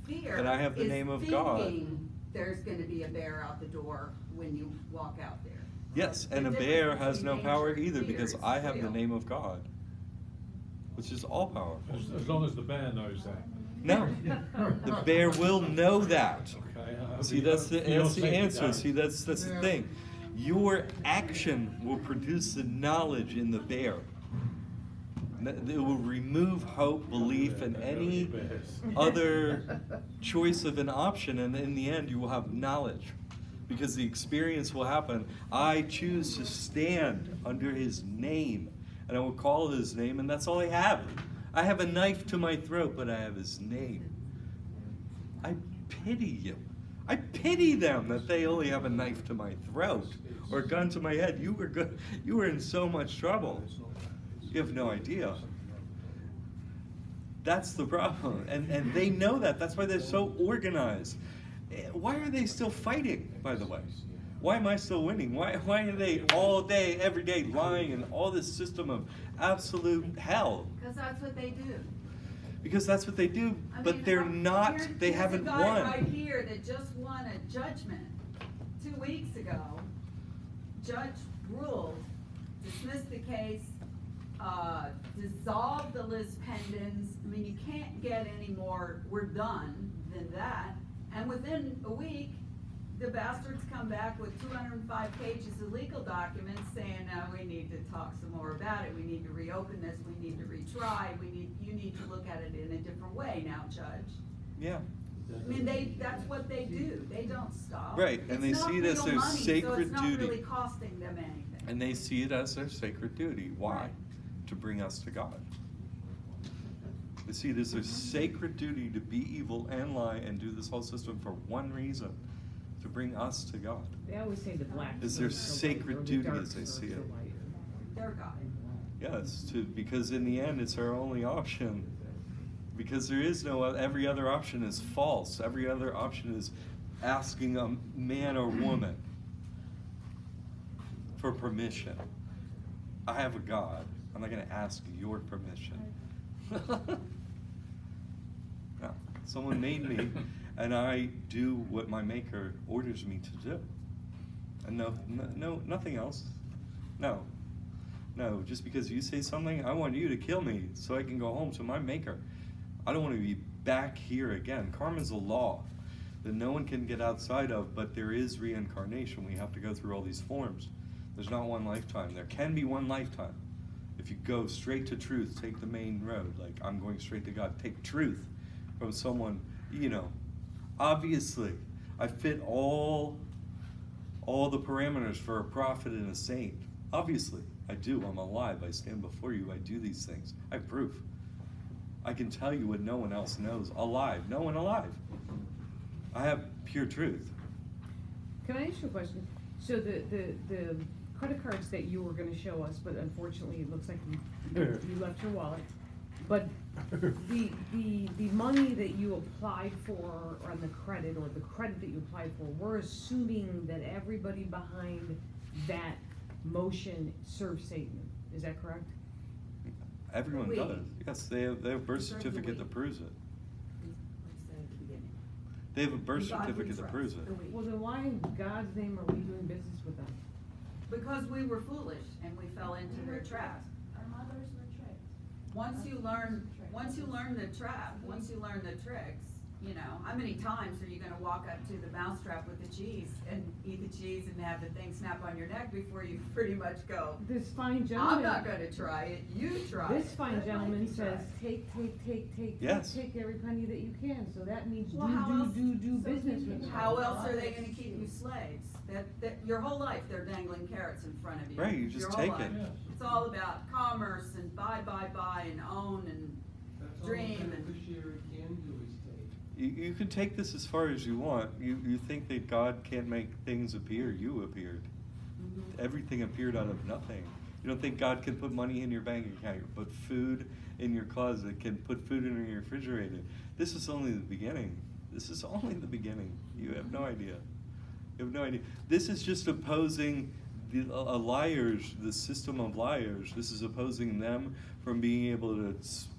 Fear And I have the is name of God. thinking there's gonna be a bear out the door when you walk out there. Yes, The and a difference bear has between no power danger and either fear because is I have the real. name of God, which is all powerful. As long as the bear knows that. No, the bear will know that. Okay. See, that's the For your sake, it answer. does. See, that's the thing. Your action will produce the knowledge in the bear. It will remove hope, belief, and any other choice of an option, and in the end, you will have knowledge. Because the experience will happen. I choose to stand under his name, and I will call his name, and that's all I have. I have a knife to my throat, but I have his name. I pity you. I pity them that they only have a knife to my throat or a gun to my head. You were good. You were in so much trouble. You have no idea. That's the problem, and they know that. That's why they're so organized. Why are they still fighting, by the way? Why am I still winning? Why are they all day, every day lying in all this system of absolute hell? Cause that's what they do. Because that's what they do, I but mean, they're not, they haven't Here's a guy won. right here that just won a judgment 2 weeks ago. Judge ruled, dismissed the case, dissolved the lis pendens. I mean, you can't get any more, we're done, than that. And within a week, the bastards come back with 205 pages of legal documents saying, no, we need to talk some more about it, we need to reopen this, we need to retry, you need to look at it in a different way now, Judge. Yeah, I mean, that's what they do, they don't stop. Right, and they see it as their sacred So it's not duty. really costing them anything. and they see it as their sacred duty. Why? To bring us to God. They see it as their sacred duty to be evil and lie and do this whole system for one reason, to bring us to God. They always say the black. Is their serves the light, sacred or the duty dark as they serves see the it. light. Their God. Yes, because in the end, it's our only option. Because there is no, every other option is false. Every other option is asking a man or woman for permission. I have a God. I'm not going to ask your permission. No, someone made me, and I do what my Maker orders me to do. And no, nothing else. No, just because you say something, I want you to kill me so I can go home to my Maker. I don't want to be back here again. Karma's a law that no one can get outside of, but there is reincarnation. We have to go through all these forms. There's not one lifetime. There can be one lifetime. If you go straight to truth, take the main road. Like, I'm going straight to God. Take truth from someone, obviously, I fit all the parameters for a prophet and a saint. Obviously, I do. I'm alive. I stand before you. I do these things. I have proof. I can tell you what no one else knows. Alive. No one alive. I have pure truth. Can I ask you a question? So the credit cards that you were gonna show us, but unfortunately, it looks like you left your wallet. But the money that you applied for on the credit, or the credit that you applied for, we're assuming that everybody behind that motion serves Satan. Is that correct? Everyone We. does. Yes, they have a birth Serve the certificate we. that proves it. Like I said at the beginning. They have a birth God we certificate that trust. proves it. The we. Well, then why in God's name are we doing business with them? Because we were foolish and we fell into their trap. Our mothers were tricked. Once you learn the trap, once you learn the tricks, how many times are you gonna walk up to the mousetrap with the cheese and eat the cheese and have the thing snap on your neck before you pretty much go, This fine I'm gentleman. not gonna try it, you try it. This fine gentleman says, take Yes. every penny that you can, so that means Well, how else- do business with them. How else are they gonna keep you slaves? That your whole life, they're dangling carrots in front of you. Right, you just Your whole take life. it. It's all about commerce and buy and own and That's all dream the and. beneficiary can do is take. You can take this as far as you want. You think that God can't make things appear. You appeared. Everything appeared out of nothing. You don't think God can put money in your bank account, put food in your closet, can put food in your refrigerator. This is only the beginning. This is only the beginning. You have no idea. You have no idea. This is just opposing the liars, the system of liars. This is opposing them from being able to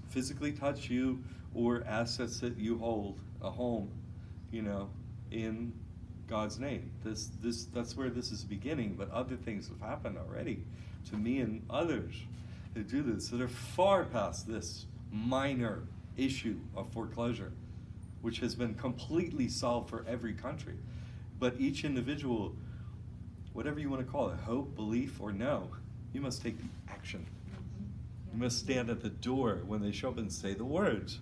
physically touch you or assets that you hold, a home, in God's name. That's where this is beginning, but other things have happened already to me and others who do this that are far past this minor issue of foreclosure, which has been completely solved for every country. But each individual, whatever you want to call it, hope, belief, or no, you must take the action. You must stand at the door when they show up and say the words.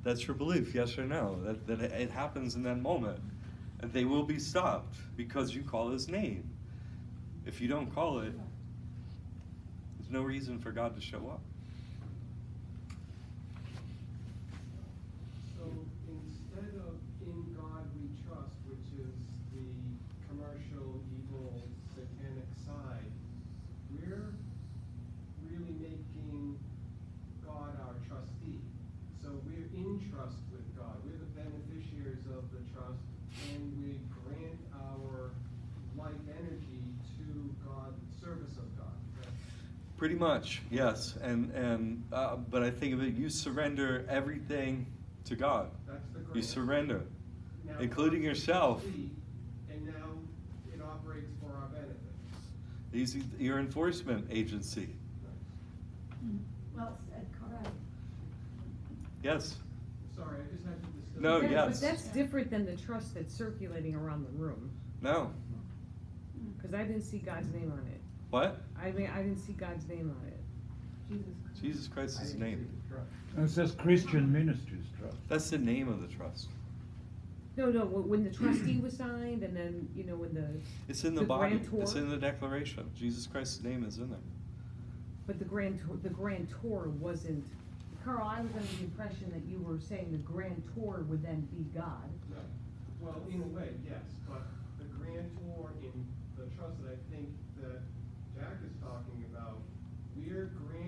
That's your belief, yes or no, that it happens in that moment. And they will be stopped because you call his name. If you don't call it, there's no reason for God to show up. So instead of in God we trust, which is the commercial, evil, satanic side, we're really making God our trustee. So we're in trust with God. We're the beneficiaries of the trust, and we grant our life energy to God, service of God. Pretty much, yes. But I think of it, you surrender everything to God. That's the grant. You surrender, Now including God's yourself. trustee, and now it operates for our benefit. He's your enforcement agency. Well said, correct. Yes. Sorry, I just had to distill. No, But yes. that's different than the trust that's circulating around the room, No. cause I didn't see God's name on it. What? I didn't see God's name on it. Jesus Christ is his name. And it says Christian Ministries Trust. That's the name of the trust. No, when the trustee was signed, and then, when It's in the The body. grantor? It's in the declaration. Jesus Christ's name is in there. but the grantor wasn't, Carl, I was under the impression that you were saying the grantor would then be God. No. Well, in a way, yes, but the grantor in the trust that I think that Jack is talking about, we're granting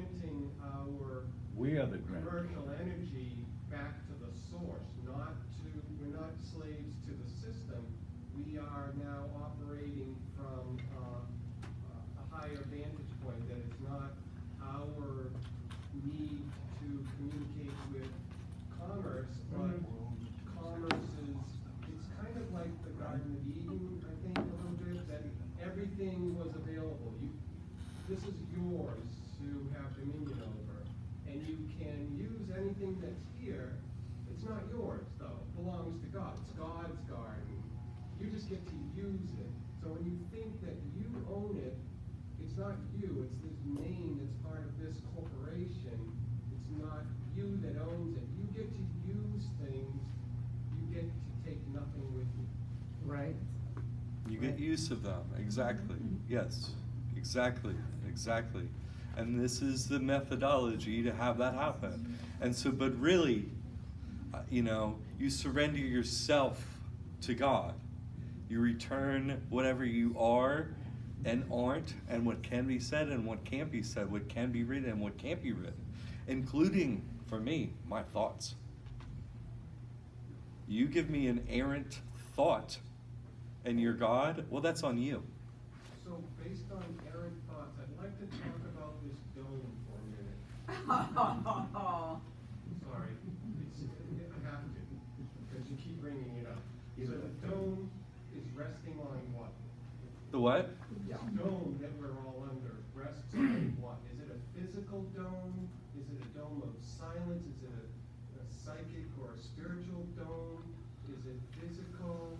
other grant. commercial energy back to the source, we're not slaves to the system. We are now operating from a higher vantage point, that it's not our need to communicate with commerce, but commerce is, it's kind of like the Garden of Eden, I think, a little bit, that everything was available. This is yours to have dominion over, and you can use anything that's here. It's not yours, though, it belongs to God, it's God's garden. You just get to use it. So when you think that you own it, it's not you, it's this name that's part of this corporation. It's not you that owns it. You get to use things, you get to take nothing with you. Right. You get use of them, exactly, yes, exactly. And this is the methodology to have that happen. And so, but really, you surrender yourself to God. You return whatever you are and aren't, and what can be said and what can't be said, what can be written and what can't be written, including, for me, my thoughts. You give me an errant thought, and you're God, well, that's on you. So based on errant thoughts, I'd like to talk about this dome for a minute. Sorry, I have to, because you keep bringing it up. So the dome is resting on what? The what? This dome that we're all under rests on what? Is it a physical dome? Is it a dome of silence? Is it a psychic or a spiritual dome? Is it physical?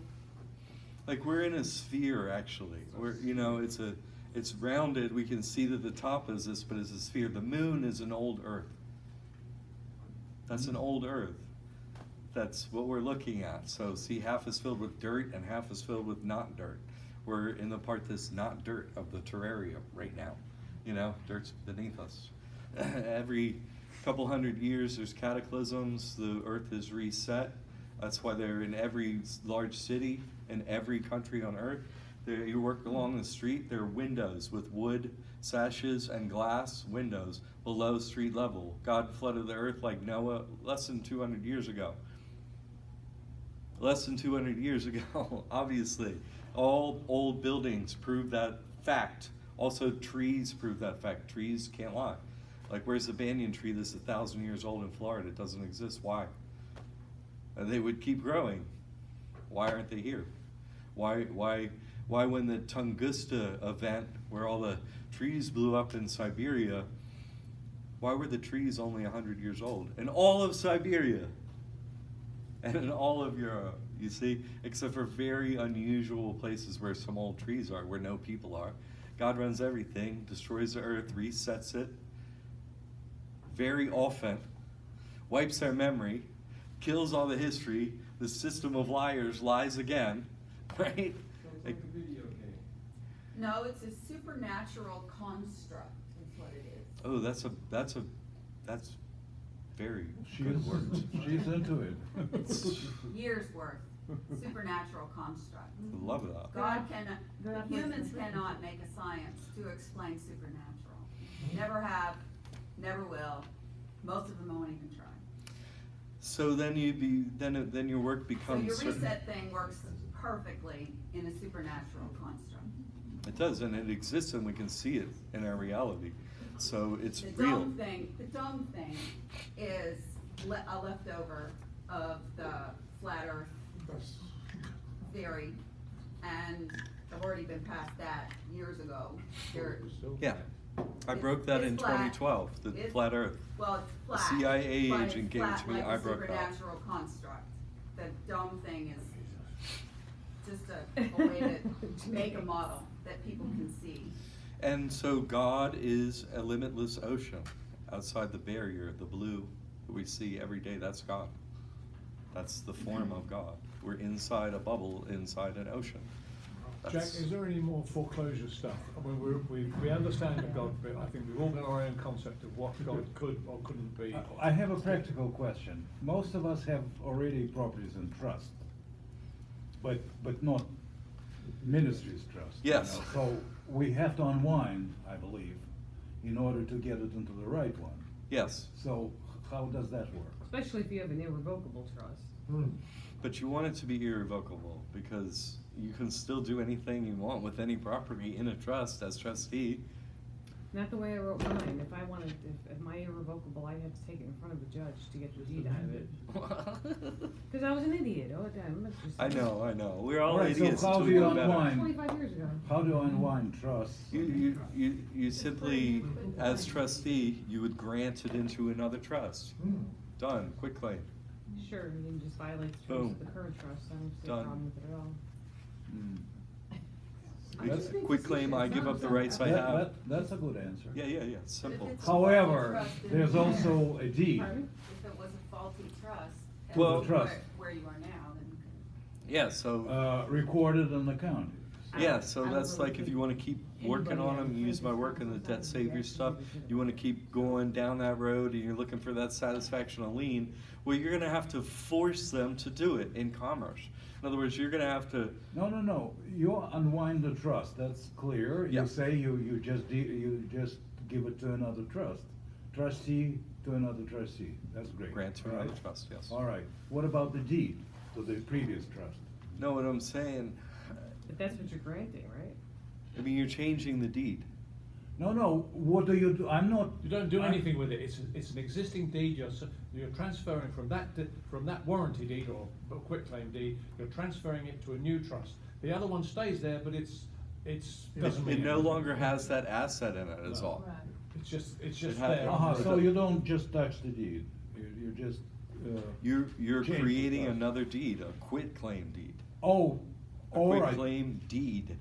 Like we're in a sphere, actually. It's rounded. We can see that the top is this, but it's a sphere. The moon is an old Earth. That's an old Earth. That's what we're looking at. So see, half is filled with dirt and half is filled with not dirt. We're in the part that's not dirt of the terrarium right now. Dirt's beneath us. Every couple hundred years, there's cataclysms. The Earth is reset. That's why they're in every large city, in every country on Earth. You work along the street, there are windows with wood sashes and glass windows below street level. God flooded the earth like Noah less than 200 years ago. Less than 200 years ago, obviously. All old buildings prove that fact. Also, trees prove that fact. Trees can't lie. Like, where's the banyan tree that's 1,000 years old in Florida? It doesn't exist. Why? And they would keep growing. Why aren't they here? Why when the Tunguska event, where all the trees blew up in Siberia, why were the trees only 100 years old? In all of Siberia and in all of Europe, you see, except for very unusual places where some old trees are, where no people are. God runs everything, destroys the earth, resets it, very often, wipes our memory, kills all the history, the system of liars lies again, right? Sounds like a video game. No, it's a supernatural construct, is what it is. Oh, that's very She's good word. she's into it. Years worth, supernatural construct. I love that. God cannot, That humans was- cannot make a science to explain supernatural. Never have, never will. Most of them won't even try. So then then your work So becomes your certain- reset thing works perfectly in a supernatural construct. It does, and it exists, and we can see it in our reality. So it's The real. the dome thing is a leftover of the flat earth theory, and I've already been past that years ago. Yeah, I broke that It's in flat. 2012. The It's- flat Earth. Well, it's flat. CIA but it's agent gave it flat to me, like I a broke that. supernatural construct. The dome thing is just a way to make a model that people can see. And so God is a limitless ocean outside the barrier, the blue that we see every day. That's God. That's the form of God. We're inside a bubble, inside an ocean. Jack, That's- is there any more foreclosure stuff? I mean, we understand the God bit. I think we've all got our own concept of what God could or couldn't be. I have a practical question. Most of us have already properties in trust, but not ministry's trust. Yes. So we have to unwind, I believe, in order to get it into the right one. Yes. So how does that work? Especially if you have an irrevocable trust. But you want it to be irrevocable, because you can still do anything you want with any property in a trust as trustee. Not the way I wrote mine. If I wanted, if my irrevocable, I'd have to take it in front of a judge to get the deed out of it. Cause I was an idiot all the time. Let's just I say. know, we're all Right, so idiots how until do we you know better. unwind? 25 years ago. How do you unwind trusts? You simply, as trustee, you would grant it into another trust. Done, quick claim. Sure, you can just violate the terms Boom. of the current trust. I don't see a Done. problem with it at all. We- I just think Quick this claim, is- I give up the rights I That- have. that- That's a good answer. Yeah, simple. If it's However, faulty trust, then there's also a deed. Pardon? If it was a faulty trust, as Well- to Trust. where you are now, then. Yeah, so, Recorded in the county. yeah, so I don't that's really like if think you wanna keep working anybody on them, has use my business work in the outside debt of the savior actual stuff, position. you wanna keep going down that road and you're looking for that satisfaction of lien, well, you're gonna have to force them to do it in commerce. In other words, you're gonna have to, No, you unwind the trust, that's clear. Yeah. You say you just give it to another trustee to another trustee, that's great. grant to All another right. trust, yes. All right, what about the deed to the previous trust? No, what I'm saying, But that's what you're granting, right? I mean, you're changing the deed. No, what do you do? I'm not. You don't do I'm- anything with it, it's an existing deed, you're transferring from that warranty deed or quitclaim deed, you're transferring it to a new trust. The other one stays there, but it's, doesn't mean It no anything. longer has that asset in it, is No. all. It's just had- there. So you don't just touch the deed, you just, You're change the creating trust. another deed, a quitclaim deed. Oh, A all right. quitclaim deed.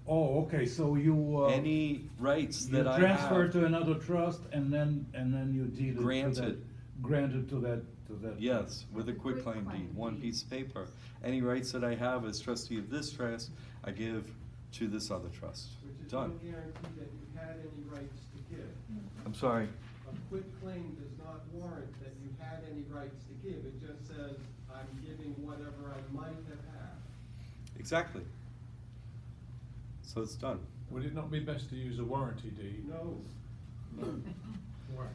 Oh, okay, so you, Any rights you that I transfer have. to another trust and then you deed it to Grant that. it. Granted to that. Yes, with a quitclaim Quitclaim deed, one deed. piece of paper. Any rights that I have as trustee of this trust, I give to this other trust. Which is Done. no guarantee that you had any rights to give. I'm sorry. A quit claim does not warrant that you had any rights to give, it just says, I'm giving whatever I might have had. Exactly. So it's done. Would it not be best to use a warranty deed? No, Why?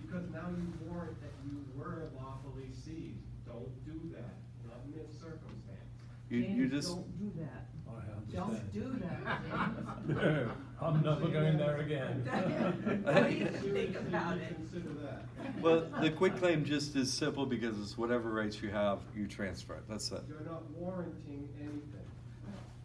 because now you warrant that you were lawfully seized, don't do that, not in this circumstance. You James, just, don't do that. I Don't understand. do that, James. I'm never going there again. What do you think about Seriously it? consider that. well, the quitclaim just is simple because it's whatever rights you have, you transfer it. That's it. You're not warranting anything.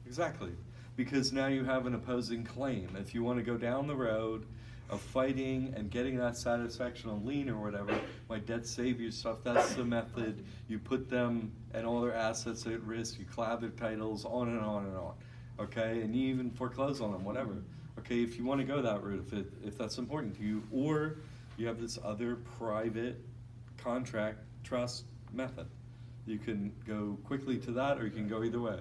Exactly, because now you have an opposing claim. If you want to go down the road of fighting and getting that satisfaction on lien or whatever, my debt savior stuff, that's the method. You put them and all their assets at risk, you cloud their titles, on and on and on, okay? And you even foreclose on them, whatever. Okay, if you want to go that route, if that's important to you, or you have this other private contract trust method. You can go quickly to that, or you can go either way.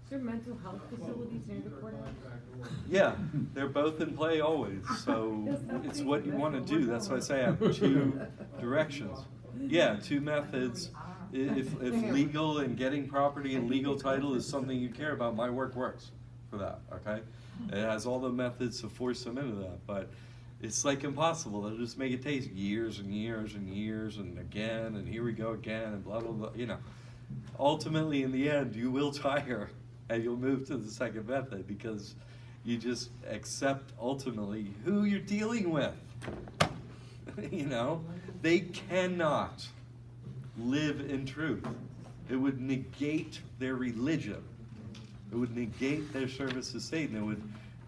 Is there mental health facilities near the Either courthouse? contract or- Yeah, they're both in play always, so it's what you wanna do, that's why I say I have two directions. Yeah, two methods. If legal and getting property and legal title is something you care about, my work works for that, okay? It has all the methods to force them into that, but it's like impossible, they'll just make it take years and years and years and again, and here we go again, and blah, blah, blah, you know. Ultimately, in the end, you will tire and you'll move to the second method because you just accept ultimately who you're dealing with. You know, they cannot live in truth. It would negate their religion. It would negate their service to Satan.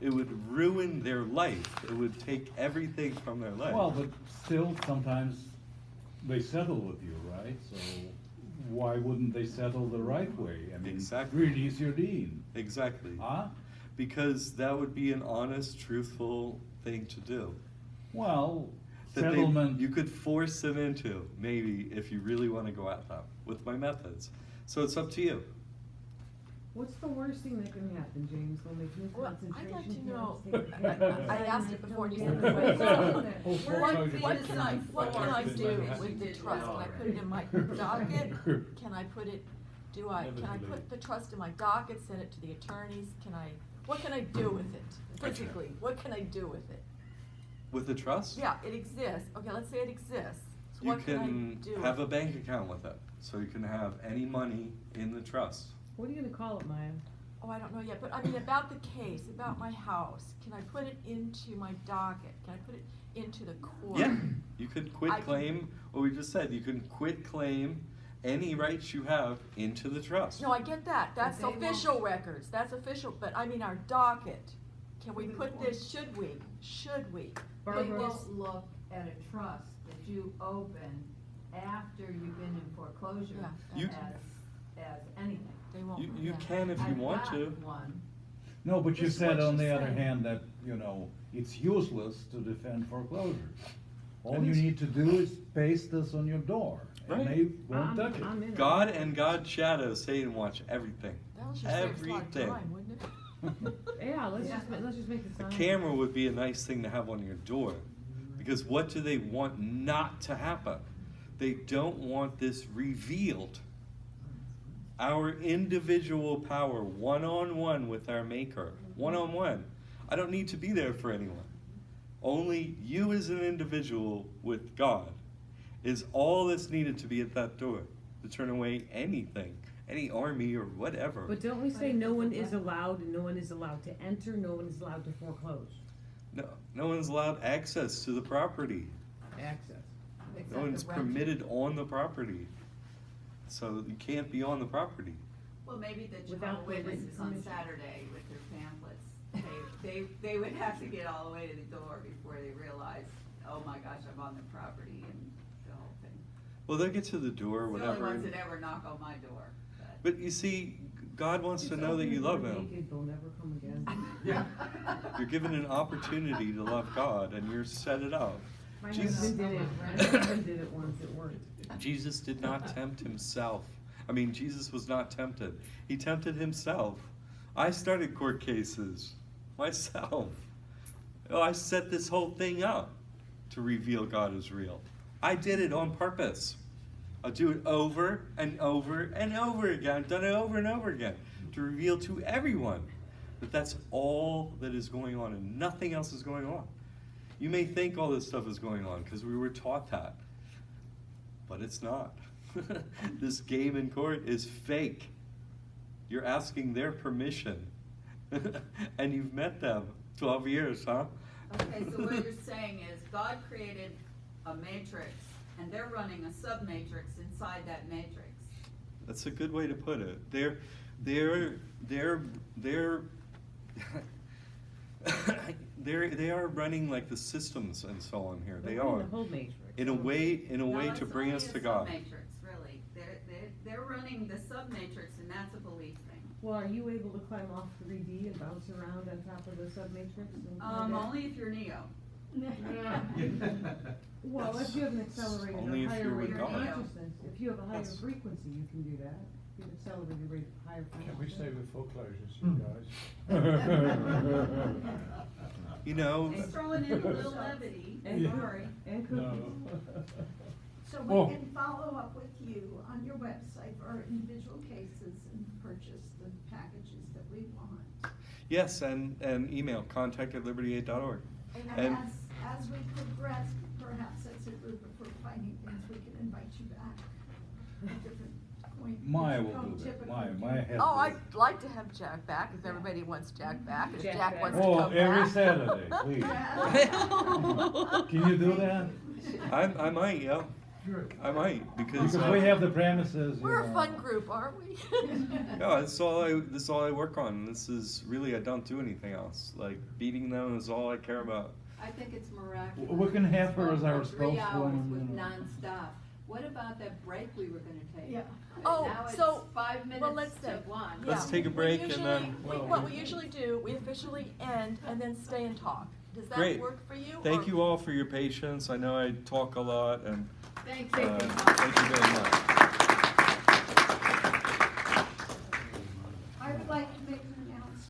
It would ruin their life. It would take everything from their life. Well, but still, sometimes they settle with you, right? So why wouldn't they settle the right way? I mean, Exactly. release your deed. Exactly. Huh? Because that would be an honest, truthful thing to do. Well, That settlement. you could force them into, maybe, if you really want to go at them with my methods. So it's up to you. What's the worst thing that can happen, James, when they Well, I'd like concentration to know, camps? I asked it before and you said Yeah. the way. Oh, foreclosure What can can I, be what can I filed do in with the Did trust? Can I put it in my docket? Can I put it, can I put the trust in my docket, send it to the attorneys? What can I do with it? Physically, what can I do with it? With a trust? Yeah, it exists. Okay, let's say it exists. So You what can I can do? have a bank account with it, so you can have any money in the trust. What are you gonna call it, Maya? Oh, I don't know yet, but I mean, about the case, about my house, can I put it into my docket? Can I put it into the court? Yeah, you could quit I can- claim, what we just said, you can quit claim any rights you have into the trust. No, I get that. That's But they won't. official records. That's official, but I mean, our docket. Can we Even put court. this, should we? Should we? They Barbara, won't look at a trust that you open after you've been in foreclosure Yeah. You- as anything. They won't. You yeah. can if you I've want got to. one. No, but you This is said what on she's the other saying. hand that, you know, it's useless to defend foreclosure. All That you is- need to do is paste this on your door, Right. and they won't I'm, touch it. I'm in it. God and God's shadow, Satan watch everything. That'll just save us a lot of Everything. time, wouldn't it? Yeah, let's just make the A sign. camera would be a nice thing to have on your door, because what do they want not to happen? They don't want this revealed. Our individual power, one-on-one with our Maker, one-on-one. I don't need to be there for anyone. Only you as an individual with God is all that's needed to be at that door, to turn away anything, any army or whatever. But don't we say no one is allowed, and no one is allowed to enter, no one is allowed to foreclose? No one's allowed access to the property. Access. Except No one's the renter. permitted on the property. So you can't be on the property. Well, maybe the Without Jehovah the written Witnesses on permission. Saturday with their pamphlets, they would have to get all the way to the door before they realize, oh my gosh, I'm on the property and the whole thing. Well, they'll get to the door, It's the only whatever. ones that ever knock on my door, But you see, God wants to Just know that open you the love door Him. naked, they'll never come again. Yeah. You're given an opportunity to love God, and you're set it up. My Jesus, husband did it, my husband did it once, it worked. Jesus did not tempt Himself. I mean, Jesus was not tempted. He tempted Himself. I started court cases myself. Oh, I set this whole thing up to reveal God is real. I did it on purpose. I'll do it over and over and over again. I've done it over and over again to reveal to everyone that that's all that is going on and nothing else is going on. You may think all this stuff is going on because we were taught that, but it's not. This game in court is fake. You're asking their permission, and you've met them 12 years, huh? Okay, so what you're saying is God created a matrix and they're running a submatrix inside that matrix. That's a good way to put it. They are running like the systems and so on here. They They're running are. the whole matrix. In a way No, to it's bring only us a to God. submatrix, really. They're running the submatrix and that's a belief thing. Well, are you able to climb off 3D and bounce around on top of the submatrix? and climb down? Only if you're Neo. Well, if you have an accelerated Only or if higher you're with rate of God. consciousness, if you have a higher That's- frequency, you can do that. You have accelerated rate of higher Can frequency. we stay with foreclosures, you guys? You know, Just throwing in a little levity, And sorry. And No. cookies. So Oh. we can follow up with you on your website for our individual cases and purchase the packages that we want. yes, and email contact@libertyaid.org. And as we progress, perhaps as a group, if we're finding things, we can invite you back at a different point. Maya You will don't do that. typically Maya has. Oh, the- I'd like to have Jack back, if everybody wants Jack back, if Jack Jack back. wants to Oh, come back. every Saturday, please. Can you do that? I might, yeah. Sure. I might, because Because we have the premises. you We're a know. fun group, aren't we? yeah, this is all I work on. This is really, I don't do anything else. Like, beating them is all I care about. I think it's miraculous. We can have her as our For 3 hours spokeswoman, with you know. nonstop. What about that break we were gonna take? Yeah. Oh, Now it's so, 5 well, minutes let's to see. 1. Let's Yeah. take a We break and usually- then- What we usually do, we officially end and then stay and talk. Does that Great. work for you? Thank or- you all for your patience. I know I talk a lot, and Thanks. thank you very much.